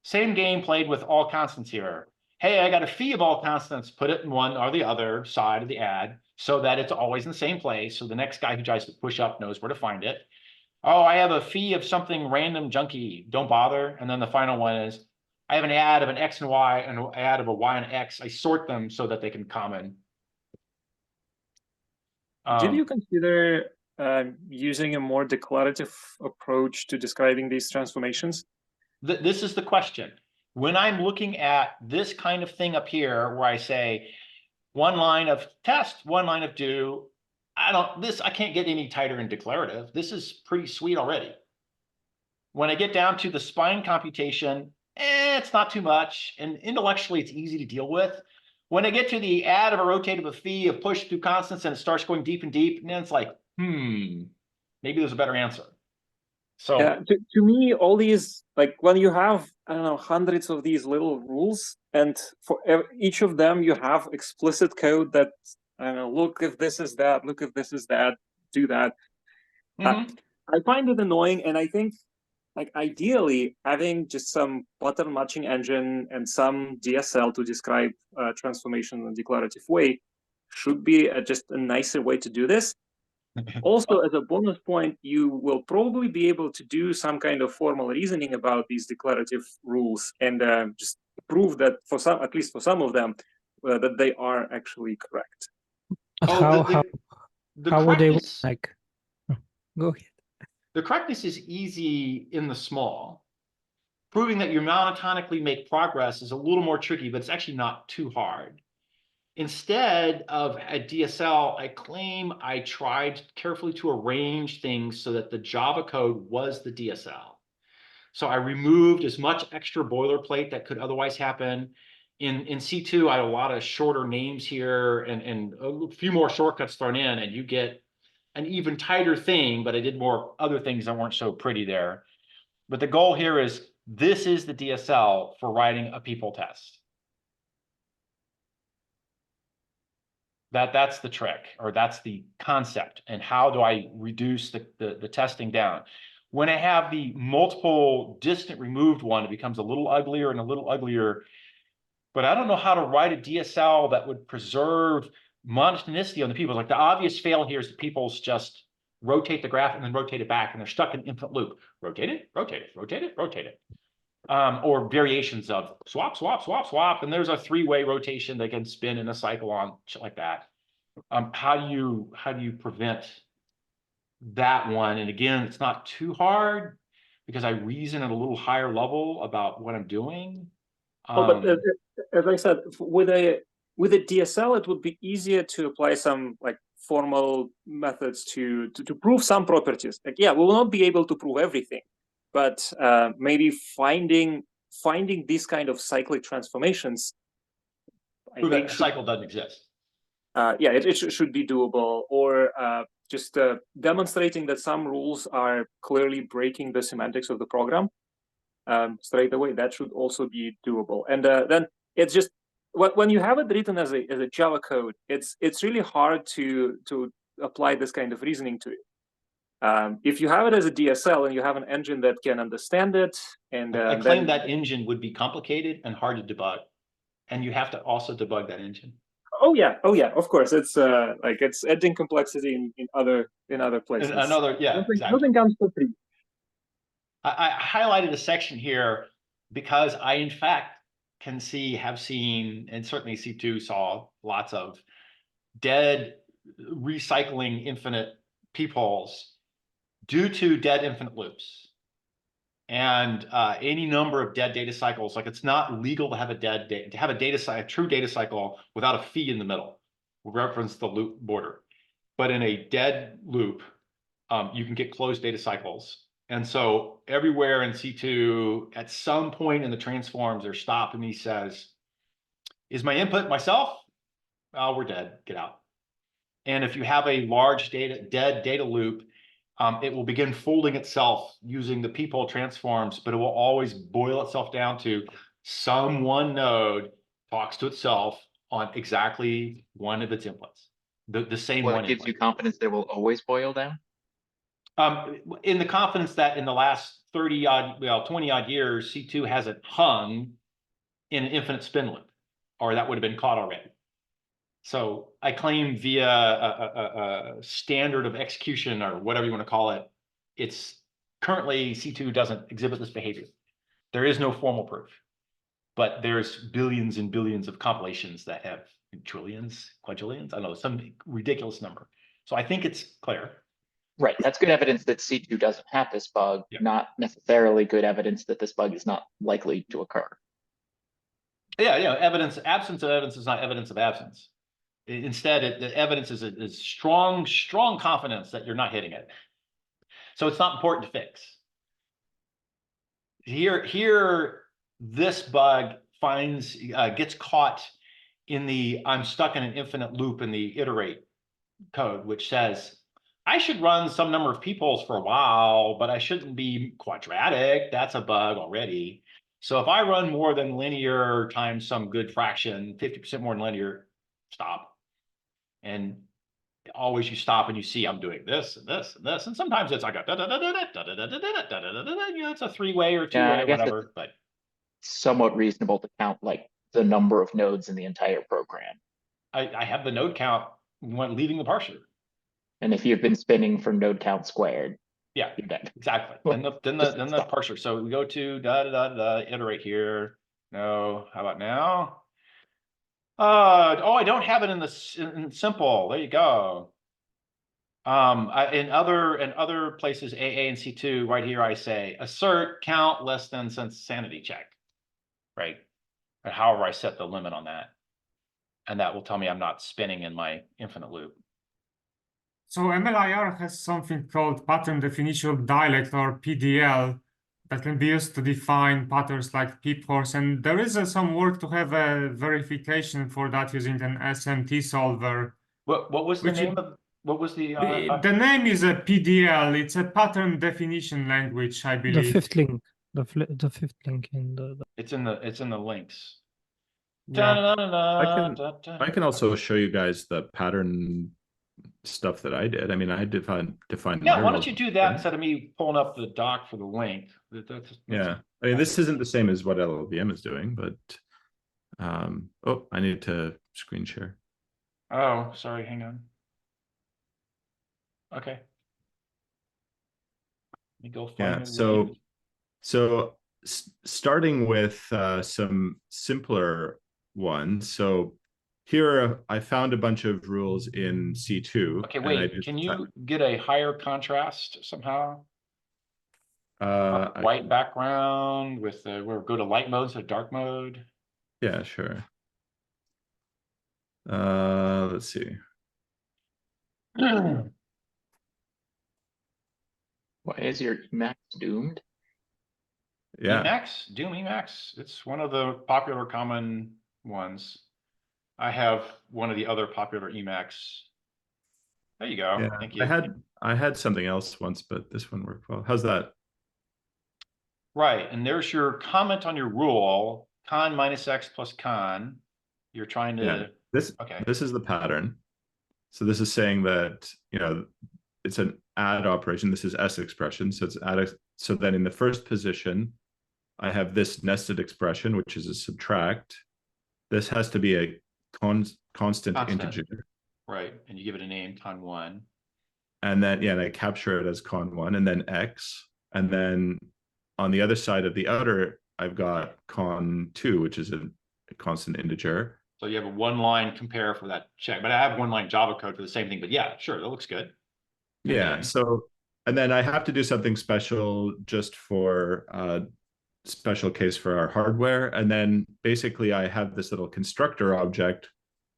Same game played with all constants here. Hey, I got a phi of all constants, put it in one or the other side of the add so that it's always in the same place. So the next guy who tries to push up knows where to find it. Oh, I have a phi of something random junky. Don't bother. And then the final one is I have an add of an x and y and an add of a y and x. I sort them so that they can common.
Did you consider using a more declarative approach to describing these transformations?
This is the question. When I'm looking at this kind of thing up here where I say one line of test, one line of do, I can't get any tighter and declarative. This is pretty sweet already. When I get down to the spine computation, it's not too much. And intellectually, it's easy to deal with. When I get to the add of a rotate of a phi of push through constants and it starts going deep and deep, and then it's like, maybe there's a better answer. So
yeah, to me, all these, like when you have, I don't know, hundreds of these little rules, and for each of them, you have explicit code that, I don't know, look if this is that, look if this is that, do that. I find it annoying, and I think, like, ideally, having just some pattern matching engine and some DSL to describe transformation in a declarative way should be just a nicer way to do this. Also, as a bonus point, you will probably be able to do some kind of formal reasoning about these declarative rules and just prove that for some, at least for some of them, that they are actually correct.
How would they like? Go ahead.
The correctness is easy in the small. Proving that you monotonically make progress is a little more tricky, but it's actually not too hard. Instead of a DSL, I claim I tried carefully to arrange things so that the Java code was the DSL. So I removed as much extra boilerplate that could otherwise happen. In C2, I had a lot of shorter names here and a few more shortcuts thrown in, and you get an even tighter thing, but I did more other things that weren't so pretty there. But the goal here is this is the DSL for writing a people test. That's the trick, or that's the concept. And how do I reduce the testing down? When I have the multiple distant removed one, it becomes a little uglier and a little uglier. But I don't know how to write a DSL that would preserve monotonicity on the people. Like the obvious fail here is the peoples just rotate the graph and then rotate it back, and they're stuck in an infinite loop. Rotate it, rotate it, rotate it, rotate it. Or variations of swap, swap, swap, swap, and there's a three-way rotation that can spin in a cycle on shit like that. How do you prevent that one? And again, it's not too hard because I reason at a little higher level about what I'm doing.
But as I said, with a DSL, it would be easier to apply some like formal methods to prove some properties. Like, yeah, we will not be able to prove everything, but maybe finding these kind of cyclic transformations.
Prove that the cycle doesn't exist.
Yeah, it should be doable, or just demonstrating that some rules are clearly breaking the semantics of the program straight away. That should also be doable. And then it's just when you have it written as a Java code, it's really hard to apply this kind of reasoning to it. If you have it as a DSL and you have an engine that can understand it, and
I claim that engine would be complicated and hard to debug, and you have to also debug that engine.
oh yeah, of course, it's like it's adding complexity in other places.
Another, yeah, exactly.
Nothing comes for free.
I highlighted a section here because I, in fact, have seen, and certainly C2 saw lots of dead recycling infinite peepholes due to dead infinite loops. And any number of dead data cycles, like it's not legal to have a true data cycle without a fee in the middle. We'll reference the loop border. But in a dead loop, you can get closed data cycles. And so everywhere in C2, at some point in the transforms, they're stopped and he says, is my input myself? Oh, we're dead, get out. And if you have a large dead data loop, it will begin folding itself using the peephole transforms, but it will always boil itself down to some one node talks to itself on exactly one of its inputs. The same one.
What gives you confidence that it will always boil down?
In the confidence that in the last 20 odd years, C2 hasn't hung in an infinite spin loop, or that would have been caught already. So I claim via a standard of execution, or whatever you want to call it, it's currently C2 doesn't exhibit this behavior. There is no formal proof, but there's billions and billions of compilations that have trillions, quadrillions, I don't know, some ridiculous number. So I think it's clear.
Right, that's good evidence that C2 doesn't have this bug,
Yeah.
not necessarily good evidence that this bug is not likely to occur.
Yeah, absence of evidence is not evidence of absence. Instead, the evidence is strong confidence that you're not hitting it. So it's not important to fix. Here, this bug gets caught in the I'm stuck in an infinite loop in the iterate code, which says I should run some number of peepholes for a while, but I shouldn't be quadratic. That's a bug already. So if I run more than linear times some good fraction, 50% more than linear, stop. And always you stop and you see I'm doing this and this and this. And sometimes it's like a it's a three-way or two-way or whatever. But
somewhat reasonable to count like the number of nodes in the entire program.
I have the node count when leaving the parser.
And if you've been spinning for node count squared,
yeah,
you're dead.
Exactly. Then the parser. So we go to iterate here. No, how about now? I don't have it in simple. There you go. In other places, AA and C2, right here, I say assert count less than sanity check, right? Or however I set the limit on that, and that will tell me I'm not spinning in my infinite loop.
So MLIR has something called pattern definition dialect, or PDL, that can be used to define patterns like peepholes, and there is some work to have a verification for that using an SMT solver.
What was the name of? What was the
name is a PDL. It's a pattern definition language, I believe.
The fifth link. The fifth link in the.
It's in the links.
Yeah.
I can also show you guys the pattern stuff that I did. I mean, I defined.
Yeah, why don't you do that instead of me pulling up the doc for the link?
Yeah, I mean, this isn't the same as what LLVM is doing, but oh, I need to screen share.
Oh, sorry, hang on. Okay. Let me go find
Yeah,
it.
so starting with some simpler ones. So here I found a bunch of rules in C2.
Okay, wait, can you get a higher contrast somehow? White background with we'll go to light mode, so dark mode.
Yeah, sure. Let's see.
Why is your Emacs doomed?
Yeah.
Doom Emacs. It's one of the popular common ones. I have one of the other popular Emacs. There you go.
Yeah,
Thank you.
I had something else once, but this one worked well. How's that?
Right, and there's your comment on your rule, con minus x plus con. You're trying to
This is the pattern. So this is saying that, it's an add operation. This is S expression. So it's add. So then in the first position, I have this nested expression, which is a subtract. This has to be a constant integer.
Right. And you give it a name, con1.
And then, yeah, and I capture it as con1 and then X. And then on the other side of the outer, I've got con2, which is a constant integer.
So you have a one line compare for that check, but I have one line Java code for the same thing, but yeah, sure. That looks good. And
Yeah.
then,
So, and then I have to do something special just for special case for our hardware. And then basically I have this little constructor object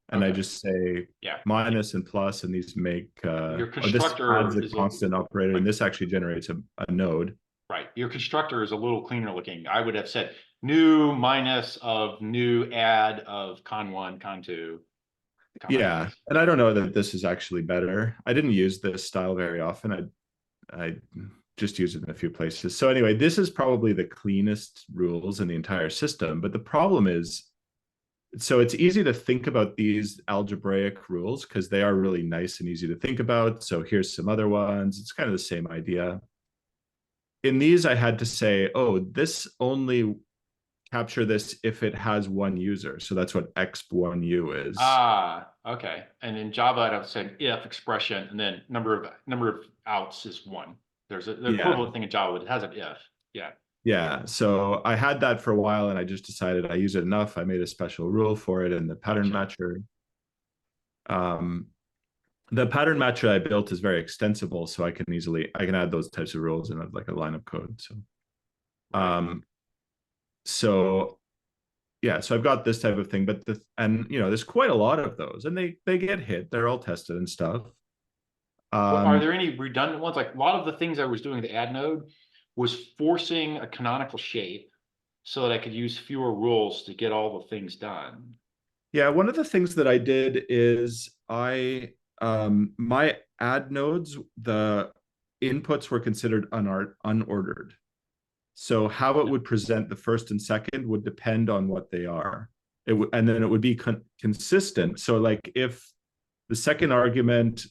and I
Okay.
just say
yeah,
minus and plus, and these make,
your
or this
constructor
adds a
is
constant operator, and this actually generates a node.
right. Your constructor is a little cleaner looking. I would have said new minus of new add of con1, con2.
Yeah. And I don't know that this is actually better. I didn't use this style very often. I just use it in a few places. So anyway, this is probably the cleanest rules in the entire system. But the problem is, so it's easy to think about these algebraic rules because they are really nice and easy to think about. So here's some other ones. It's kind of the same idea. In these, I had to say, oh, this only capture this if it has one user. So that's what exp1u is.
Ah, okay. And in Java, I'd have said if expression, and then number of outs is 1. There's the equivalent thing in Java, but it has an if. Yeah.
Yeah. So I had that for a while, and I just decided I use it enough. I made a special rule for it in the pattern matcher. The pattern matcher I built is very extensible, so I can add those types of rules in like a line of code. So, so yeah, so I've got this type of thing, but there's quite a lot of those, and they get hit. They're all tested and stuff.
Well, are there any redundant ones? Like a lot of the things I was doing with the add node was forcing a canonical shape so that I could use fewer rules to get all the things done.
Yeah, one of the things that I did is my add nodes, the inputs were considered unordered. So how it would present the first and second would depend on what they are. And then it would be consistent. So like if the second argument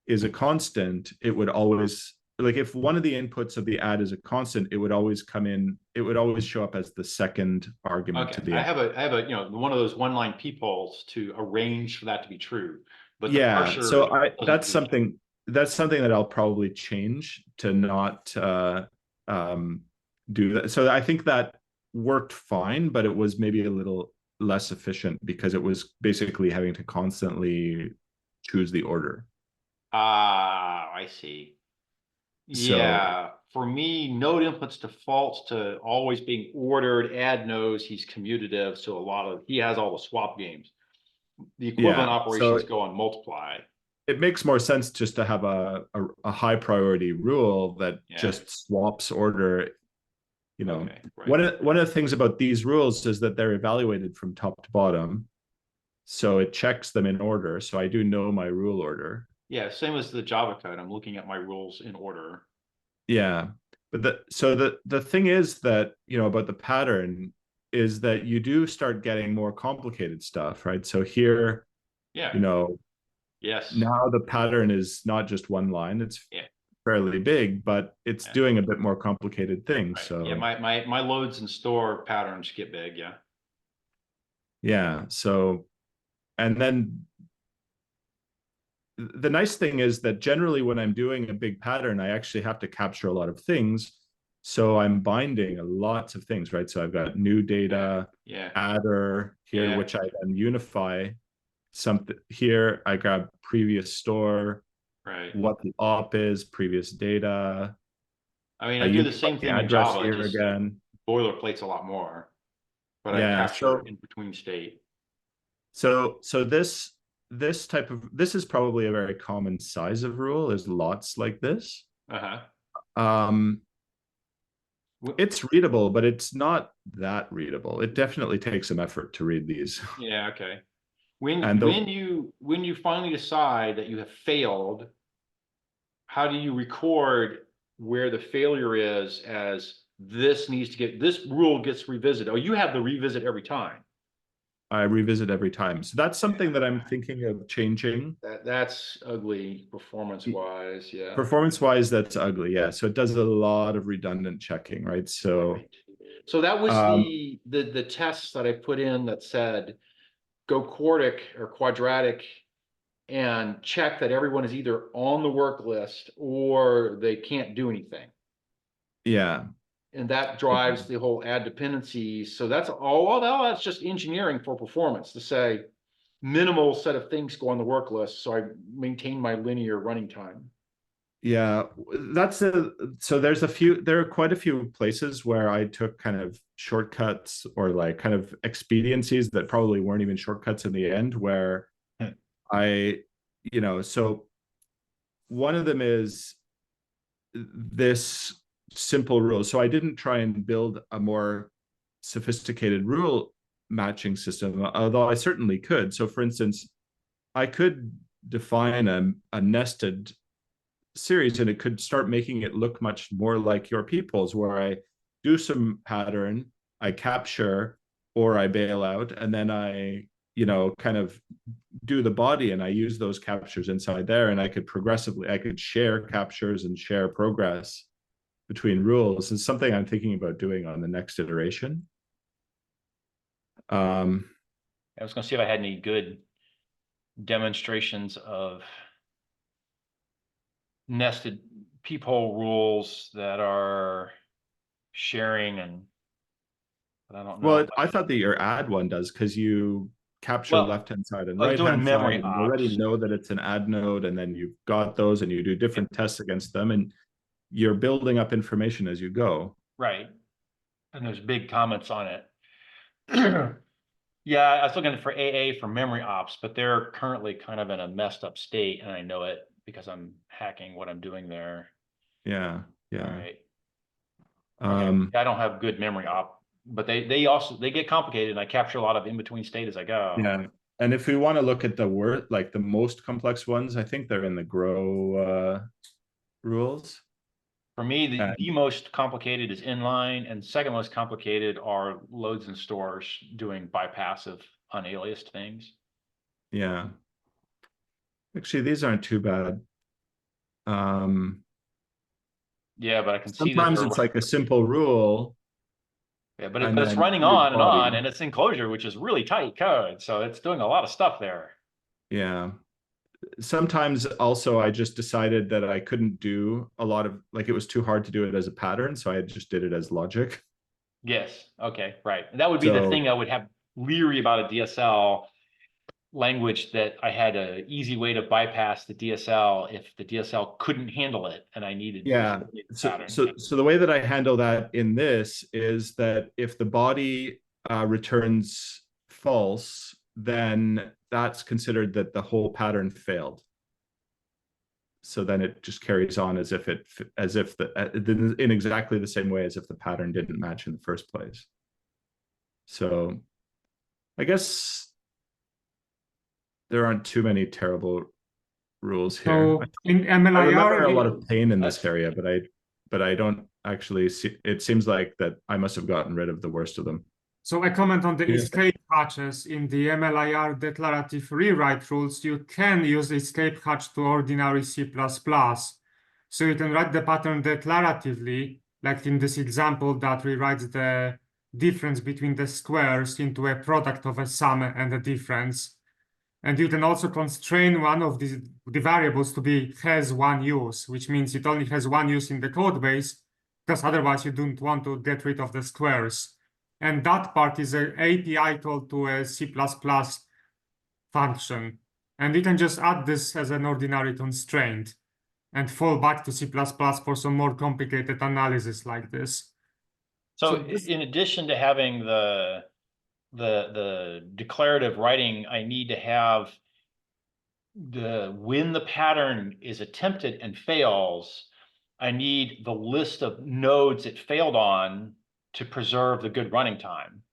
is a constant, it would always, like if one of the inputs of the add is a constant, it would always come in, it would always show up as the second argument to the
I have a one of those one line peepholes to arrange for that to be true. But
yeah, so that's
do
something that I'll probably change to not do that. So I think that worked fine, but it was maybe a little less efficient because it was basically having to constantly choose the order.
Ah, I see. Yeah, for me, node inputs defaults to always being ordered. Add knows he's commutative, so he has all the swap games. The equivalent operations go on multiply.
It makes more sense just to have a high priority rule that just swaps order.
Right.
One of the things about these rules is that they're evaluated from top to bottom. So it checks them in order. So I do know my rule order.
Yeah, same as the Java code. I'm looking at my rules in order.
Yeah. But the thing is that, about the pattern is that you do start getting more complicated stuff, right? So here,
yes.
Now the pattern is not just one line. It's fairly big, but it's doing a bit more complicated things.
Right.
So
yeah, my loads and store patterns get big. Yeah.
Yeah. So, and then the nice thing is that generally when I'm doing a big pattern, I actually have to capture a lot of things. So I'm binding lots of things, right? So I've got new data, adder here, which I then unify. Something here, I grab previous store,
right?
What the op is, previous data.
I mean, I do the same thing in Java.
Here again,
boilerplate's a lot more, but I capture in between state.
So this is probably a very common size of rule. There's lots like this. It's readable, but it's not that readable. It definitely takes some effort to read these.
Yeah. Okay. When you finally decide that you have failed, how do you record where the failure is as this rule gets revisited? Oh, you have the revisit every time.
I revisit every time. So that's something that I'm thinking of changing.
That's ugly performance wise. Yeah.
Performance wise, that's ugly. Yeah. So it does a lot of redundant checking, right? So
Right. So that was
Um,
the tests that I put in that said go quartic or quadratic and check that everyone is either on the work list or they can't do anything.
yeah.
And that drives the whole add dependencies. So that's all that's just engineering for performance to say minimal set of things go on the work list. So I maintain my linear running time.
Yeah, so there are quite a few places where I took kind of shortcuts or like kind of expediencies that probably weren't even shortcuts in the end, where I, so one of them is this simple rule. So I didn't try and build a more sophisticated rule matching system, although I certainly could. So for instance, I could define a nested series and it could start making it look much more like your people's, where I do some pattern, I capture, or I bail out, and then I, kind of do the body and I use those captures inside there, and I could share captures and share progress between rules. It's something I'm thinking about doing on the next iteration.
I was going to see if I had any good demonstrations of nested peephole rules that are sharing, but I don't know.
Well, I thought that your add one does, because you capture left-hand side and
I was doing
right-hand
memory
side, and you already
ops.
know that it's an add node, and then you've got those and you do different tests against them, and you're building up information as you go.
Right. And there's big comments on it. Yeah, I was looking for AA for memory ops, but they're currently kind of in a messed up state, and I know it because I'm hacking what I'm doing there.
Yeah,
All
yeah.
right. Okay. I don't have good memory op, but they get complicated, and I capture a lot of in between state as I go.
Yeah. And if we want to look at the like the most complex ones, I think they're in the grow rules.
For me, the most complicated is inline, and second most complicated are loads and stores doing bypassive unaliased things.
Yeah. Actually, these aren't too bad.
Yeah, but I can see that
sometimes it's like a simple rule.
Yeah, but it's running on and on, and it's enclosure, which is really tight code. So it's doing a lot of stuff there.
Yeah. Sometimes also I just decided that I couldn't do a lot of, like, it was too hard to do it as a pattern, so I just did it as logic.
Yes. Okay. Right. And that would be the thing I would have leery about a DSL language, that I had an easy way to bypass the DSL if the DSL couldn't handle it and I needed.
Yeah. So the way that I handle that in this is that if the body returns false, then that's considered that the whole pattern failed. So then it just carries on as if in exactly the same way as if the pattern didn't match in the first place. So I guess there aren't too many terrible rules here.
So in
I remember a lot
MLIR,
of pain in this area, but I don't actually see. It seems like that I must have gotten rid of the worst of them.
so a comment on the
Yeah.
escape hatches. In the MLIR declarative rewrite rules, you can use the escape hatch to ordinary C++. So you can write the pattern declaratively, like in this example that rewrites the difference between the squares into a product of a sum and a difference. And you can also constrain one of the variables to be has one use, which means it only has one use in the code base, because otherwise you don't want to get rid of the squares. And that part is an API call to a C++ function. And you can just add this as an ordinary constraint and fall back to C++ for some more complicated analysis like this.
So in addition to having the declarative writing, I need to have when the pattern is attempted and fails, I need the list of nodes it failed on to preserve the good running time.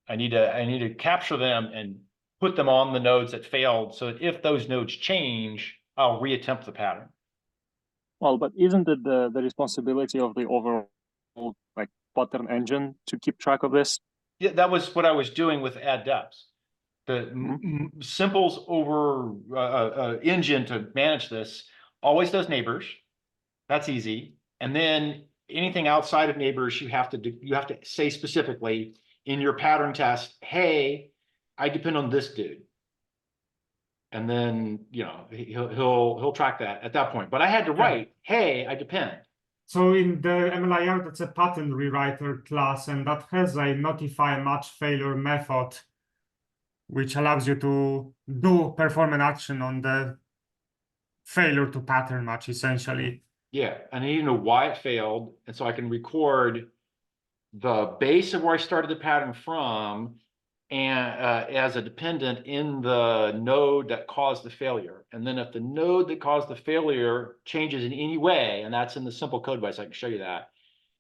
I need to capture them and put them on the nodes that failed, so that if those nodes change, I'll reattempt the pattern.
Well, but isn't it the responsibility of the overall like pattern engine to keep track of this?
Yeah, that was what I was doing with add depths. The simples over engine to manage this always does neighbors. That's easy. And then anything outside of neighbors, you have to say specifically in your pattern test, hey, I depend on this dude. And then, you know, he'll track that at that point. But I had to write, hey, I depend.
So in the MLIR, that's a pattern rewriter class, and that has a notify match failure method, which allows you to perform an action on the failure to pattern match, essentially.
Yeah, and I need to know why it failed, and so I can record the base of where I started the pattern from, and as a dependent in the node that caused the failure. And then if the node that caused the failure changes in any way, and that's in the simple code base, I can show you that,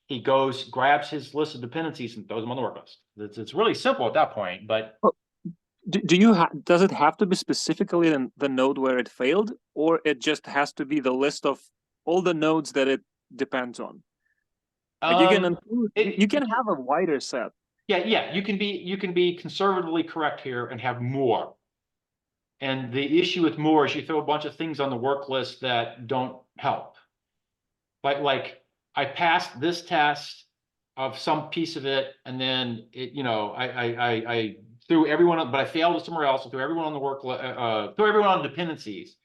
he goes, grabs his list of dependencies and throws them on the work list. It's really simple at that point, but
does it have to be specifically in the node where it failed, or it just has to be the list of all the nodes that it depends on? Like you can include, you can have a wider set.
Yeah, you can be conservatively correct here and have more. And the issue with more is you throw a bunch of things on the work list that don't help. Like I passed this test of some piece of it, and then it, you know, I threw everyone, but I failed somewhere else. I threw everyone on the work, threw everyone on dependencies.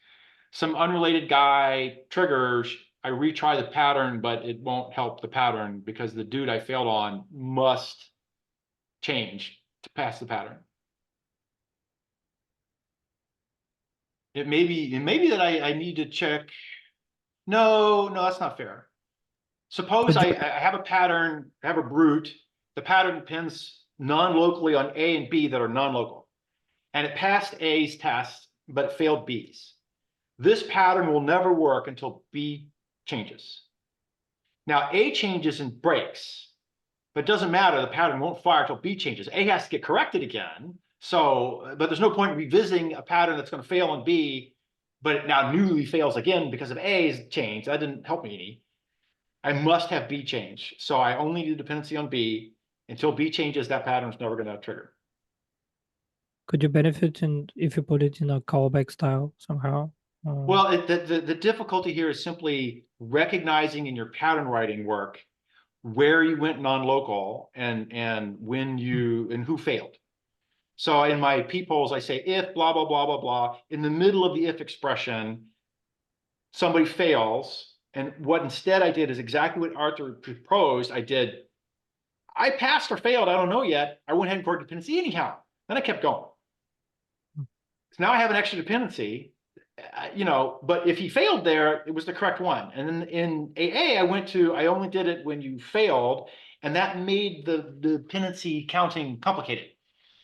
Some unrelated guy triggers. I retry the pattern, but it won't help the pattern because the dude I failed on must change to pass the pattern. It may be that I need to check. No, that's not fair. Suppose I have a pattern, I have a brute. The pattern depends non-locally on A and B that are non-local. And it passed A's test, but it failed B's. This pattern will never work until B changes. Now A changes and breaks, but it doesn't matter. The pattern won't fire until B changes. A has to get corrected again. So, but there's no point revisiting a pattern that's going to fail on B, but it now newly fails again because of A's change. That didn't help me any. I must have B change. So I only need a dependency on B. Until B changes, that pattern is never going to trigger.
Could you benefit if you put it in a callback style somehow?
Well, the difficulty here is simply recognizing in your pattern writing work where you went non-local and when you and who failed. So in my p-polls, I say if blah, blah, blah, blah, blah. In the middle of the if expression, somebody fails. And what instead I did is exactly what Arthur proposed. I passed or failed, I don't know yet. I went ahead and recorded dependency anyhow. Then I kept going. So now I have an extra dependency, you know, but if he failed there, it was the correct one. And then in AA, I only did it when you failed, and that made the dependency counting complicated.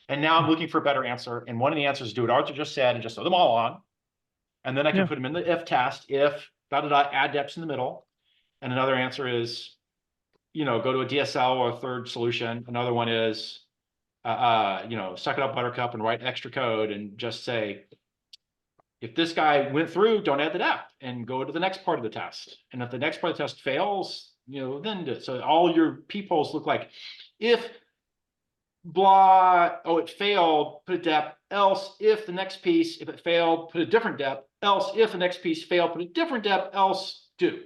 And now I'm looking for a better answer. And one of the answers is do what Arthur just said and just throw them all on. And then I can put them in the if test, if add depths in the middle. And another answer is, you know, go to a DSL or a third solution. Another one is, you know, suck it up, buttercup, and write extra code and just say, if this guy went through, don't add the depth and go to the next part of the test. And if the next part of the test fails, you know, then do it. So all your p-polls look like if blah, oh, it failed, put a depth, else if the next piece, if it failed, put a different depth, else if the next piece failed, put a different depth, else do.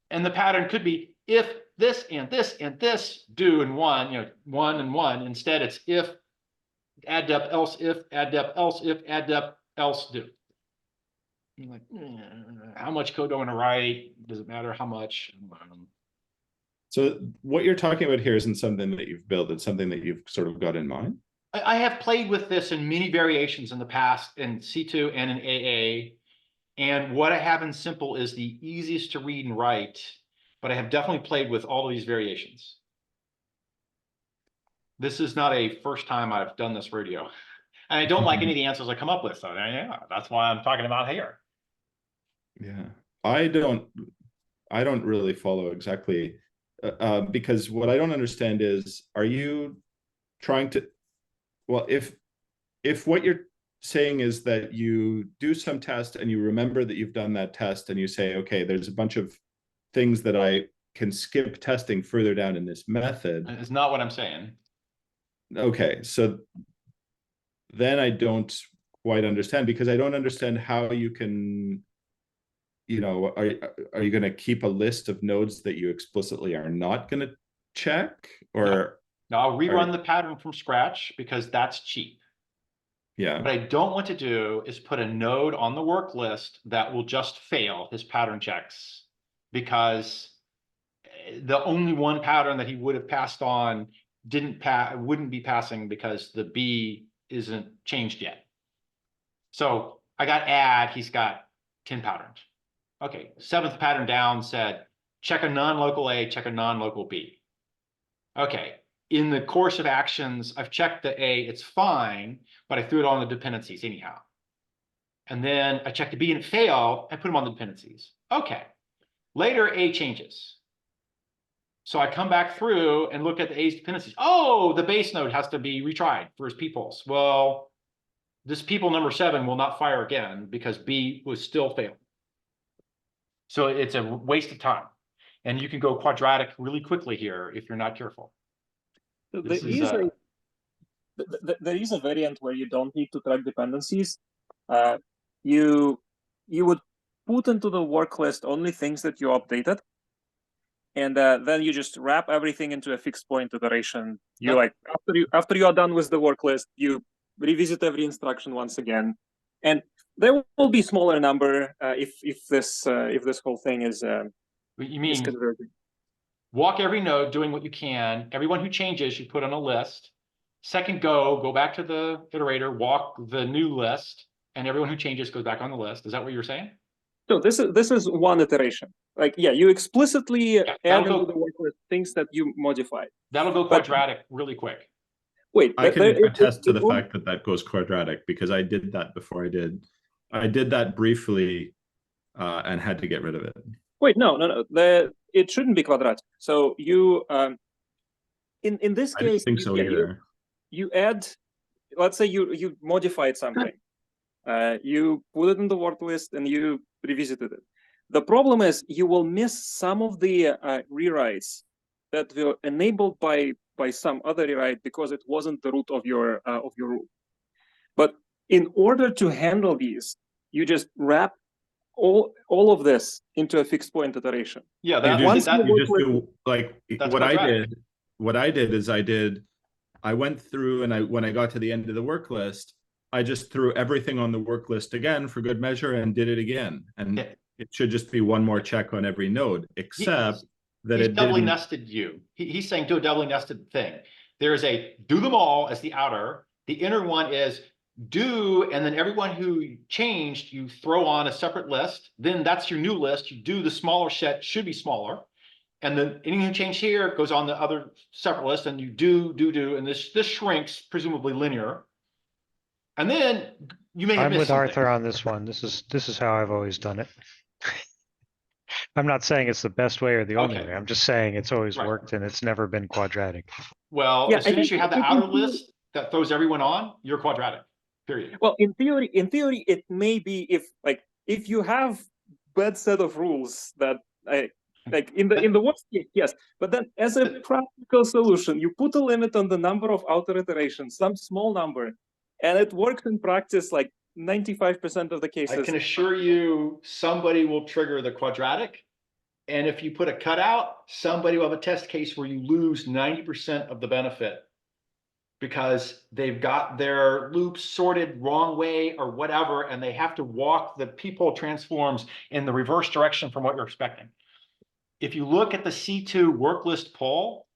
And the pattern could be if this and this and this do in one, you know, one and one. Instead, it's if add depth, else if, add depth, else if, add depth, else do. You're like, how much code do I want to write? Does it matter how much?
So what you're talking about here isn't something that you've built, it's something that you've sort of got in mind?
I have played with this in many variations in the past in C2 and in AA. And what I have in simple is the easiest to read and write, but I have definitely played with all of these variations. This is not a first time I've done this radio. And I don't like any of the answers I come up with. So yeah, that's why I'm talking about here.
Yeah, I don't really follow exactly because what I don't understand is, are you trying to, well, if what you're saying is that you do some test and you remember that you've done that test and you say, okay, there's a bunch of things that I can skip testing further down in this method.
It's not what I'm saying.
Okay, so then I don't quite understand, because I don't understand how you can, are you going to keep a list of nodes that you explicitly are not going to check, or
Now I'll rerun the pattern from scratch because that's cheap.
yeah,
What I don't want to do is put a node on the work list that will just fail his pattern checks, because the only one pattern that he would have passed on wouldn't be passing because the B isn't changed yet. So I got add, he's got 10 patterns. Okay, 7th pattern down said, check a non-local A, check a non-local B. Okay, in the course of actions, I've checked the A, it's fine, but I threw it on the dependencies anyhow. And then I checked the B and it failed, I put them on the dependencies. Okay, later A changes. So I come back through and look at the A's dependencies. Oh, the base node has to be retried for his peoples. Well, this people number 7 will not fire again because B was still failing. So it's a waste of time. And you can go quadratic really quickly here if you're not careful.
There is a variant where you don't need to track dependencies. You would put into the work list only things that you updated, and then you just wrap everything into a fixed point iteration. You like after you are done with the work list, you revisit every instruction once again, and there will be smaller number if this whole thing is
you mean
is converted.
Walk every node doing what you can. Everyone who changes, you put on a list. Second go back to the iterator, walk the new list, and everyone who changes goes back on the list. Is that what you're saying?
So this is one iteration. Like, yeah, you explicitly add into the work list things that you modified.
That'll go quadratic really quick.
Wait,
I can attest to the fact that goes quadratic, because I did that before. I did that briefly and had to get rid of it.
Wait, no. It shouldn't be quadratic. So you, in this case,
I didn't think so either.
You add, let's say you modified something, you put it in the work list and you revisited it. The problem is you will miss some of the rewrites that were enabled by some other rewrite because it wasn't the root of your rule. But in order to handle these, you just wrap all of this into a fixed point iteration.
Yeah,
you just do like what I did is I went through, and when I got to the end of the work list, I just threw everything on the work list again for good measure and did it again. And it should just be one more check on every node, except that it
doubly nested you. He's saying do a doubly nested thing. There's a do them all as the outer. The inner one is do, and then everyone who changed, you throw on a separate list. Then that's your new list. You do the smaller set, should be smaller. And then anything who changed here goes on the other separate list, and you do, and this shrinks, presumably linear. And then you may have
I'm
missed
with
something.
Arthur on this one. This is how I've always done it. I'm not saying it's the best way or the only way. I'm just saying it's always worked and it's never been quadratic.
Well, yeah, as soon as you have the outer list that throws everyone on, you're quadratic. Period.
Well, in theory, it may be if you have bad set of rules that like in the worst case, yes. But then as a practical solution, you put a limit on the number of outer iterations, some small number, and it works in practice like 95% of the cases.
I can assure you somebody will trigger the quadratic. And if you put a cutout, somebody will have a test case where you lose 90% of the benefit because they've got their loops sorted wrong way or whatever, and they have to walk the people transforms in the reverse direction from what you're expecting. If you look at the C2 work list pull,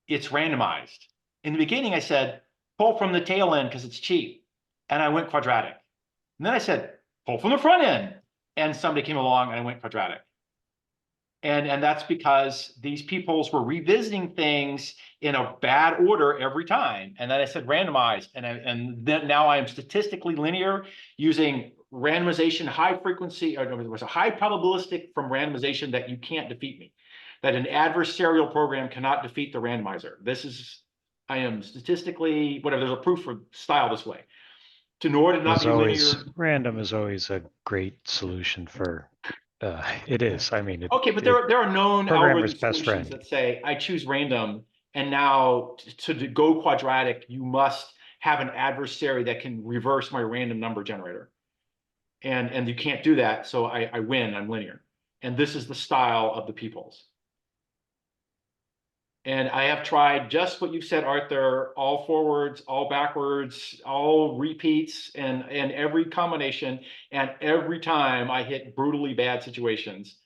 it's randomized. In the beginning, I said, pull from the tail end because it's cheap. And I went quadratic. And then I said, pull from the front end. And somebody came along and I went quadratic. And that's because these peoples were revisiting things in a bad order every time. And then I said randomized. And then now I am statistically linear using randomization, high frequency, or there was a high probabilistic from randomization that you can't defeat me, that an adversarial program cannot defeat the randomizer. I am statistically, whatever, there's a proof for style this way. In order to not be linear.
Random is always a great solution for, it is, I mean.
Okay, but there are known algorithm
best
solutions
friend.
that say, I choose random And now to go quadratic, you must have an adversary that can reverse my random number generator. And you can't do that, so I win on linear. And this is the style of the peoples. And I have tried just what you said, Arthur, all forwards, all backwards, all repeats, and every combination. And every time I hit brutally bad situations.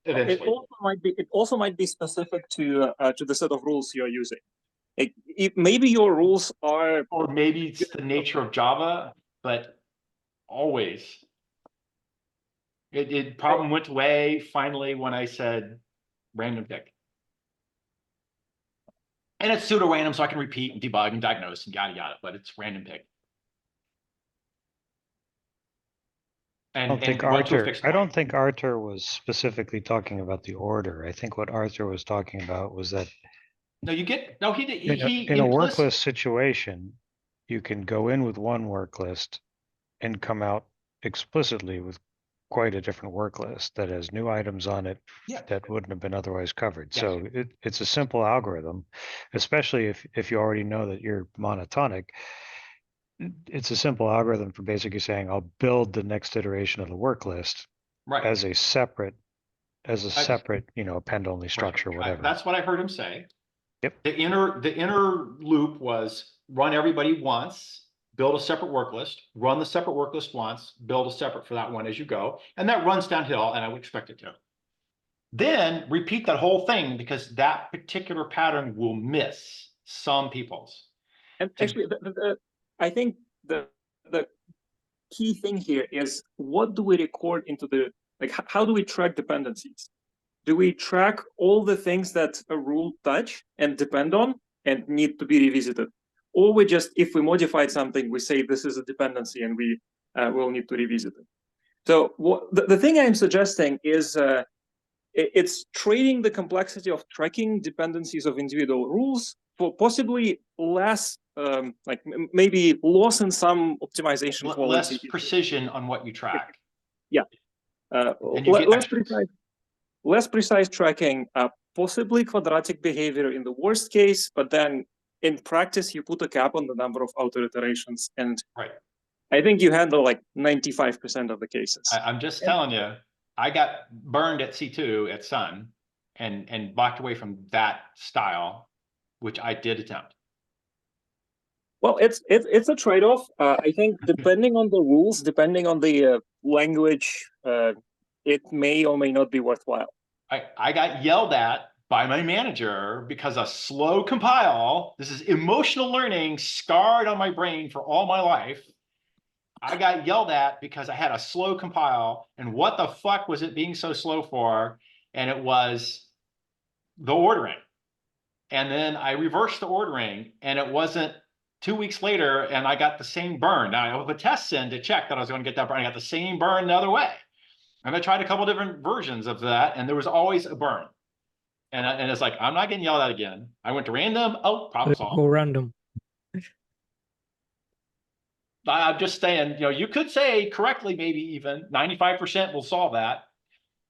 Eventually.
It also might be specific to the set of rules you're using. Maybe your rules are,
or maybe it's the nature of Java, but always. It problem went away finally when I said random pick. And it's pseudo random, so I can repeat and debug and diagnose and yada yada, but it's random pick.
I don't think Arthur was specifically talking about the order. I think what Arthur was talking about was that
no, you get no.
In a work list situation, you can go in with one work list and come out explicitly with quite a different work list that has new items on it that wouldn't have been otherwise covered.
Yes.
So it's a simple algorithm, especially if you already know that you're monotonic. It's a simple algorithm for basically saying I'll build the next iteration of the work list as a separate, append only structure, whatever.
That's what I heard him say.
Yep.
The inner loop was run everybody once, build a separate work list, run the separate work list once, build a separate for that one as you go, and that runs downhill, and I would expect it to. Then repeat that whole thing because that particular pattern will miss some people's.
And actually, I think the key thing here is what do we record into the, how do we track dependencies? Do we track all the things that a rule touch and depend on and need to be revisited? Or we just, if we modified something, we say this is a dependency and we will need to revisit it. So the thing I'm suggesting is it's trading the complexity of tracking dependencies of individual rules for possibly less, maybe loss in some optimization quality.
Less precision on what you track.
Yeah. Less precise tracking, possibly quadratic behavior in the worst case, but then in practice, you put a cap on the number of auto iterations. And I think you handle like 95% of the cases.
I'm just telling you, I got burned at C2 at Sun and backed away from that style, which I did attempt.
Well, it's a trade-off. I think depending on the rules, depending on the language, it may or may not be worthwhile.
I got yelled at by my manager because a slow compile, this is emotional learning scarred on my brain for all my life. I got yelled at because I had a slow compile, and what the fuck was it being so slow for? And it was the ordering. And then I reversed the ordering, and it wasn't 2 weeks later, and I got the same burn. Now I have a test send to check that I was going to get that burn. I got the same burn the other way. And I tried a couple different versions of that, and there was always a burn. And it's like, I'm not getting yelled at again. I went to random. Oh, problem solved.
Go random.
I'm just saying, you could say correctly, maybe even 95% will solve that.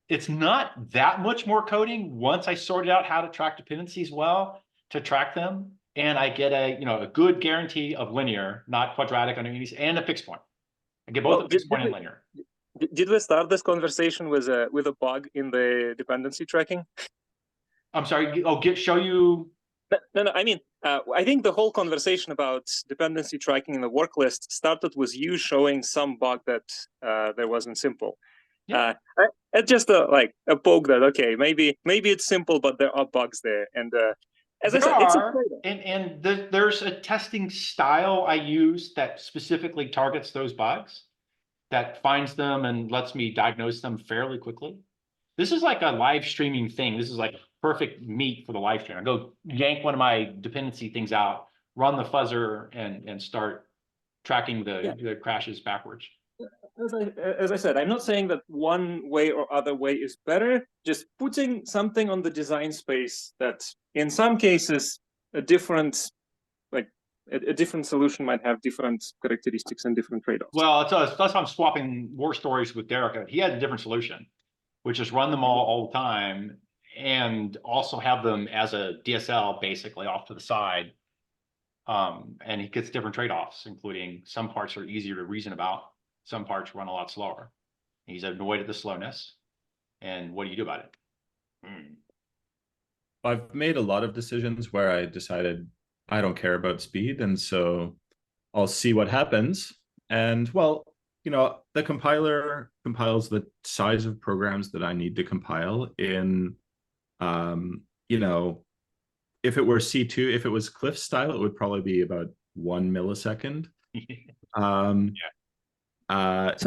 It's not that much more coding once I sorted out how to track dependencies well, to track them. And I get a good guarantee of linear, not quadratic underneath, and a fixed point. I get both a fixed point and linear.
Did we start this conversation with a bug in the dependency tracking?
I'm sorry. Oh, show you.
No. I mean, I think the whole conversation about dependency tracking in the work list started with you showing some bug that there wasn't simple. Yeah. It's just a poke that okay, maybe it's simple, but there are bugs there. And as I said, it's a trade-off.
There's a testing style I use that specifically targets those bugs, that finds them and lets me diagnose them fairly quickly. This is like a live streaming thing. This is like perfect meat for the live stream. I go yank one of my dependency things out, run the fuzzer, and start tracking the crashes backwards.
As I said, I'm not saying that one way or other way is better. Just putting something on the design space that, in some cases, a different solution might have different characteristics and different trade-offs.
Well, that's why I'm swapping war stories with Darrick. He had a different solution, which is run them all the time and also have them as a DSL basically off to the side. And he gets different trade-offs, including some parts are easier to reason about, some parts run a lot slower. He's annoyed at the slowness. And what do you do about it?
I've made a lot of decisions where I decided I don't care about speed, and so I'll see what happens. And well, you know, the compiler compiles the size of programs that I need to compile in, you know, if it were C2, if it was Cliff style, it would probably be about 1 millisecond.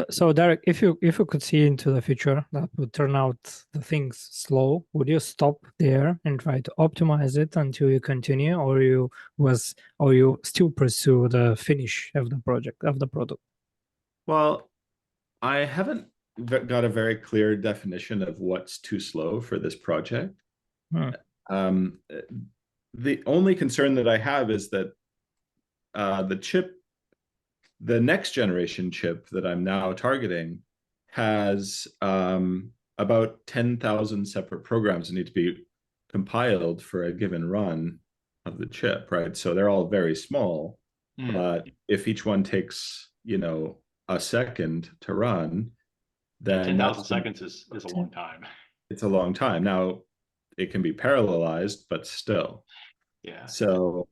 So Darrick, if you could see into the future that would turn out the things slow, would you stop there and try to optimize it until you continue, or you still pursue the finish of the product?
Well, I haven't got a very clear definition of what's too slow for this project. The only concern that I have is that the next generation chip that I'm now targeting has about 10,000 separate programs that need to be compiled for a given run of the chip, right? So they're all very small, but if each one takes, you know, a second to run, then
10,000 seconds is a long time.
It's a long time. Now, it can be parallelized, but still.
Yeah.
So,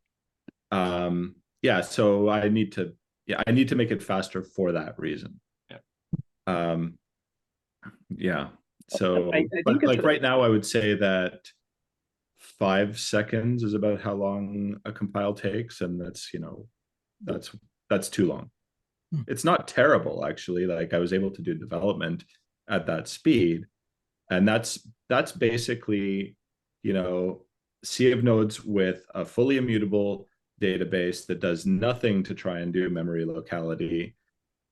yeah, so I need to make it faster for that reason.
Yeah.
Yeah. So,
I
but
think
like right now, I would say that 5 seconds is about how long a compile takes, and that's, you know, that's too long. It's not terrible, actually. Like, I was able to do development at that speed, and that's basically, you know, sea of nodes with a fully immutable database that does nothing to try and do memory locality.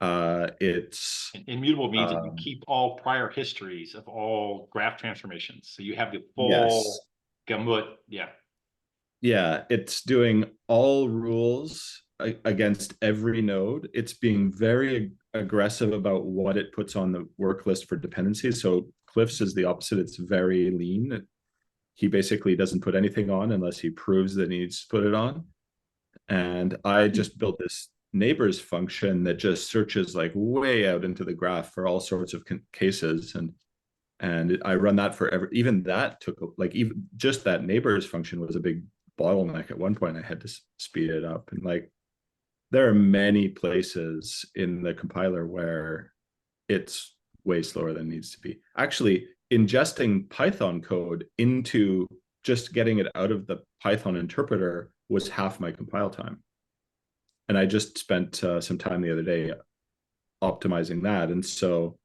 It's
immutable means that you keep all prior histories of all graph transformations, so you have the full gamut.
Yeah, it's doing all rules against every node. It's being very aggressive about what it puts on the work list for dependencies. So Cliff's is the opposite. It's very lean. He basically doesn't put anything on unless he proves that he needs to put it on. And I just built this neighbors function that just searches like way out into the graph for all sorts of cases. And I run that for even that took like, even just that neighbors function was a big bottleneck. At one point I had to speed it up, and like there are many places in the compiler where it's way slower than it needs to be. Actually, ingesting Python code into just getting it out of the Python interpreter was half my compile time. And I just spent some time the other day optimizing that. And so,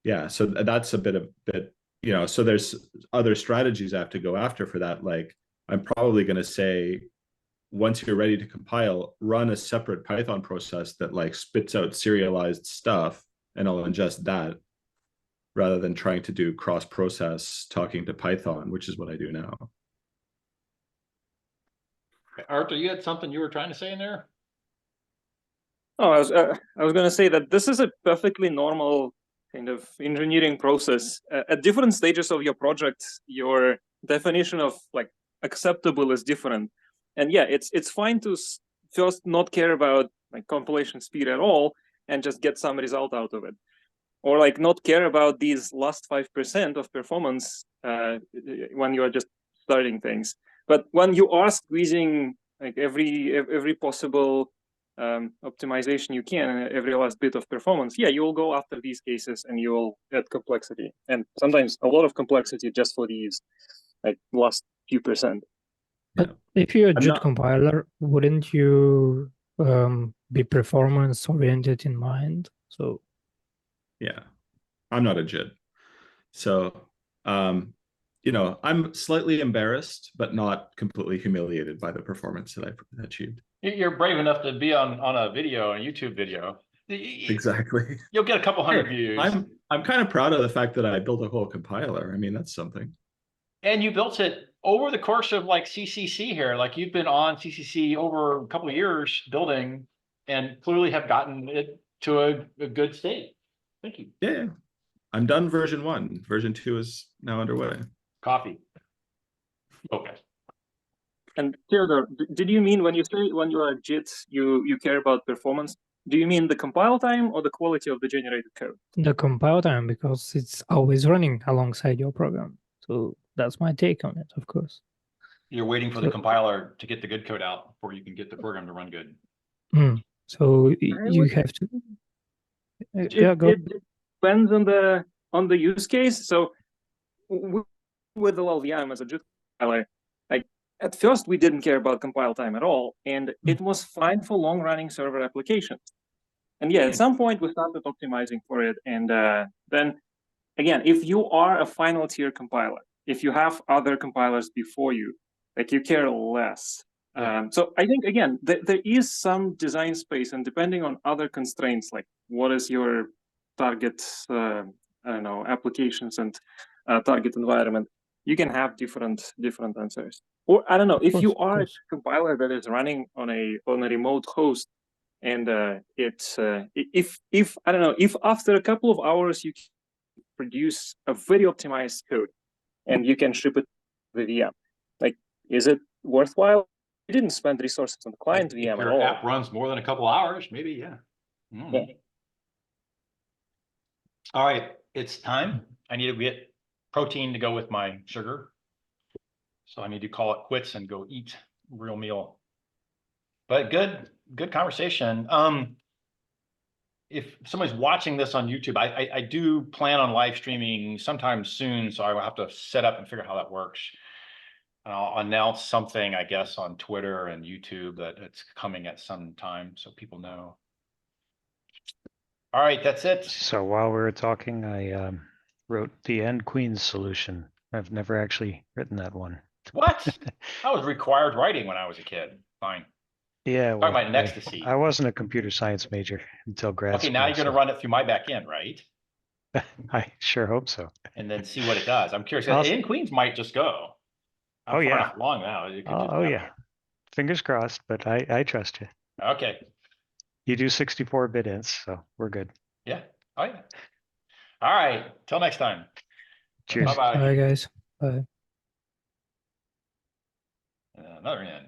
yeah, so that's a bit, you know, so there's other strategies I have to go after for that. Like, I'm probably going to say, once you're ready to compile, run a separate Python process that like spits out serialized stuff, and I'll ingest that rather than trying to do cross-process talking to Python, which is what I do now.
Arthur, you had something you were trying to say in there?
Oh, I was going to say that this is a perfectly normal kind of engineering process. At different stages of your project, your definition of like acceptable is different. And yeah, it's fine to first not care about like compilation speed at all and just get some result out of it, or like not care about these last 5% of performance when you are just starting things. But when you are squeezing like every possible optimization you can, every last bit of performance, yeah, you will go after these cases and you will add complexity, and sometimes a lot of complexity just for these like last few percent.
But if you're a JIT compiler, wouldn't you be performance oriented in mind? So
yeah, I'm not a JIT. So, you know, I'm slightly embarrassed, but not completely humiliated by the performance that I achieved.
You're brave enough to be on a video, a YouTube video.
Exactly.
You'll get a couple hundred views.
I'm kind of proud of the fact that I built a whole compiler. I mean, that's something.
And you built it over the course of like CCC here. Like, you've been on CCC over a couple of years building, and clearly have gotten it to a good state. Thank you.
Yeah, I'm done version 1. Version 2 is now underway.
Coffee. Okay.
And Theodore, did you mean when you say when you are at JIT, you care about performance? Do you mean the compile time or the quality of the generated code?
The compile time, because it's always running alongside your program. So that's my take on it, of course.
You're waiting for the
So-
compiler to get the good code out before you can get the program to run good.
So
I
you
would-
have to. Yeah, go.
It depends on the use case. So with the LLVM as a JIT compiler, like at first we didn't care about compile time at all, and it was fine for long running server applications. And yeah, at some point we started optimizing for it, and then again, if you are a final tier compiler, if you have other compilers before you, like you care less.
Yeah.
So I think again, there is some design space, and depending on other constraints, like what is your target, I don't know, applications and target environment, you can have different answers. Or I don't know, if you are a compiler that is running on a remote host, and it's if I don't know, if after a couple of hours you produce a very optimized code and you can ship it to the VM, like, is it worthwhile? You didn't spend resources on the client
If
VM at
your
all.
app runs more than a couple hours, maybe, yeah.
Yeah.
All right, it's time. I need to get protein to go with my sugar. So I need to call it quits and go eat a real meal. But good conversation. If somebody's watching this on YouTube, I do plan on live streaming sometime soon, so I will have to set up and figure out how that works. And I'll announce something, I guess, on Twitter and YouTube that it's coming at some time, so people know. All right, that's it.
So while we were talking, I wrote the end queens solution. I've never actually written that one.
What? I was required writing when I was a kid. Fine.
Yeah, well,
Talking about ecstasy.
I wasn't a computer science major until grad
Okay,
school.
now you're going to run it through my back end, right?
I sure hope so.
And then see what it does. I'm curious.
I'll-
And Queens might just go. I'm far
yeah.
enough along now. It could just
Oh
happen.
yeah. Fingers crossed, but I trust you.
Okay.
You do 64-bit ints, so we're good.
Yeah. Oh yeah. All right. Till next time.
Cheers.
Bye-bye.
Bye, guys. Bye.
Another end.